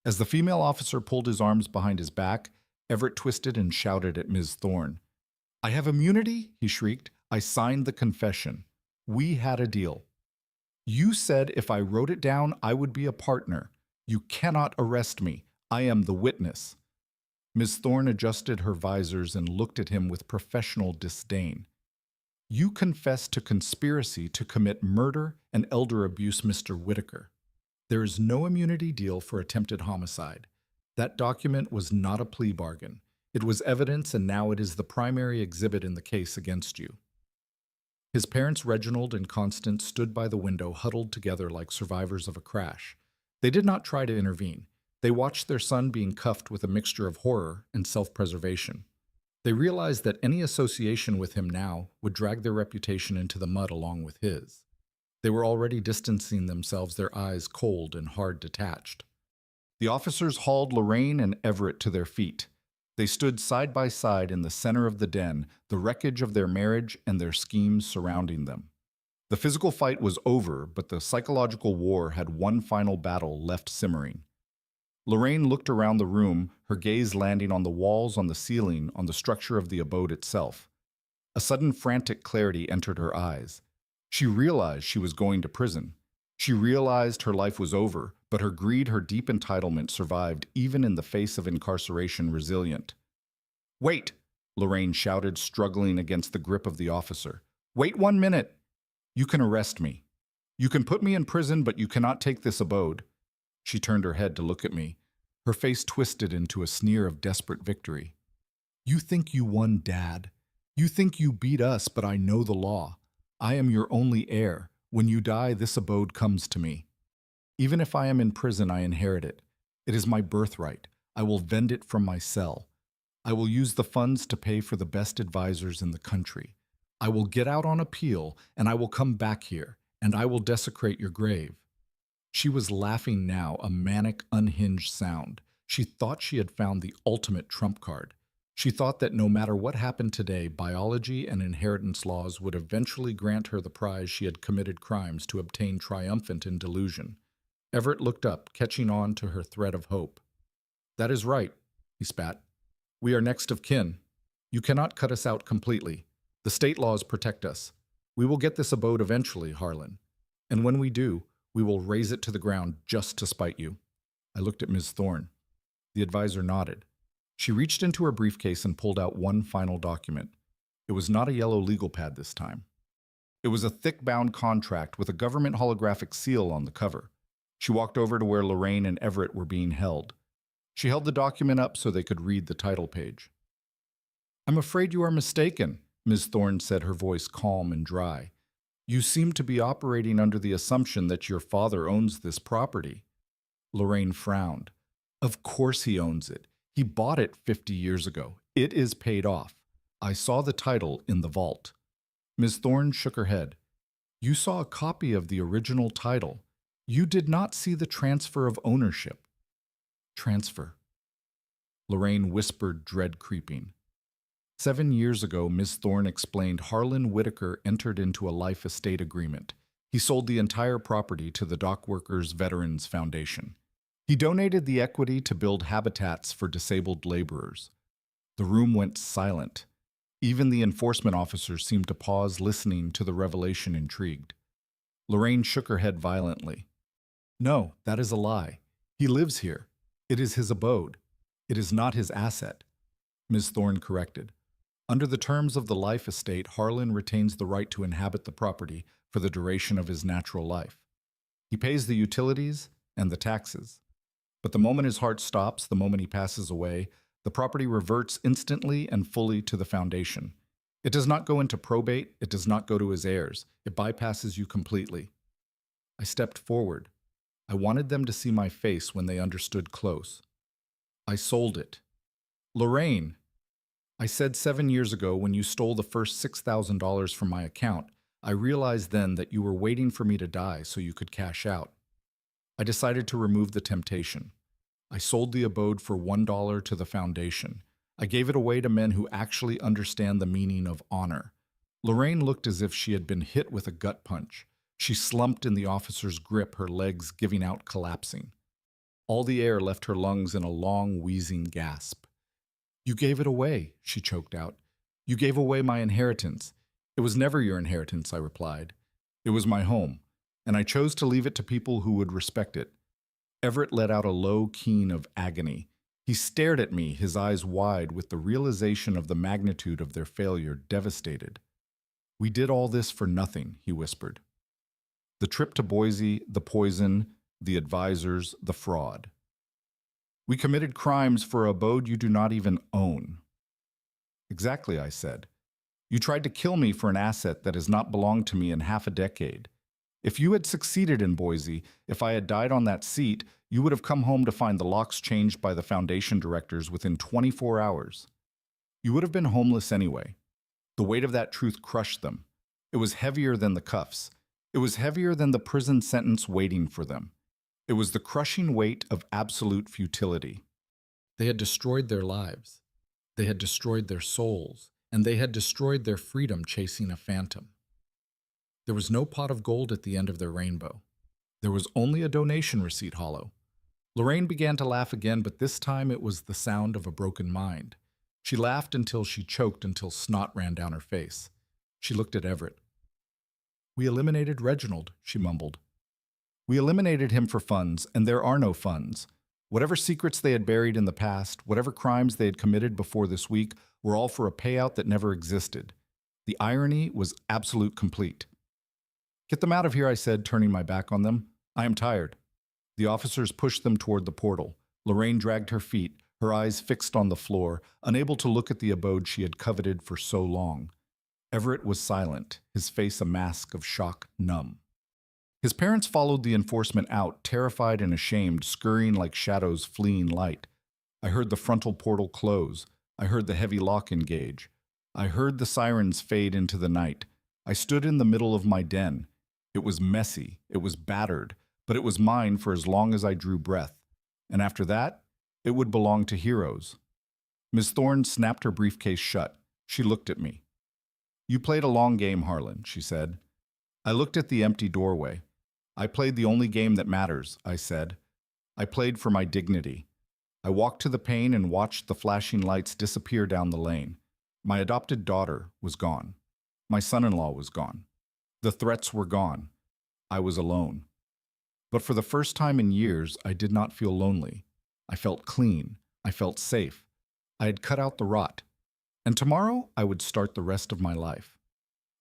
As the female officer pulled his arms behind his back, Everett twisted and shouted at Ms. Thorne. I have immunity, he shrieked. I signed the confession. We had a deal. You said if I wrote it down, I would be a partner. You cannot arrest me. I am the witness. Ms. Thorne adjusted her visors and looked at him with professional disdain. You confessed to conspiracy to commit murder and elder abuse, Mr. Whitaker. There is no immunity deal for attempted homicide. That document was not a plea bargain. It was evidence, and now it is the primary exhibit in the case against you. His parents, Reginald and Constance, stood by the window, huddled together like survivors of a crash. They did not try to intervene. They watched their son being cuffed with a mixture of horror and self-preservation. They realized that any association with him now would drag their reputation into the mud along with his. They were already distancing themselves, their eyes cold and hard detached. The officers hauled Lorraine and Everett to their feet. They stood side by side in the center of the den, the wreckage of their marriage and their schemes surrounding them. The physical fight was over, but the psychological war had one final battle left simmering. Lorraine looked around the room, her gaze landing on the walls, on the ceiling, on the structure of the abode itself. A sudden frantic clarity entered her eyes. She realized she was going to prison. She realized her life was over, but her greed, her deep entitlement survived even in the face of incarceration resilient. Wait, Lorraine shouted, struggling against the grip of the officer. Wait 1 minute. You can arrest me. You can put me in prison, but you cannot take this abode. She turned her head to look at me. Her face twisted into a sneer of desperate victory. You think you won, Dad. You think you beat us, but I know the law. I am your only heir. When you die, this abode comes to me. Even if I am in prison, I inherit it. It is my birthright. I will vend it from my cell. I will use the funds to pay for the best advisors in the country. I will get out on appeal, and I will come back here, and I will desecrate your grave. She was laughing now, a manic, unhinged sound. She thought she had found the ultimate trump card. She thought that no matter what happened today, biology and inheritance laws would eventually grant her the prize she had committed crimes to obtain triumphant in delusion. Everett looked up, catching on to her thread of hope. That is right, he spat. We are next of kin. You cannot cut us out completely. The state laws protect us. We will get this abode eventually, Harlan. And when we do, we will raze it to the ground just to spite you. I looked at Ms. Thorne. The advisor nodded. She reached into her briefcase and pulled out one final document. It was not a yellow legal pad this time. It was a thick-bound contract with a government holographic seal on the cover. She walked over to where Lorraine and Everett were being held. She held the document up so they could read the title page. I'm afraid you are mistaken, Ms. Thorne said, her voice calm and dry. You seem to be operating under the assumption that your father owns this property. Lorraine frowned. Of course he owns it. He bought it 50 years ago. It is paid off. I saw the title in the vault. Ms. Thorne shook her head. You saw a copy of the original title. You did not see the transfer of ownership. Transfer. Lorraine whispered, dread creeping. 7 years ago, Ms. Thorne explained Harlan Whitaker entered into a life estate agreement. He sold the entire property to the Dock Workers Veterans Foundation. He donated the equity to build habitats for disabled laborers. The room went silent. Even the enforcement officers seemed to pause, listening to the revelation intrigued. Lorraine shook her head violently. No, that is a lie. He lives here. It is his abode. It is not his asset. Ms. Thorne corrected. Under the terms of the life estate, Harlan retains the right to inhabit the property for the duration of his natural life. He pays the utilities and the taxes. But the moment his heart stops, the moment he passes away, the property reverts instantly and fully to the foundation. It does not go into probate. It does not go to his heirs. It bypasses you completely. I stepped forward. I wanted them to see my face when they understood close. I sold it. Lorraine, I said 7 years ago when you stole the first $6,000 from my account, I realized then that you were waiting for me to die so you could cash out. I decided to remove the temptation. I sold the abode for $1 to the foundation. I gave it away to men who actually understand the meaning of honor. Lorraine looked as if she had been hit with a gut punch. She slumped in the officer's grip, her legs giving out, collapsing. All the air left her lungs in a long, wheezing gasp. You gave it away, she choked out. You gave away my inheritance. It was never your inheritance, I replied. It was my home, and I chose to leave it to people who would respect it. Everett let out a low keen of agony. He stared at me, his eyes wide with the realization of the magnitude of their failure, devastated. We did all this for nothing, he whispered. The trip to Boise, the poison, the advisors, the fraud. We committed crimes for an abode you do not even own. Exactly, I said. You tried to kill me for an asset that has not belonged to me in half a decade. If you had succeeded in Boise, if I had died on that seat, you would have come home to find the locks changed by the foundation directors within 24 hours. You would have been homeless anyway. The weight of that truth crushed them. It was heavier than the cuffs. It was heavier than the prison sentence waiting for them. It was the crushing weight of absolute futility. They had destroyed their lives. They had destroyed their souls, and they had destroyed their freedom chasing a phantom. There was no pot of gold at the end of their rainbow. There was only a donation receipt hollow. Lorraine began to laugh again, but this time it was the sound of a broken mind. She laughed until she choked, until snot ran down her face. She looked at Everett. We eliminated Reginald, she mumbled. We eliminated him for funds, and there are no funds. Whatever secrets they had buried in the past, whatever crimes they had committed before this week, were all for a payout that never existed. The irony was absolute complete. Get them out of here, I said, turning my back on them. I am tired. The officers pushed them toward the portal. Lorraine dragged her feet, her eyes fixed on the floor, unable to look at the abode she had coveted for so long. Everett was silent, his face a mask of shock, numb. His parents followed the enforcement out, terrified and ashamed, scurrying like shadows fleeing light. I heard the frontal portal close. I heard the heavy lock engage. I heard the sirens fade into the night. I stood in the middle of my den. It was messy, it was battered, but it was mine for as long as I drew breath. And after that, it would belong to heroes. Miss Thorne snapped her briefcase shut. She looked at me. "You played a long game, Harlan," she said. I looked at the empty doorway. "I played the only game that matters," I said. "I played for my dignity." I walked to the pane and watched the flashing lights disappear down the lane. My adopted daughter was gone. My son-in-law was gone. The threats were gone. I was alone. But for the first time in years, I did not feel lonely. I felt clean. I felt safe. I had cut out the rot. And tomorrow, I would start the rest of my life.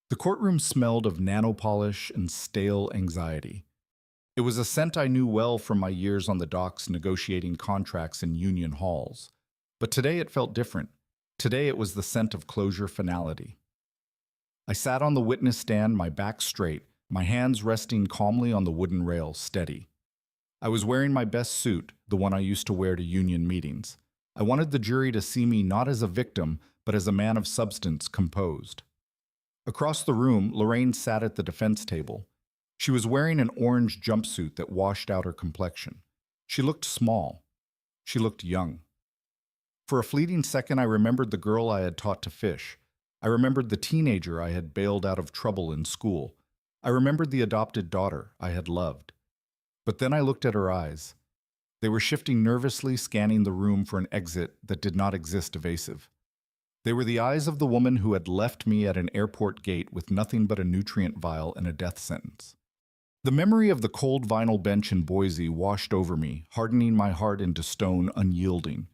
The courtroom smelled of nanopolish and stale anxiety. It was a scent I knew well from my years on the docks negotiating contracts in union halls. But today it felt different. Today it was the scent of closure finality. I sat on the witness stand, my back straight, my hands resting calmly on the wooden rail, steady. I was wearing my best suit, the one I used to wear to union meetings. I wanted the jury to see me not as a victim, but as a man of substance, composed. Across the room, Lorraine sat at the defense table. She was wearing an orange jumpsuit that washed out her complexion. She looked small. She looked young. For a fleeting second, I remembered the girl I had taught to fish. I remembered the teenager I had bailed out of trouble in school. I remembered the adopted daughter I had loved. But then I looked at her eyes. They were shifting nervously, scanning the room for an exit that did not exist evasive. They were the eyes of the woman who had left me at an airport gate with nothing but a nutrient vial and a death sentence. The memory of the cold vinyl bench in Boise washed over me, hardening my heart into stone, unyielding.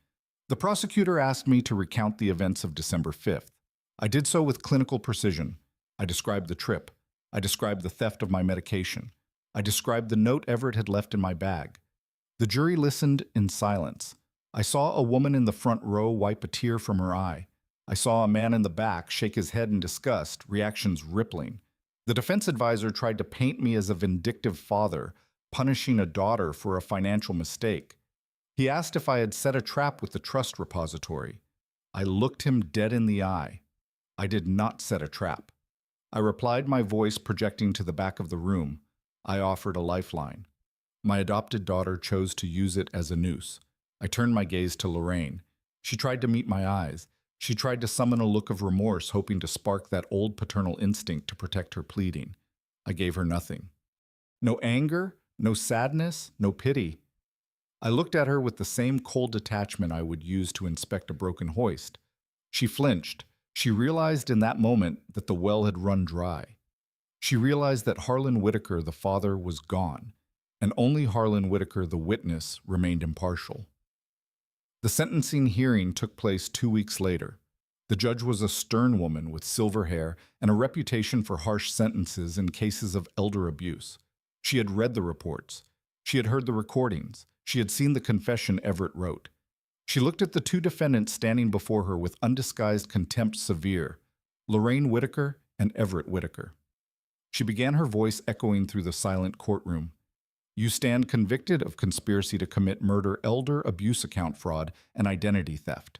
The prosecutor asked me to recount the events of December 5th. I did so with clinical precision. I described the trip. I described the theft of my medication. I described the note Everett had left in my bag. The jury listened in silence. I saw a woman in the front row wipe a tear from her eye. I saw a man in the back shake his head in disgust, reactions rippling. The defense advisor tried to paint me as a vindictive father, punishing a daughter for a financial mistake. He asked if I had set a trap with the trust repository. I looked him dead in the eye. I did not set a trap. I replied, my voice projecting to the back of the room. I offered a lifeline. My adopted daughter chose to use it as a noose. I turned my gaze to Lorraine. She tried to meet my eyes. She tried to summon a look of remorse, hoping to spark that old paternal instinct to protect her pleading. I gave her nothing. No anger, no sadness, no pity. I looked at her with the same cold detachment I would use to inspect a broken hoist. She flinched. She realized in that moment that the well had run dry. She realized that Harlan Whitaker, the father, was gone, and only Harlan Whitaker, the witness, remained impartial. The sentencing hearing took place 2 weeks later. The judge was a stern woman with silver hair and a reputation for harsh sentences in cases of elder abuse. She had read the reports. She had heard the recordings. She had seen the confession Everett wrote. She looked at the two defendants standing before her with undisguised contempt severe, Lorraine Whitaker and Everett Whitaker. She began, her voice echoing through the silent courtroom. You stand convicted of conspiracy to commit murder, elder abuse account fraud, and identity theft.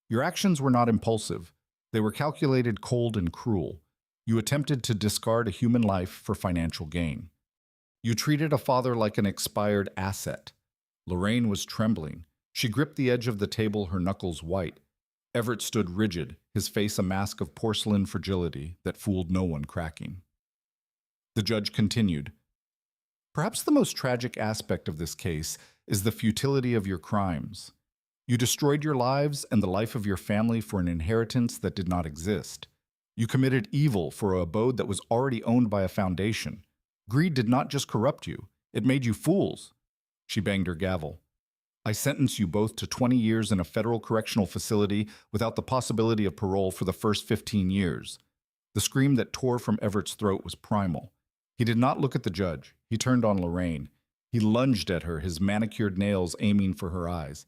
Your actions were not impulsive. They were calculated, cold, and cruel. You attempted to discard a human life for financial gain. You treated a father like an expired asset. Lorraine was trembling. She gripped the edge of the table, her knuckles white. Everett stood rigid, his face a mask of porcelain fragility that fooled no one cracking. The judge continued. Perhaps the most tragic aspect of this case is the futility of your crimes. You destroyed your lives and the life of your family for an inheritance that did not exist. You committed evil for an abode that was already owned by a foundation. Greed did not just corrupt you, it made you fools. She banged her gavel. I sentence you both to 20 years in a federal correctional facility without the possibility of parole for the first 15 years. The scream that tore from Everett's throat was primal. He did not look at the judge. He turned on Lorraine. He lunged at her, his manicured nails aiming for her eyes.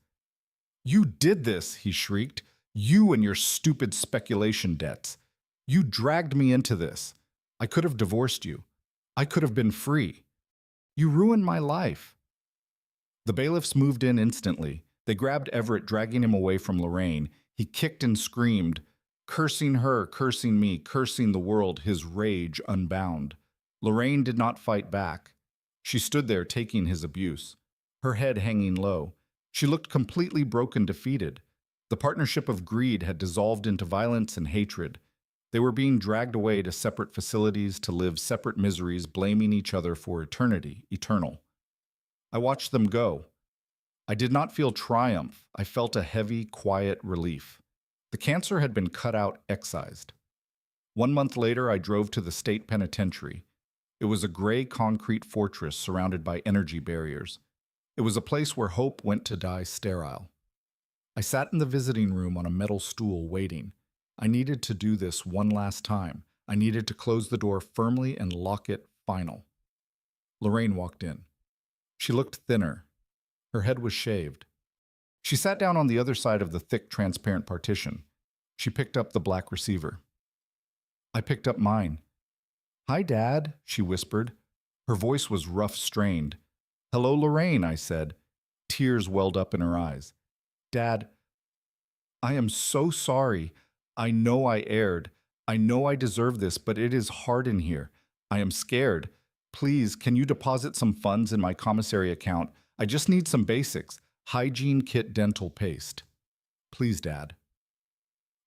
"You did this," he shrieked. "You and your stupid speculation debts. You dragged me into this. I could have divorced you. I could have been free. You ruined my life." The bailiffs moved in instantly. They grabbed Everett, dragging him away from Lorraine. He kicked and screamed, cursing her, cursing me, cursing the world, his rage unbound. Lorraine did not fight back. She stood there taking his abuse, her head hanging low. She looked completely broken, defeated. The partnership of greed had dissolved into violence and hatred. They were being dragged away to separate facilities to live separate miseries, blaming each other for eternity, eternal. I watched them go. I did not feel triumph. I felt a heavy, quiet relief. The cancer had been cut out, excised. 1 month later, I drove to the state penitentiary. It was a gray concrete fortress surrounded by energy barriers. It was a place where hope went to die sterile. I sat in the visiting room on a metal stool, waiting. I needed to do this one last time. I needed to close the door firmly and lock it final. Lorraine walked in. She looked thinner. Her head was shaved. She sat down on the other side of the thick, transparent partition. She picked up the black receiver. I picked up mine. "Hi, Dad," she whispered. Her voice was rough, strained. "Hello, Lorraine," I said. Tears welled up in her eyes. "Dad, I am so sorry. I know I erred. I know I deserve this, but it is hard in here. I am scared. Please, can you deposit some funds in my commissary account? I just need some basics. Hygiene kit, dental paste. Please, Dad.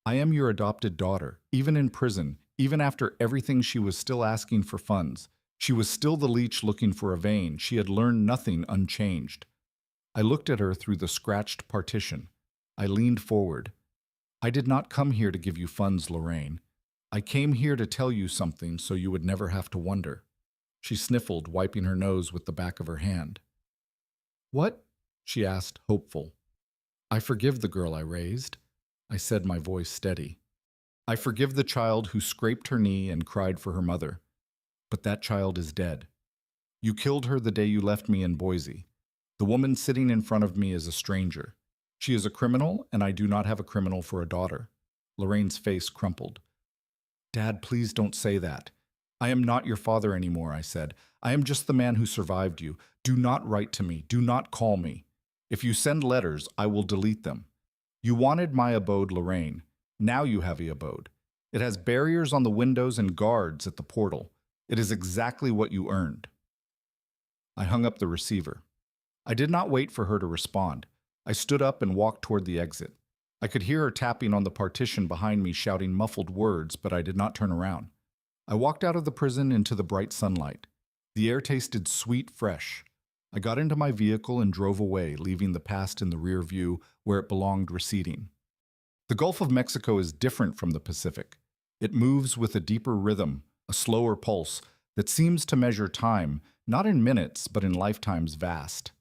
I am your adopted daughter. Even in prison, even after everything, she was still asking for funds. She was still the leech looking for a vein. She had learned nothing unchanged. I looked at her through the scratched partition. I leaned forward. I did not come here to give you funds, Lorraine. I came here to tell you something so you would never have to wonder. She sniffled, wiping her nose with the back of her hand. What? She asked, hopeful. I forgive the girl I raised, I said, my voice steady. I forgive the child who scraped her knee and cried for her mother. But that child is dead. You killed her the day you left me in Boise. The woman sitting in front of me is a stranger. She is a criminal, and I do not have a criminal for a daughter. Lorraine's face crumpled. Dad, please don't say that. I am not your father anymore, I said. I am just the man who survived you. Do not write to me. Do not call me. If you send letters, I will delete them. You wanted my abode, Lorraine. Now you have the abode. It has barriers on the windows and guards at the portal. It is exactly what you earned. I hung up the receiver. I did not wait for her to respond. I stood up and walked toward the exit. I could hear her tapping on the partition behind me, shouting muffled words, but I did not turn around. I walked out of the prison into the bright sunlight. The air tasted sweet, fresh. I got into my vehicle and drove away, leaving the past in the rear view where it belonged, receding. The Gulf of Mexico is different from the Pacific. It moves with a deeper rhythm, a slower pulse that seems to measure time, not in minutes, but in lifetimes vast.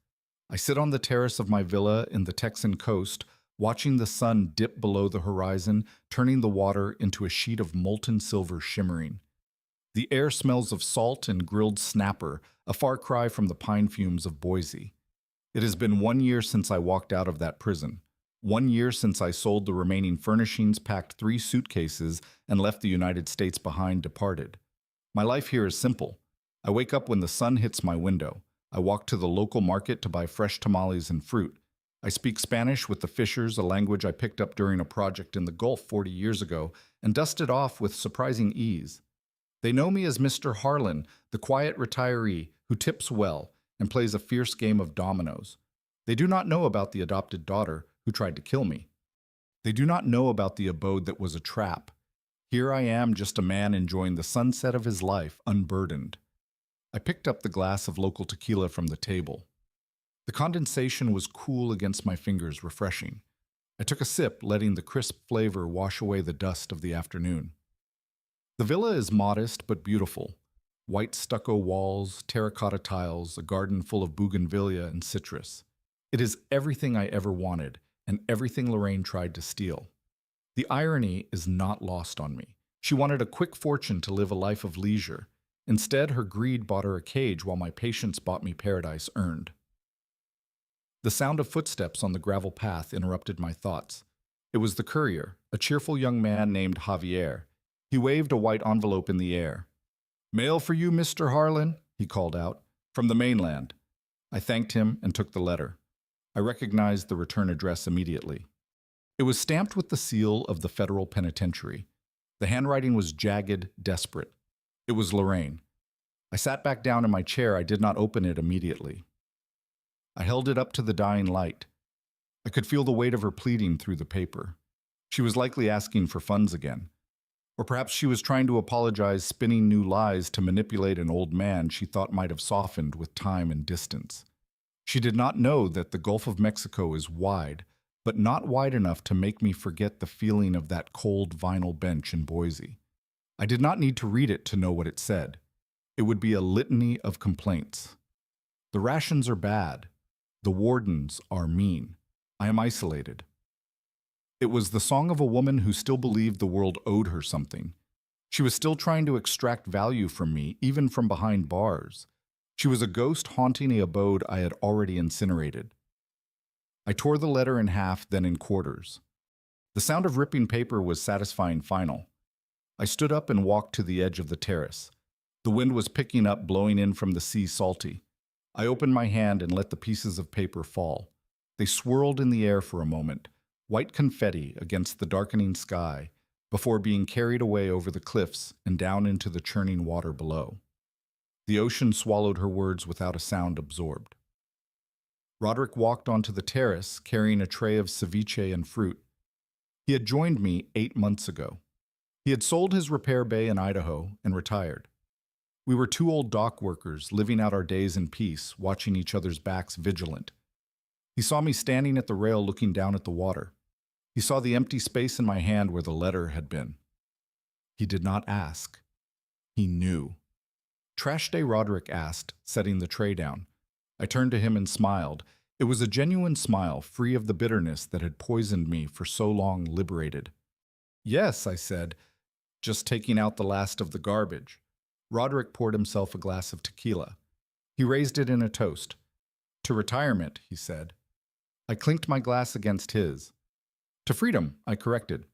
I sit on the terrace of my villa in the Texan coast, watching the sun dip below the horizon, turning the water into a sheet of molten silver shimmering. The air smells of salt and grilled snapper, a far cry from the pine fumes of Boise. It has been 1 year since I walked out of that prison. 1 year since I sold the remaining furnishings, packed 3 suitcases, and left the United States behind, departed. My life here is simple. I wake up when the sun hits my window. I walk to the local market to buy fresh tamales and fruit. I speak Spanish with the fishers, a language I picked up during a project in the Gulf 40 years ago, and dust it off with surprising ease. They know me as Mr. Harlan, the quiet retiree who tips well and plays a fierce game of dominoes. They do not know about the adopted daughter who tried to kill me. They do not know about the abode that was a trap. Here I am, just a man enjoying the sunset of his life, unburdened. I picked up the glass of local tequila from the table. The condensation was cool against my fingers, refreshing. I took a sip, letting the crisp flavor wash away the dust of the afternoon. The villa is modest but beautiful. White stucco walls, terracotta tiles, a garden full of bougainvillea and citrus. It is everything I ever wanted, and everything Lorraine tried to steal. The irony is not lost on me. She wanted a quick fortune to live a life of leisure. Instead, her greed bought her a cage while my patience bought me paradise earned. The sound of footsteps on the gravel path interrupted my thoughts. It was the courier, a cheerful young man named Javier. He waved a white envelope in the air. "Mail for you, Mr. Harlan," he called out, "from the mainland." I thanked him and took the letter. I recognized the return address immediately. It was stamped with the seal of the federal penitentiary. The handwriting was jagged, desperate. It was Lorraine. I sat back down in my chair. I did not open it immediately. I held it up to the dying light. I could feel the weight of her pleading through the paper. She was likely asking for funds again. Or perhaps she was trying to apologize, spinning new lies to manipulate an old man she thought might have softened with time and distance. She did not know that the Gulf of Mexico is wide, but not wide enough to make me forget the feeling of that cold vinyl bench in Boise. I did not need to read it to know what it said. It would be a litany of complaints. The rations are bad. The wardens are mean. I am isolated. It was the song of a woman who still believed the world owed her something. She was still trying to extract value from me, even from behind bars. She was a ghost haunting the abode I had already incinerated. I tore the letter in half, then in quarters. The sound of ripping paper was satisfying final. I stood up and walked to the edge of the terrace. The wind was picking up, blowing in from the sea salty. I opened my hand and let the pieces of paper fall. They swirled in the air for a moment, white confetti against the darkening sky, before being carried away over the cliffs and down into the churning water below. The ocean swallowed her words without a sound absorbed. Roderick walked onto the terrace, carrying a tray of ceviche and fruit. He had joined me 8 months ago. He had sold his repair bay in Idaho and retired. We were two old dock workers, living out our days in peace, watching each other's backs vigilant. He saw me standing at the rail looking down at the water. He saw the empty space in my hand where the letter had been. He did not ask. He knew. "Trash day," Roderick asked, setting the tray down. I turned to him and smiled. It was a genuine smile, free of the bitterness that had poisoned me for so long, liberated. "Yes," I said, "just taking out the last of the garbage." Roderick poured himself a glass of tequila. He raised it in a toast. "To retirement," he said. I clinked my glass against his. "To freedom," I corrected.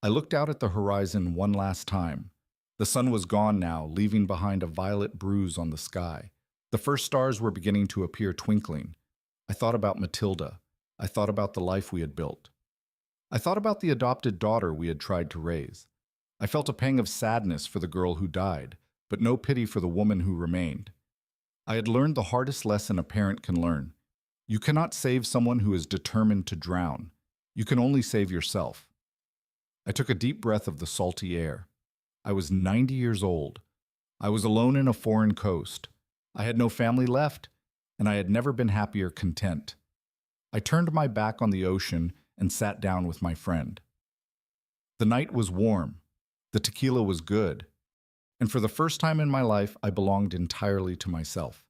I looked out at the horizon one last time. The sun was gone now, leaving behind a violet bruise on the sky. The first stars were beginning to appear, twinkling. I thought about Matilda. I thought about the life we had built. I thought about the adopted daughter we had tried to raise. I felt a pang of sadness for the girl who died, but no pity for the woman who remained. I had learned the hardest lesson a parent can learn. You cannot save someone who is determined to drown. You can only save yourself. I took a deep breath of the salty air. I was 90 years old. I was alone in a foreign coast. I had no family left, and I had never been happier, content. I turned my back on the ocean and sat down with my friend. The night was warm. The tequila was good. And for the first time in my life, I belonged entirely to myself.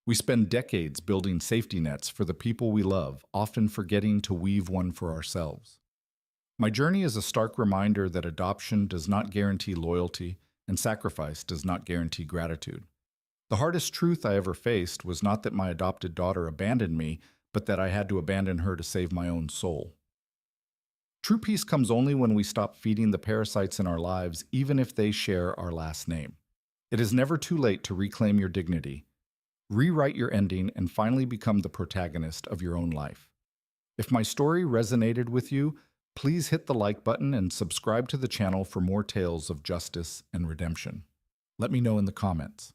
We spend decades building safety nets for the people we love, often forgetting to weave one for ourselves. My journey is a stark reminder that adoption does not guarantee loyalty, and sacrifice does not guarantee gratitude. The hardest truth I ever faced was not that my adopted daughter abandoned me, but that I had to abandon her to save my own soul. True peace comes only when we stop feeding the parasites in our lives, even if they share our last name. It is never too late to reclaim your dignity, rewrite your ending, and finally become the protagonist of your own life. If my story resonated with you, please hit the like button and subscribe to the channel for more tales of justice and redemption. Let me know in the comments.